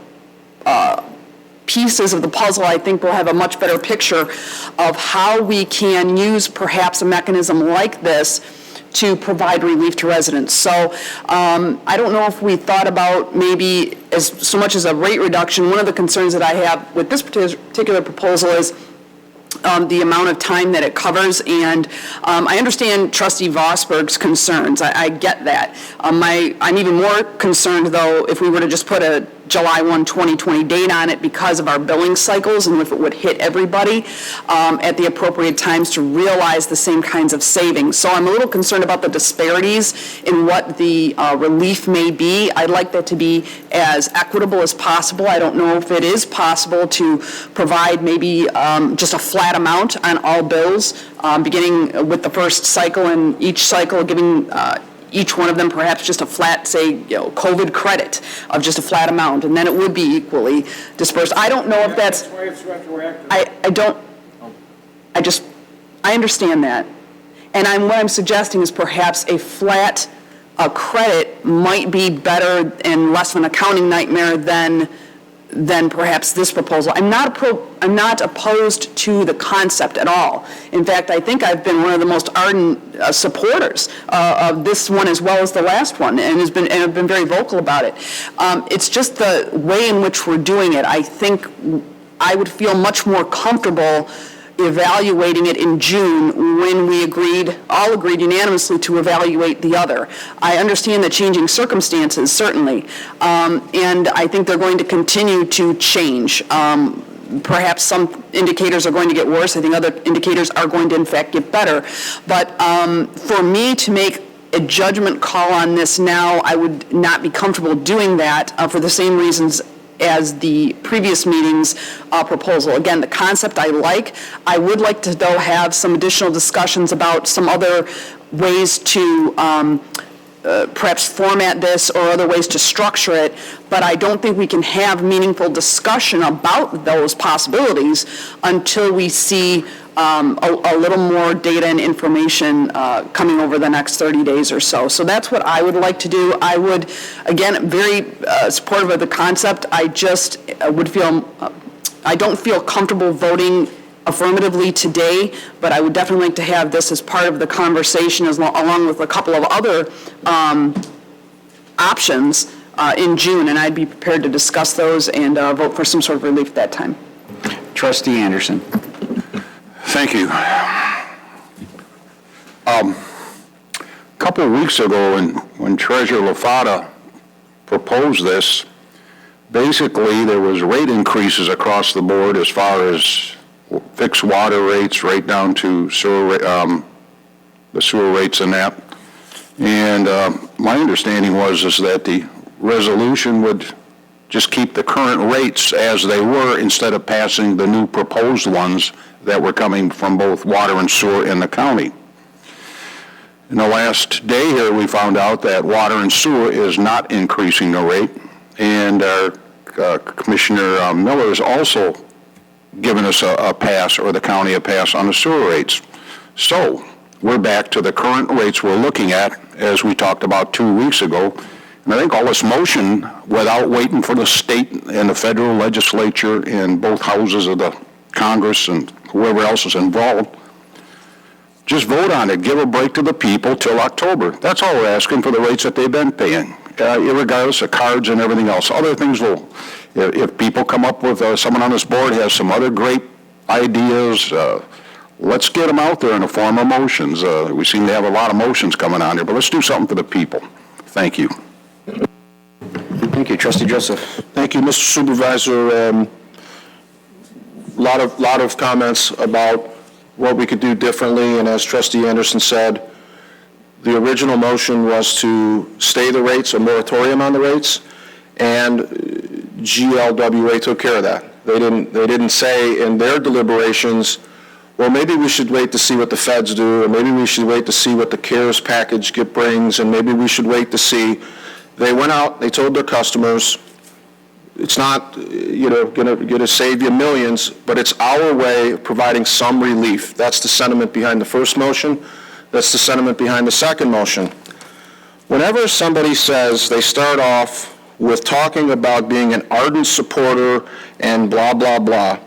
pieces of the puzzle. I think we'll have a much better picture of how we can use perhaps a mechanism like this to provide relief to residents. So I don't know if we thought about maybe as so much as a rate reduction. One of the concerns that I have with this particular proposal is the amount of time that it covers, and I understand Trustee Vosberg's concerns. I get that. I'm even more concerned, though, if we were to just put a July 1, 2020 date on it because of our billing cycles and if it would hit everybody at the appropriate times to realize the same kinds of savings. So I'm a little concerned about the disparities in what the relief may be. I'd like that to be as equitable as possible. I don't know if it is possible to provide maybe just a flat amount on all bills, beginning with the first cycle and each cycle giving each one of them perhaps just a flat, say, COVID credit of just a flat amount, and then it would be equally dispersed. I don't know if that's why it's retroactive. I understand that. And what I'm suggesting is perhaps a flat credit might be better and less of an accounting nightmare than perhaps this proposal. I'm not opposed to the concept at all. In fact, I think I've been one of the most ardent supporters of this one as well as the last one, and have been very vocal about it. It's just the way in which we're doing it. I think I would feel much more comfortable evaluating it in June when we all agreed unanimously to evaluate the other. I understand the changing circumstances, certainly, and I think they're going to continue to change. Perhaps some indicators are going to get worse. I think other indicators are going to, in fact, get better. But for me to make a judgment call on this now, I would not be comfortable doing that for the same reasons as the previous meeting's proposal. Again, the concept I like. I would like to, though, have some additional discussions about some other ways to perhaps format this or other ways to structure it, but I don't think we can have meaningful discussion about those possibilities until we see a little more data and information coming over the next 30 days or so. So that's what I would like to do. I would, again, very supportive of the concept. I just would feel, I don't feel comfortable voting affirmatively today, but I would definitely like to have this as part of the conversation along with a couple of other options in June, and I'd be prepared to discuss those and vote for some sort of relief at that time. Trustee Anderson. Thank you. A couple of weeks ago, when Treasurer LaFata proposed this, basically there was rate increases across the board as far as fixed water rates right down to the sewer rates and that. And my understanding was that the resolution would just keep the current rates as they were instead of passing the new proposed ones that were coming from both water and sewer in the county. In the last day here, we found out that water and sewer is not increasing the rate, and our Commissioner Miller is also giving us a pass, or the county a pass, on the sewer rates. So we're back to the current rates we're looking at, as we talked about 2 weeks ago. And I think all this motion, without waiting for the state and the federal legislature and both houses of the Congress and whoever else is involved, just vote on it. Give a break to the people till October. That's all we're asking for the rates that they've been paying, regardless of cards and everything else. Other things will, if people come up with, someone on this board has some other great ideas, let's get them out there in the form of motions. We seem to have a lot of motions coming on here, but let's do something for the people. Thank you. Thank you. Trustee Joseph. Thank you, Mr. Supervisor. Lot of comments about what we could do differently, and as Trustee Anderson said, the original motion was to stay the rates, a moratorium on the rates, and GLWA took care of that. They didn't say in their deliberations, well, maybe we should wait to see what the feds do, or maybe we should wait to see what the CARES package brings, and maybe we should wait to see. They went out, they told their customers, it's not, going to save you millions, but it's our way of providing some relief. That's the sentiment behind the first motion. That's the sentiment behind the second motion. Whenever somebody says, they start off with talking about being an ardent supporter and blah, blah, blah.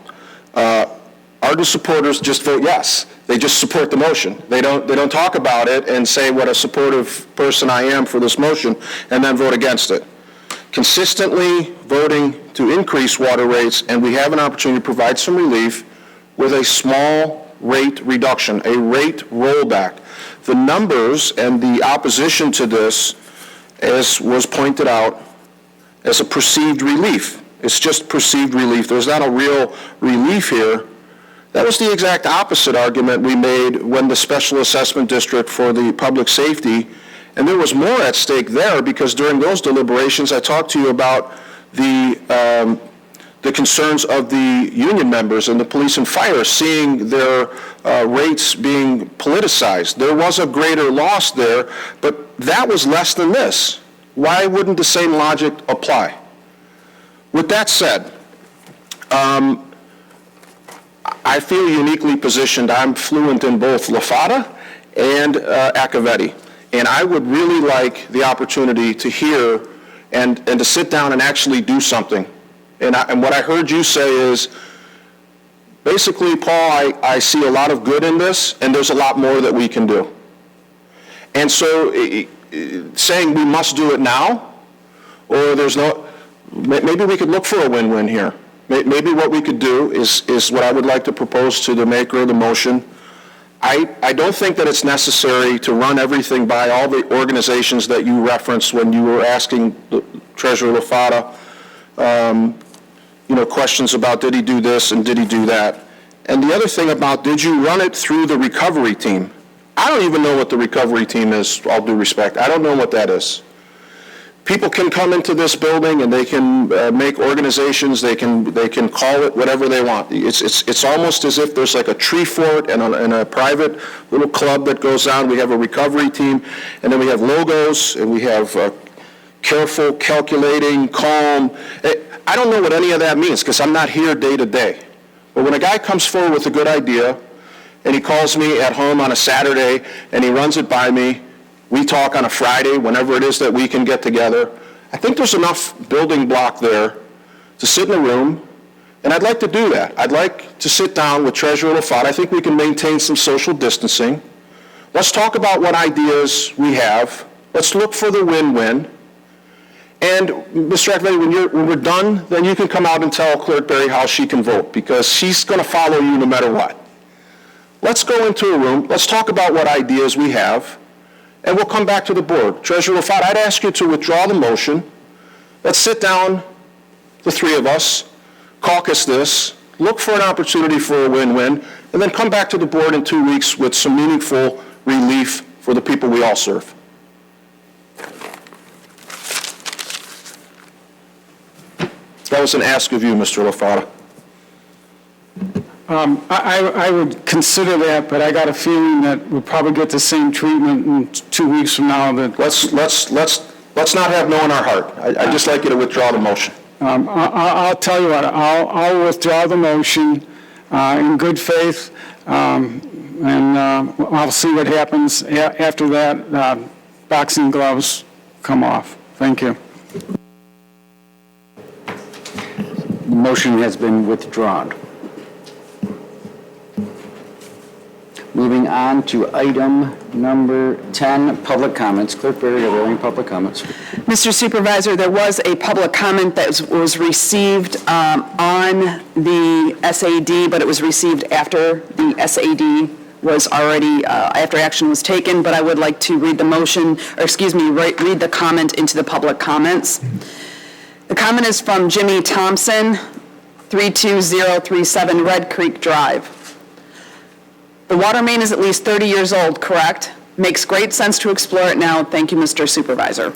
Ardent supporters just vote yes. They just support the motion. They don't talk about it and say what a supportive person I am for this motion and then vote against it. Consistently voting to increase water rates, and we have an opportunity to provide some relief with a small rate reduction, a rate rollback. The numbers and the opposition to this, as was pointed out, as a perceived relief. It's just perceived relief. There's not a real relief here. That was the exact opposite argument we made when the special assessment district for the public safety, and there was more at stake there because during those deliberations I talked to you about the concerns of the union members and the police and fire seeing their rates being politicized. There was a greater loss there, but that was less than this. Why wouldn't the same logic apply? With that said, I feel uniquely positioned. I'm fluent in both LaFata and Acciavatti, and I would really like the opportunity to hear and to sit down and actually do something. And what I heard you say is, basically, Paul, I see a lot of good in this, and there's a lot more that we can do. And so saying we must do it now, or there's no, maybe we could look for a win-win here. Maybe what we could do is what I would like to propose to the maker of the motion. I don't think that it's necessary to run everything by all the organizations that you referenced when you were asking Treasurer LaFata, questions about did he do this and did he do that. And the other thing about did you run it through the recovery team? I don't even know what the recovery team is, all due respect. I don't know what that is. People can come into this building and they can make organizations, they can call it whatever they want. It's almost as if there's like a tree fort and a private little club that goes on. We have a recovery team, and then we have logos, and we have careful, calculating, calm. I don't know what any of that means because I'm not here day to day. But when a guy comes forward with a good idea, and he calls me at home on a Saturday, and he runs it by me, we talk on a Friday, whenever it is that we can get together. I think there's enough building block there to sit in a room, and I'd like to do that. I'd like to sit down with Treasurer LaFata. I think we can maintain some social distancing. Let's talk about what ideas we have. Let's look for the win-win. And, Mr. Acciavatti, when we're done, then you can come out and tell Clerk Berry how she can vote, because she's going to follow you no matter what. Let's go into a room. Let's talk about what ideas we have. And we'll come back to the board. Treasurer LaFata, I'd ask you to withdraw the motion. Let's sit down, the three of us, caucus this, look for an opportunity for a win-win, and then come back to the board in 2 weeks with some meaningful relief for the people we all serve. That was an ask of you, Mr. LaFata. I would consider that, but I got a feeling that we'll probably get the same treatment in 2 weeks from now. That Let's not have no in our heart. I'd just like you to withdraw the motion. I'll tell you what. I'll withdraw the motion in good faith, and I'll see what happens after that. Boxing gloves come off. Thank you. The motion has been withdrawn. Moving on to item number 10, public comments. Clerk Berry, are there any public comments? Mr. Supervisor, there was a public comment that was received on the SAD, but it was received after the SAD was already, after action was taken, but I would like to read the motion, or excuse me, read the comment into the public comments. The comment is from Jimmy Thompson, 32037 Red Creek Drive. The water main is at least 30 years old, correct? Makes great sense to explore it now. Thank you, Mr. Supervisor.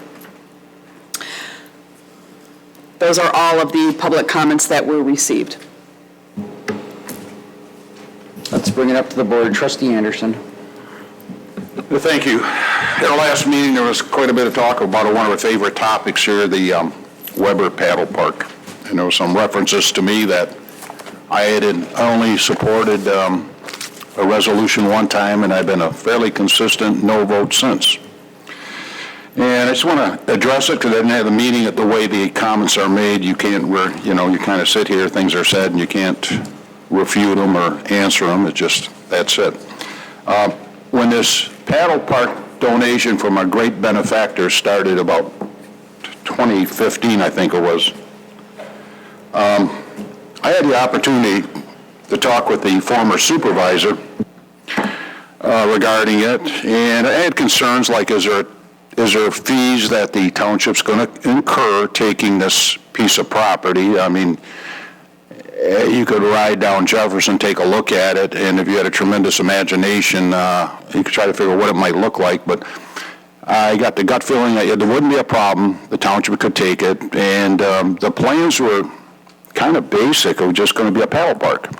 Those are all of the public comments that were received. Let's bring it up to the board. Trustee Anderson. Thank you. At our last meeting, there was quite a bit of talk about one of our favorite topics here, the Weber Paddle Park. And there was some references to me that I had only supported a resolution one time, and I've been a fairly consistent no vote since. And I just want to address it because I didn't have the meeting at the way the comments are made. You can't, you kind of sit here, things are said, and you can't refute them or answer them. It's just, that's it. When this paddle park donation from a great benefactor started about 2015, I think it was, I had the opportunity to talk with the former supervisor regarding it, and I had concerns like, is there fees that the township's going to incur taking this piece of property? I mean, you could ride down Jefferson, take a look at it, and if you had a tremendous imagination, you could try to figure out what it might look like, but I got the gut feeling that there wouldn't be a problem. The township could take it, and the plans were kind of basic. It was just going to be a paddle park.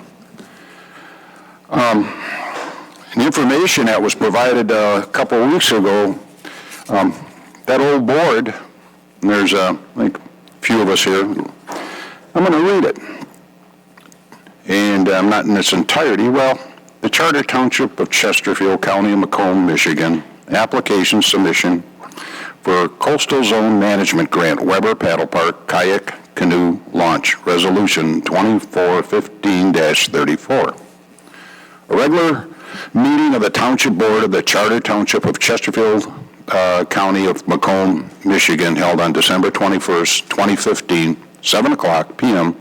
The information that was provided a couple of weeks ago, that old board, and there's like a few of us here, I'm going to read it. And not in its entirety. Well, the Charter Township of Chesterfield, County of Macomb, Michigan, application submission for Coastal Zone Management Grant, Weber Paddle Park, Kayak Canoe Launch, Resolution 2415-34. A regular meeting of the Township Board of the Charter Township of Chesterfield, County of Macomb, Michigan, held on December 21st, 2015, 7 o'clock p.m.,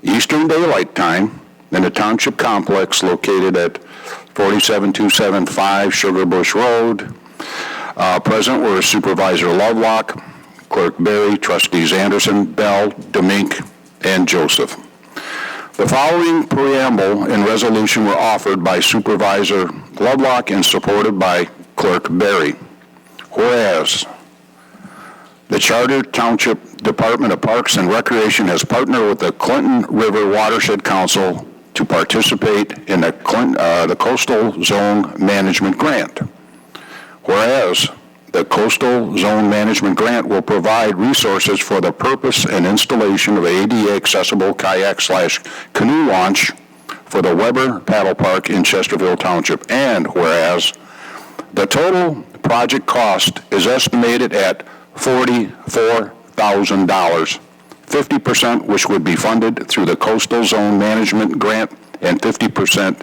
Eastern Daylight Time in the Township Complex located at 47275 Sugar Bush Road. Present were Supervisor Lovelock, Clerk Berry, Trustees Anderson, Bell, Demink, and Joseph. The following preamble and resolution were offered by Supervisor Lovelock and supported by Clerk Berry. Whereas the Charter Township Department of Parks and Recreation has partnered with the Clinton River Watershed Council to participate in the Coastal Zone Management Grant. Whereas the Coastal Zone Management Grant will provide resources for the purpose and installation of ADA accessible kayak/canoe launch for the Weber Paddle Park in Chesterfield Township. And whereas the total project cost is estimated at $44,000, 50% which would be funded through the Coastal Zone Management Grant and 50%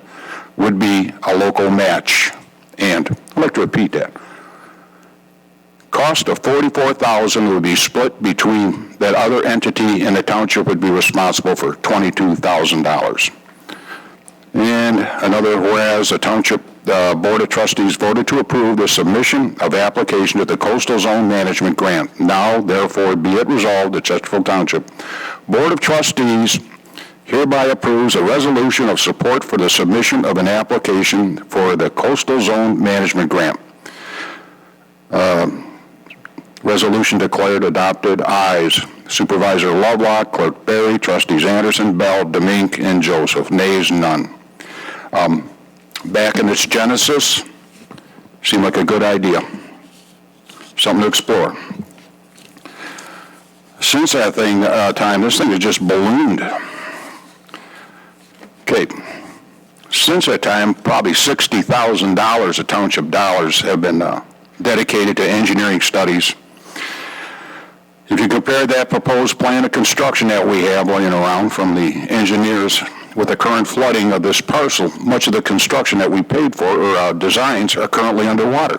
would be a local match. And I'd like to repeat that. Cost of $44,000 would be split between that other entity, and the township would be responsible for $22,000. And another, whereas the Township Board of Trustees voted to approve the submission of application to the Coastal Zone Management Grant. Now, therefore, be it resolved, the Chesterfield Township Board of Trustees hereby approves a resolution of support for the submission of an application for the Coastal Zone Management Grant. Resolution declared adopted. Ayes, Supervisor Lovelock, Clerk Berry, Trustees Anderson, Bell, Demink, and Joseph. Nays, none. Back in its genesis, seemed like a good idea. Something to explore. Since that time, this thing has just ballooned. Okay. Since that time, probably $60,000 of township dollars have been dedicated to engineering studies. If you compare that proposed plan of construction that we have laying around from the engineers with the current flooding of this parcel, much of the construction that we paid for, or designs, are currently underwater.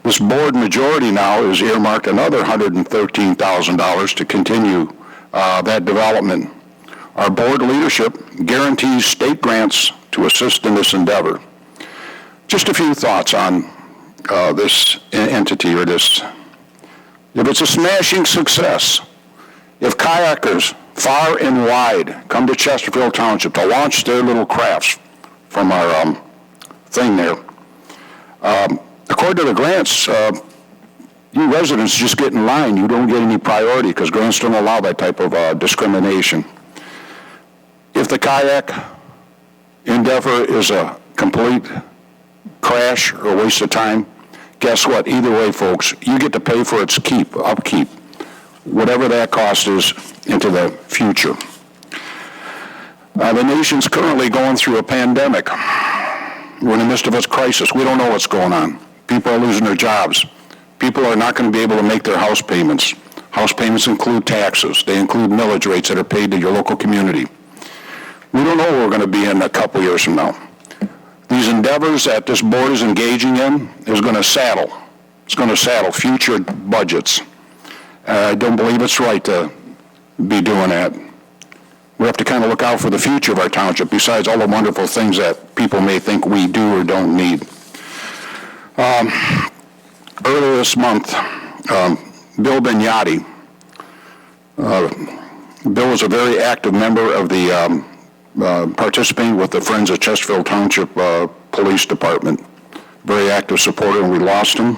This board majority now has earmarked another $113,000 to continue that development. Our board leadership guarantees state grants to assist in this endeavor. Just a few thoughts on this entity, or this. If it's a smashing success, if kayakers far and wide come to Chesterfield Township to launch their little crafts from our thing there, according to the grants, you residents just get in line. You don't get any priority because grants don't allow that type of discrimination. If the kayak endeavor is a complete crash or waste of time, guess what? Either way, folks, you get to pay for its upkeep, whatever that cost is into the future. The nation's currently going through a pandemic. We're in the midst of a crisis. We don't know what's going on. People are losing their jobs. People are not going to be able to make their house payments. House payments include taxes. They include millage rates that are paid to your local community. We don't know where we're going to be in a couple years from now. These endeavors that this board is engaging in is going to saddle. It's going to saddle future budgets. I don't believe it's right to be doing that. We have to kind of look out for the future of our township, besides all the wonderful things that people may think we do or don't need. Earlier this month, Bill Bignati. Bill was a very active member of the participating with the Friends of Chesterfield Township Police Department. Very active supporter, and we lost him.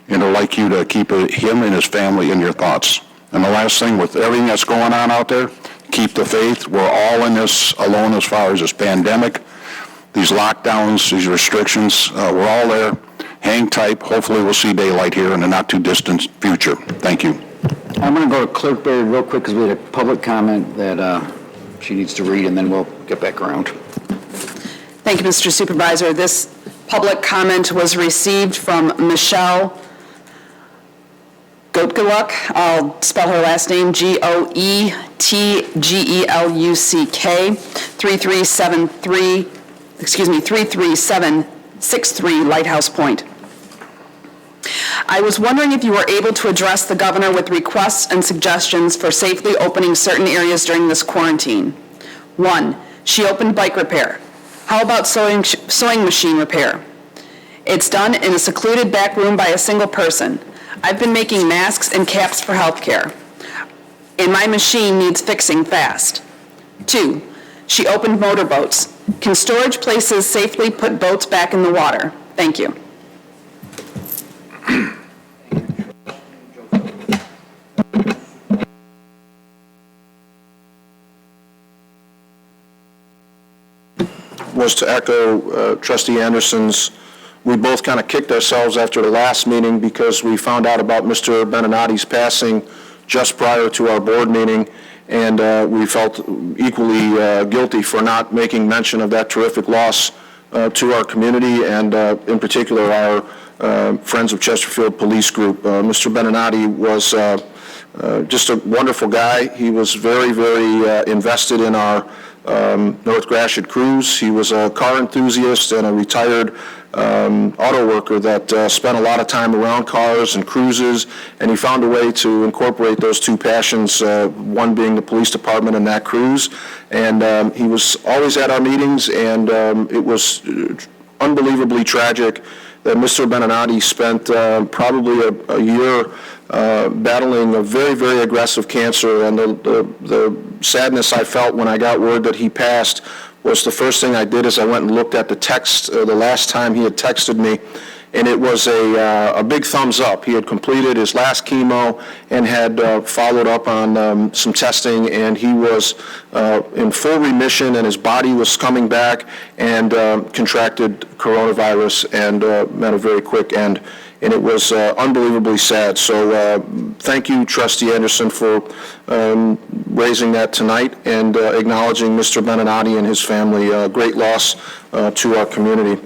And I'd like you to keep him and his family in your thoughts. And the last thing, with everything that's going on out there, keep the faith. We're all in this alone as far as this pandemic, these lockdowns, these restrictions. We're all there. Hang tight. Hopefully we'll see daylight here in the not too distant future. Thank you. I'm going to go to Clerk Berry real quick because we had a public comment that she needs to read, and then we'll get back around. Thank you, Mr. Supervisor. This public comment was received from Michelle Goetgeluck. I'll spell her last name, Goetgeluck, 33763 Lighthouse Point. I was wondering if you were able to address the governor with requests and suggestions for safely opening certain areas during this quarantine. 1, she opened bike repair. How about sewing machine repair? It's done in a secluded back room by a single person. I've been making masks and caps for healthcare, and my machine needs fixing fast. 2, she opened motorboats. Can storage places safely put boats back in the water? Thank you. Was to echo Trustee Anderson's. We both kind of kicked ourselves after the last meeting because we found out about Mr. Beninati's passing just prior to our board meeting, and we felt equally guilty for not making mention of that terrific loss to our community and in particular our Friends of Chesterfield Police Group. Mr. Beninati was just a wonderful guy. He was very, very invested in our North Gratiot crews. He was a car enthusiast and a retired auto worker that spent a lot of time around cars and cruises, and he found a way to incorporate those two passions, one being the police department and that cruise. And he was always at our meetings, and it was unbelievably tragic that Mr. Beninati spent probably a year battling a very, very aggressive cancer, and the sadness I felt when I got word that he passed was the first thing I did is I went and looked at the text the last time he had texted me, and it was a big thumbs up. He had completed his last chemo and had followed up on some testing, and he was in full remission, and his body was coming back, and contracted coronavirus and met a very quick end. And it was unbelievably sad. So thank you, Trustee Anderson, for raising that tonight and acknowledging Mr. Beninati and his family. Great loss to our community.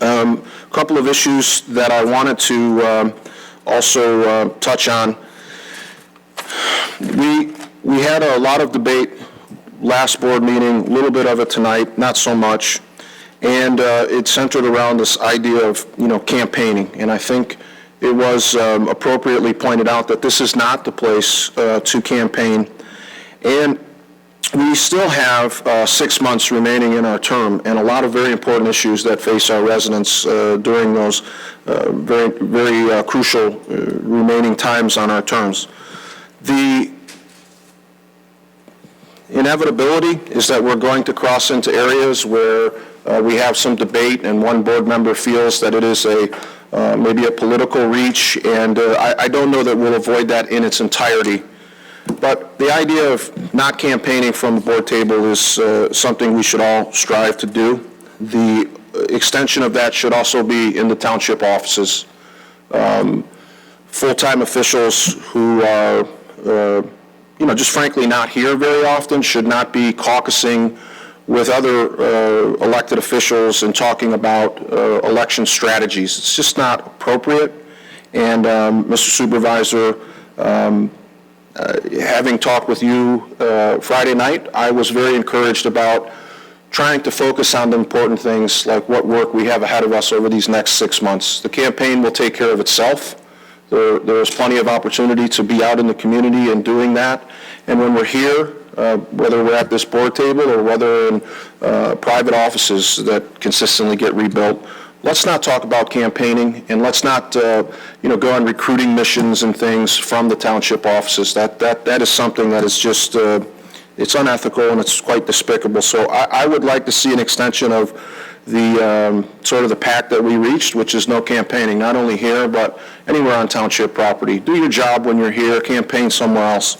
A couple of issues that I wanted to also touch on. We had a lot of debate last board meeting, a little bit of it tonight, not so much. And it centered around this idea of, campaigning. And I think it was appropriately pointed out that this is not the place to campaign. And we still have 6 months remaining in our term, and a lot of very important issues that face our residents during those very, very crucial remaining times on our terms. The inevitability is that we're going to cross into areas where we have some debate, and one board member feels that it is maybe a political reach, and I don't know that we'll avoid that in its entirety. But the idea of not campaigning from the board table is something we should all strive to do. The extension of that should also be in the township offices. Full-time officials who are, just frankly not here very often should not be caucusing with other elected officials and talking about election strategies. It's just not appropriate. And Mr. Supervisor, having talked with you Friday night, I was very encouraged about trying to focus on the important things like what work we have ahead of us over these next 6 months. The campaign will take care of itself. There is plenty of opportunity to be out in the community and doing that. And when we're here, whether we're at this board table or whether in private offices that consistently get rebuilt, let's not talk about campaigning, and let's not go on recruiting missions and things from the township offices. That is something that is just it's unethical and it's quite despicable. So I would like to see an extension of the sort of the pact that we reached, which is no campaigning, not only here but anywhere on township property. Do your job when you're here, campaign somewhere else.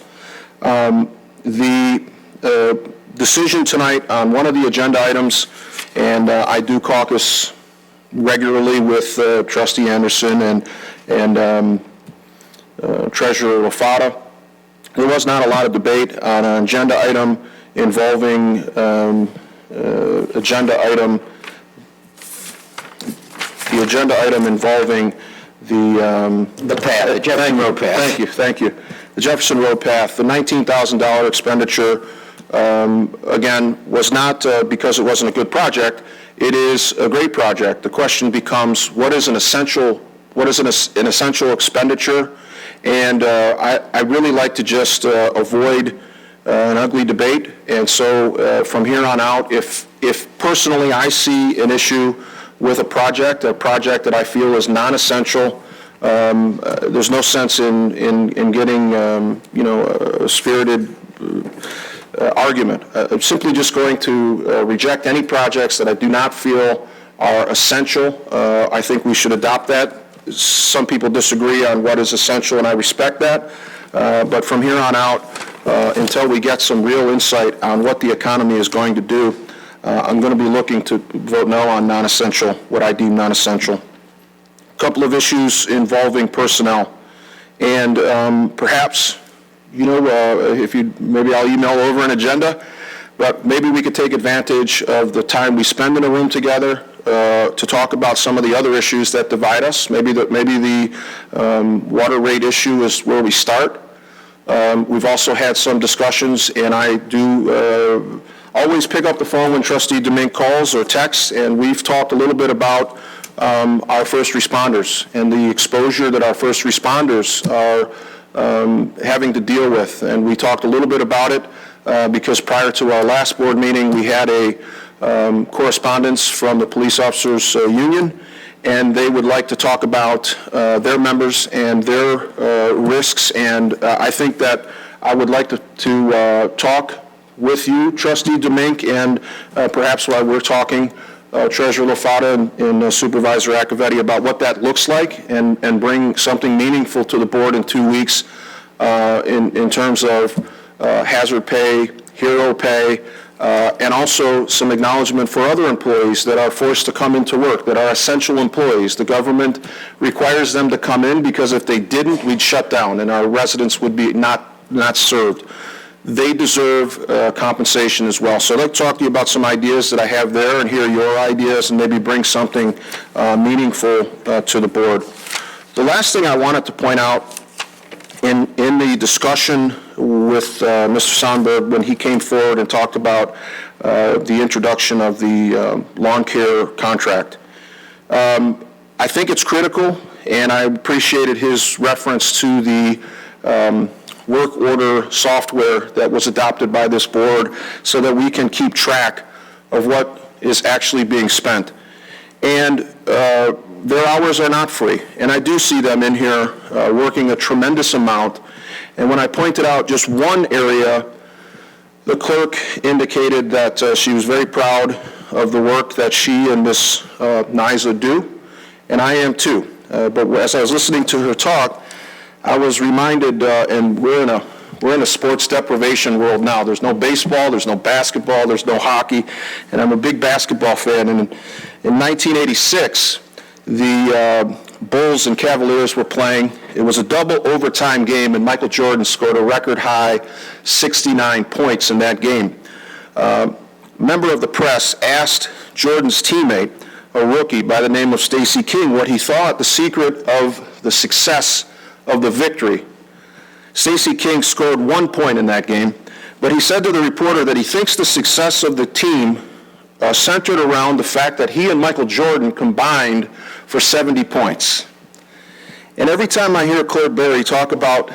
The decision tonight on one of the agenda items, and I do caucus regularly with Trustee Anderson and Treasurer LaFata. There was not a lot of debate on an agenda item involving the agenda item involving the path, the Jefferson Road path. Thank you. The Jefferson Road path, the $19,000 expenditure, again, was not because it wasn't a good project. It is a great project. The question becomes, what is an essential what is an essential expenditure, and I really like to just avoid an ugly debate. And so from here on out, if personally I see an issue with a project that I feel is non-essential, there's no sense in getting, a spirited argument. I'm simply just going to reject any projects that I do not feel are essential. I think we should adopt that. Some people disagree on what is essential, and I respect that. But from here on out, until we get some real insight on what the economy is going to do, I'm going to be looking to vote no on non-essential, what I deem non-essential. A couple of issues involving personnel. And perhaps, if you, maybe I'll email over an agenda, but maybe we could take advantage of the time we spend in a room together to talk about some of the other issues that divide us. Maybe the water rate issue is where we start. We've also had some discussions, and I do always pick up the phone when Trustee Domink calls or texts, and we've talked a little bit about our first responders and the exposure that our first responders are having to deal with. And we talked a little bit about it because prior to our last board meeting, we had a correspondence from the Police Officers Union, and they would like to talk about their members and their risks. And I think that I would like to talk with you, Trustee Domink, and perhaps while we're talking, Treasurer Lafata and Supervisor Acciavatti, about what that looks like, and bring something meaningful to the board in 2 weeks in terms of hazard pay, hero pay, and also some acknowledgement for other employees that are forced to come into work, that are essential employees. The government requires them to come in because if they didn't, we'd shut down and our residents would be not served. They deserve compensation as well. So I'd like to talk to you about some ideas that I have there and hear your ideas and maybe bring something meaningful to the board. The last thing I wanted to point out in the discussion with Mr. Sonberg when he came forward and talked about the introduction of the lawn care contract. I think it's critical, and I appreciated his reference to the work order software that was adopted by this board so that we can keep track of what is actually being spent. And their hours are not free, and I do see them in here working a tremendous amount. And when I pointed out just one area, the clerk indicated that she was very proud of the work that she and Ms. Niza do, and I am too. But as I was listening to her talk, I was reminded, and we're in a sports deprivation world now. There's no baseball, there's no basketball, there's no hockey, and I'm a big basketball fan. And in 1986, the Bulls and Cavaliers were playing. It was a double overtime game, and Michael Jordan scored a record high 69 points in that game. A member of the press asked Jordan's teammate, a rookie by the name of Stacey King, what he thought the secret of the success of the victory. Stacey King scored 1 point in that game, but he said to the reporter that he thinks the success of the team centered around the fact that he and Michael Jordan combined for 70 points. And every time I hear Clerk Berry talk about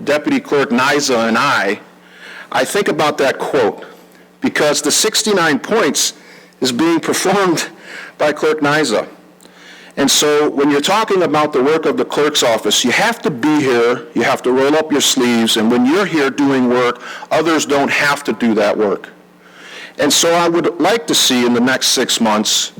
Deputy Clerk Niza and I think about that quote, because the 69 points is being performed by Clerk Niza. And so when you're talking about the work of the clerk's office, you have to be here, you have to roll up your sleeves, and when you're here doing work, others don't have to do that work. And so I would like to see in the next 6 months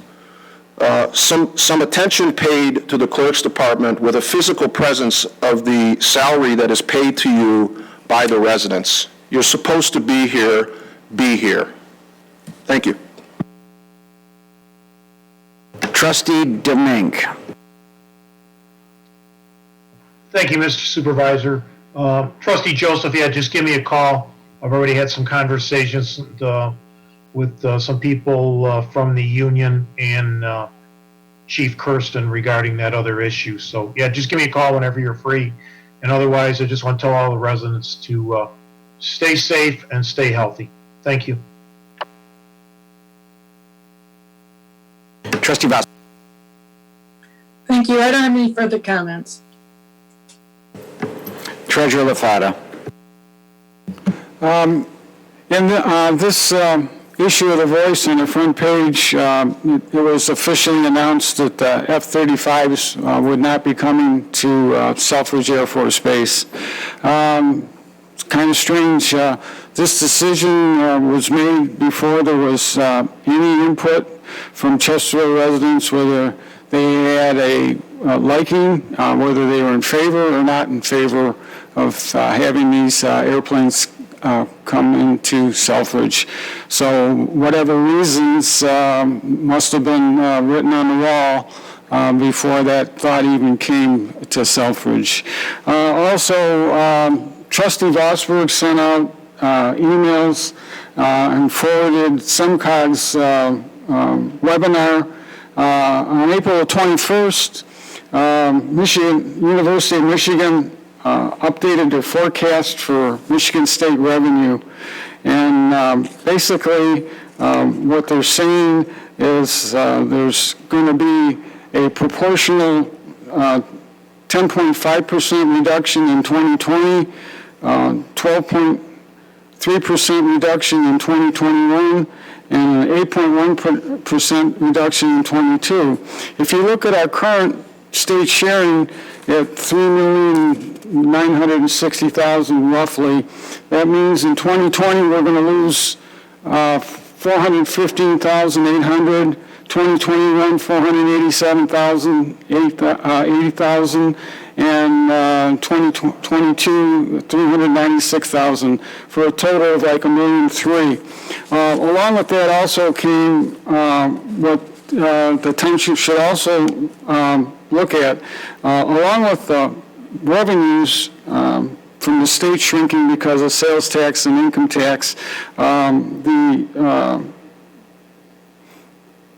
some attention paid to the clerk's department with a physical presence of the salary that is paid to you by the residents. You're supposed to be here, be here. Thank you. Trustee Domink. Thank you, Mr. Supervisor. Trustee Joseph, yeah, just give me a call. I've already had some conversations with some people from the union and Chief Kirsten regarding that other issue. So, yeah, just give me a call whenever you're free. And otherwise, I just want to tell all the residents to stay safe and stay healthy. Thank you. Trustee Voss. Thank you. you. I don't have any further comments. Treasurer LaFata. In this issue of the Voice on the front page, it was officially announced that the F-35s would not be coming to Selfridge Air Force Base. It's kind of strange. This decision was made before there was any input from Chesterfield residents, whether they had a liking, whether they were in favor or not in favor of having these airplanes come into Selfridge. So whatever reasons must have been written on the wall before that thought even came to Selfridge. Also, Trustee Vosberg sent out emails and forwarded SEMCOG's webinar on April 21st. University of Michigan updated their forecast for Michigan state revenue. And basically, what they're saying is there's going to be a proportional 10.5% reduction in 2020, 12.3% reduction in 2021, and an 8.1% reduction in 22. If you look at our current state sharing at 3,960,000 roughly, that means in 2020 we're going to lose 415,800, 2021 487,000, 80,000, and 2022 396,000 for a total of like 1,000,003. Along with that also came what the township should also look at, along with the revenues from the state shrinking because of sales tax and income tax, the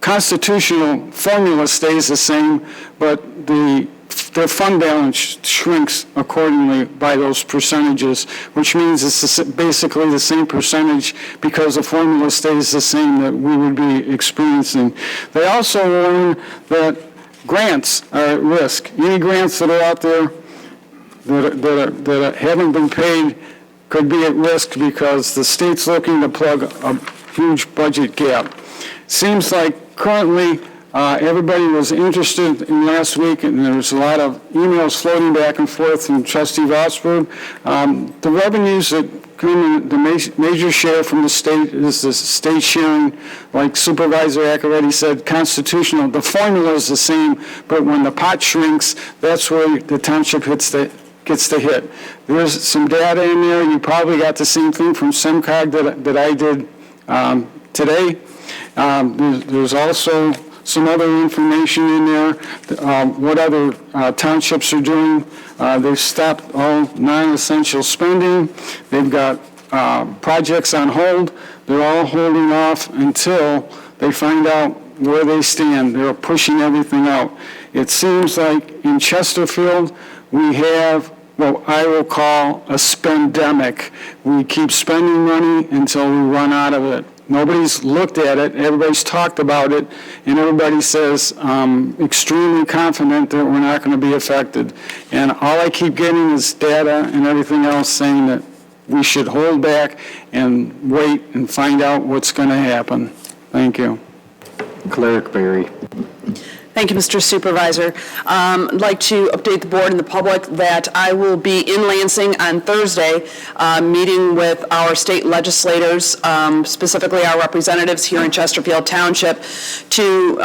constitutional formula stays the same, but their fund balance shrinks accordingly by those percentages, which means it's basically the same percentage because the formula stays the same that we would be experiencing. They also warn that grants are at risk. Any grants that are out there that haven't been paid could be at risk because the state's looking to plug a huge budget gap. Seems like currently everybody was interested in last week, and there was a lot of emails floating back and forth from Trustee Vosberg. The revenues that come in, the major share from the state is the state sharing, like Supervisor Acciavatti said, constitutional. The formula is the same, but when the pot shrinks, that's where the township gets the hit. There's some data in there. You probably got the same thing from SEMCOG that I did today. There's also some other information in there, what other townships are doing. They've stopped all non-essential spending. They've got projects on hold. They're all holding off until they find out where they stand. They're pushing everything out. It seems like in Chesterfield, we have what I will call a spendemic. We keep spending money until we run out of it. Nobody's looked at it, everybody's talked about it, and everybody says, extremely confident that we're not going to be affected. And all I keep getting is data and everything else saying that we should hold back and wait and find out what's going to happen. Thank you. Clerk Barry. Thank you, Mr. Supervisor. I'd like to update the board and the public that I will be in Lansing on Thursday, meeting with our state legislators, specifically our representatives here in Chesterfield Township, to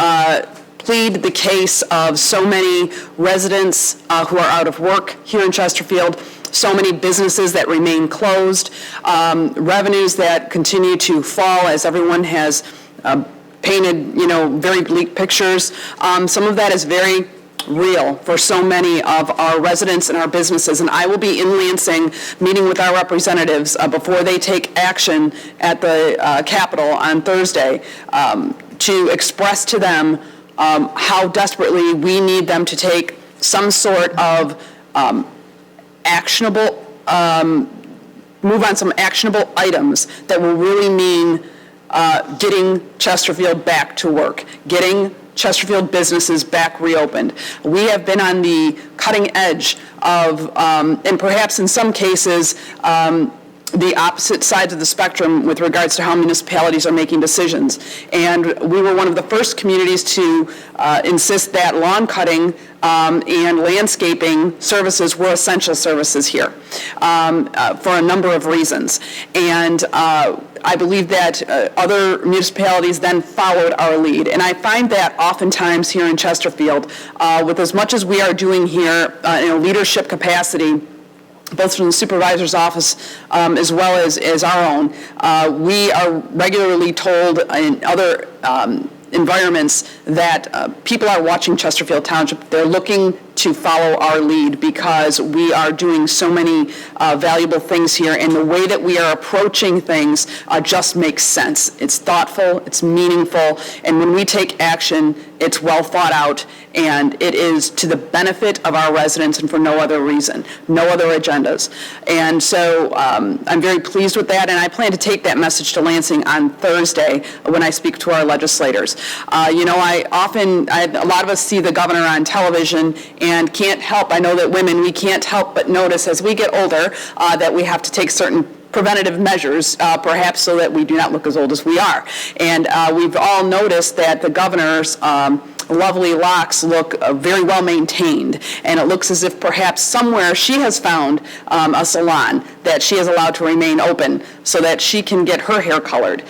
plead the case of so many residents who are out of work here in Chesterfield, so many businesses that remain closed, revenues that continue to fall as everyone has painted, very bleak pictures. Some of that is very real for so many of our residents and our businesses, and I will be in Lansing meeting with our representatives before they take action at the Capitol on Thursday to express to them how desperately we need them to take some sort of actionable, move on some actionable items that will really mean getting Chesterfield back to work, getting Chesterfield businesses back reopened. We have been on the cutting edge of, and perhaps in some cases, the opposite sides of the spectrum with regards to how municipalities are making decisions. And we were one of the first communities to insist that lawn cutting and landscaping services were essential services here for a number of reasons. And I believe that other municipalities then followed our lead. And I find that oftentimes here in Chesterfield, with as much as we are doing here in a leadership capacity, both from the supervisor's office as well as our own, we are regularly told in other environments that people are watching Chesterfield Township. They're looking to follow our lead because we are doing so many valuable things here, and the way that we are approaching things just makes sense. It's thoughtful, it's meaningful, and when we take action, it's well thought out, and it is to the benefit of our residents and for no other reason, no other agendas. And so I'm very pleased with that, and I plan to take that message to Lansing on Thursday when I speak to our legislators. A lot of us see the governor on television and can't help, I know that women, we can't help but notice as we get older that we have to take certain preventative measures, perhaps so that we do not look as old as we are. And we've all noticed that the governor's lovely locks look very well maintained, and it looks as if perhaps somewhere she has found a salon that she has allowed to remain open so that she can get her hair colored.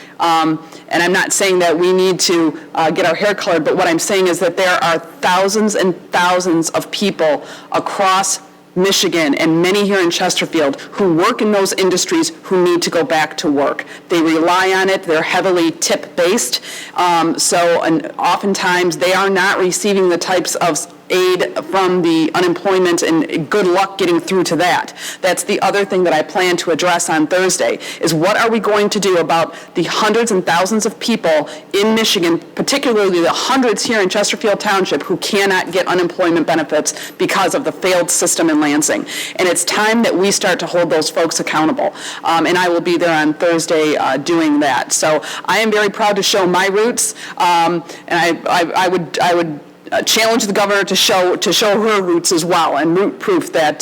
And I'm not saying that we need to get our hair colored, but what I'm saying is that there are thousands and thousands of people across Michigan and many here in Chesterfield who work in those industries who need to go back to work. They rely on it. They're heavily tip-based. And oftentimes they are not receiving the types of aid from the unemployment, and good luck getting through to that. That's the other thing that I plan to address on Thursday, is what are we going to do about the hundreds and thousands of people in Michigan, particularly the hundreds here in Chesterfield Township, who cannot get unemployment benefits because of the failed system in Lansing. And it's time that we start to hold those folks accountable. And I will be there on Thursday doing that. So I am very proud to show my roots, and I would challenge the governor to show her roots as well, and root proof that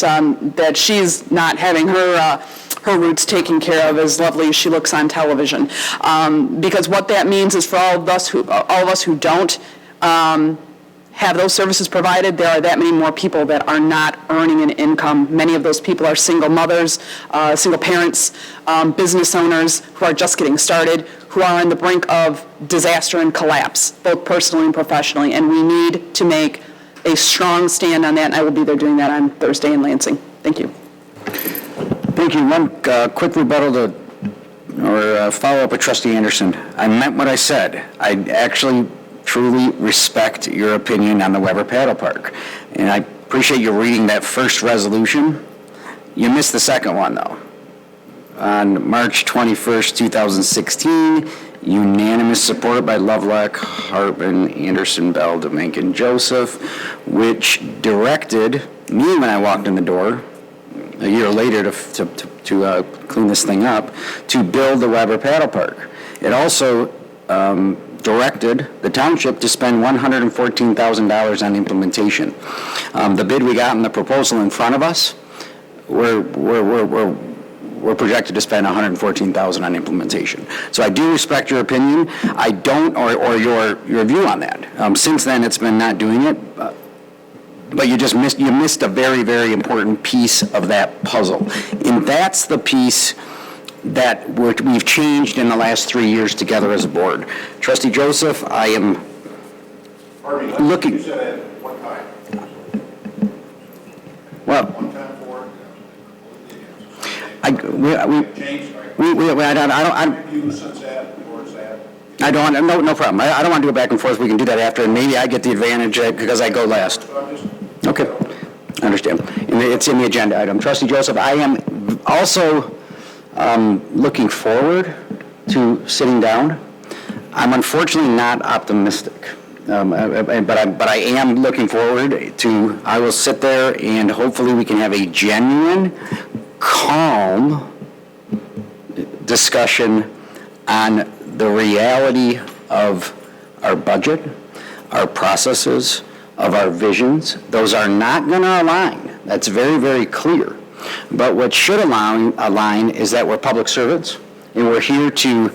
that she's not having her roots taken care of as lovely as she looks on television. Because what that means is for all of us who don't have those services provided, there are that many more people that are not earning an income. Many of those people are single mothers, single parents, business owners who are just getting started, who are on the brink of disaster and collapse, both personally and professionally. And we need to make a strong stand on that, and I will be there doing that on Thursday in Lansing. Thank you. Thank you. One quick rebuttal or follow-up with Trustee Anderson. I meant what I said. I actually truly respect your opinion on the Weber Paddle Park, and I appreciate you reading that first resolution. You missed the second one, though. On March 21st, 2016, unanimous support by Lovelock, Hartman, Anderson, Bell, Demink, and Joseph, which directed me when I walked in the door a year later to clean this thing up, to build the Weber Paddle Park. It also directed the township to spend $114,000 on implementation. The bid we got and the proposal in front of us, we're projected to spend $114,000 on implementation. So I do respect your opinion. I don't, or your view on that. Since then, it's been not doing it. But you missed a very, very important piece of that puzzle. And that's the piece that we've changed in the last 3 years together as a board. Trustee Joseph, I am looking. You said at one time. Well, One time for I don't no problem. I don't want to do it back and forth. We can do that after, and maybe I get the advantage because I go last. Okay, I understand. And it's in the agenda item. Trustee Joseph, I am also looking forward to sitting down. I'm unfortunately not optimistic, but I am looking forward to. I will sit there and hopefully we can have a genuine, calm discussion on the reality of our budget, our processes, of our visions. Those are not going to align. That's very, very clear. But what should align is that we're public servants, and we're here to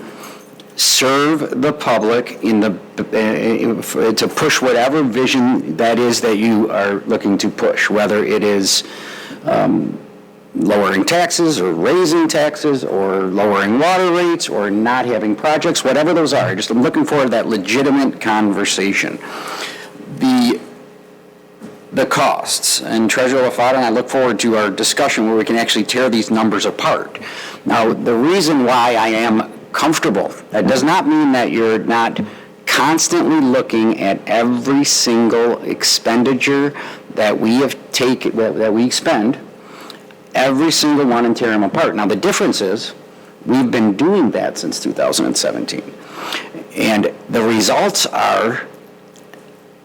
serve the public to push whatever vision that is that you are looking to push, whether it is lowering taxes or raising taxes or lowering water rates or not having projects, whatever those are. I'm looking forward to that legitimate conversation. The costs, and Treasurer LaFatta and I look forward to our discussion where we can actually tear these numbers apart. Now, the reason why I am comfortable, that does not mean that you're not constantly looking at every single expenditure that we expend, every single one, and tear them apart. Now, the difference is we've been doing that since 2017. And the results are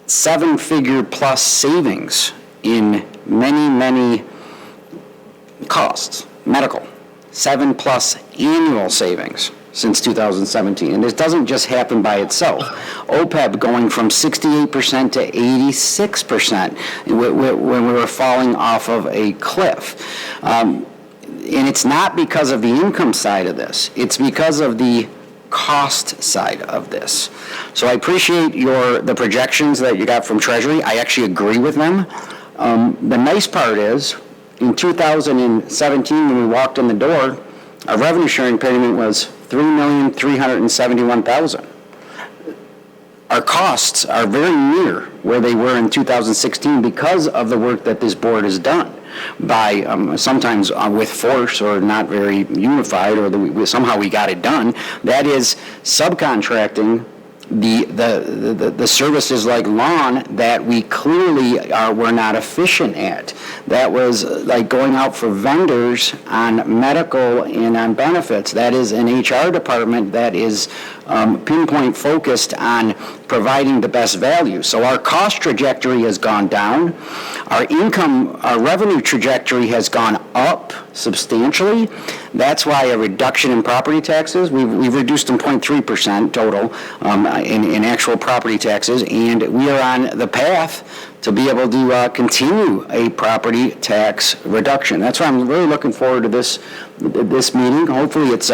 seven-figure plus savings in many, many costs, medical, 7+ annual savings since 2017. And this doesn't just happen by itself. OPEB going from 68% to 86% when we were falling off of a cliff. And it's not because of the income side of this. It's because of the cost side of this. So I appreciate the projections that you got from Treasury. I actually agree with them. The nice part is, in 2017, when we walked in the door, our revenue sharing payment was $3,371,000. Our costs are very near where they were in 2016 because of the work that this board has done by sometimes with force or not very unified, or somehow we got it done. That is subcontracting the services like lawn that we clearly were not efficient at. That was like going out for vendors on medical and on benefits. That is an HR department that is pinpoint focused on providing the best value. So our cost trajectory has gone down. Our revenue trajectory has gone up substantially. That's why a reduction in property taxes, we've reduced them 0.3% total in actual property taxes, and we are on the path to be able to continue a property tax reduction. That's why I'm really looking forward to this meeting. Hopefully it's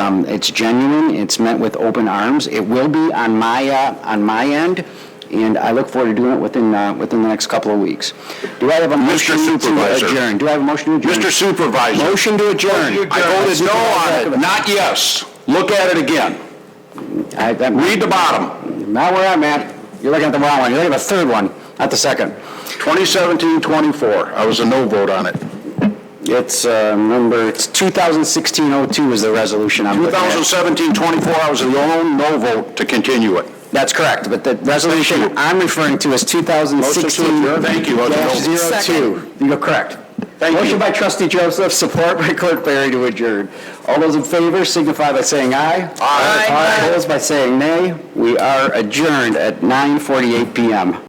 genuine. It's met with open arms. It will be on my end, and I look forward to doing it within the next couple of weeks. Do I have a motion to adjourn? Do I have a motion to adjourn? Mr. Supervisor. Motion to adjourn. I voted no on it, not yes. Look at it again. Read the bottom. Not where I'm at. You're looking at the wrong one. You're looking at the third one, not the second. 2017-24. I was a no vote on it. It's 2016-02 is the resolution I'm looking at. 2017-24, I was the only no vote to continue it. That's correct, but the resolution I'm referring to is 2016-02. Thank you. You're correct. Motion by Trustee Joseph, support by Clerk Barry to adjourn. All those in favor signify by saying aye. Aye. Opposed by saying nay. We are adjourned at 9:48 p.m.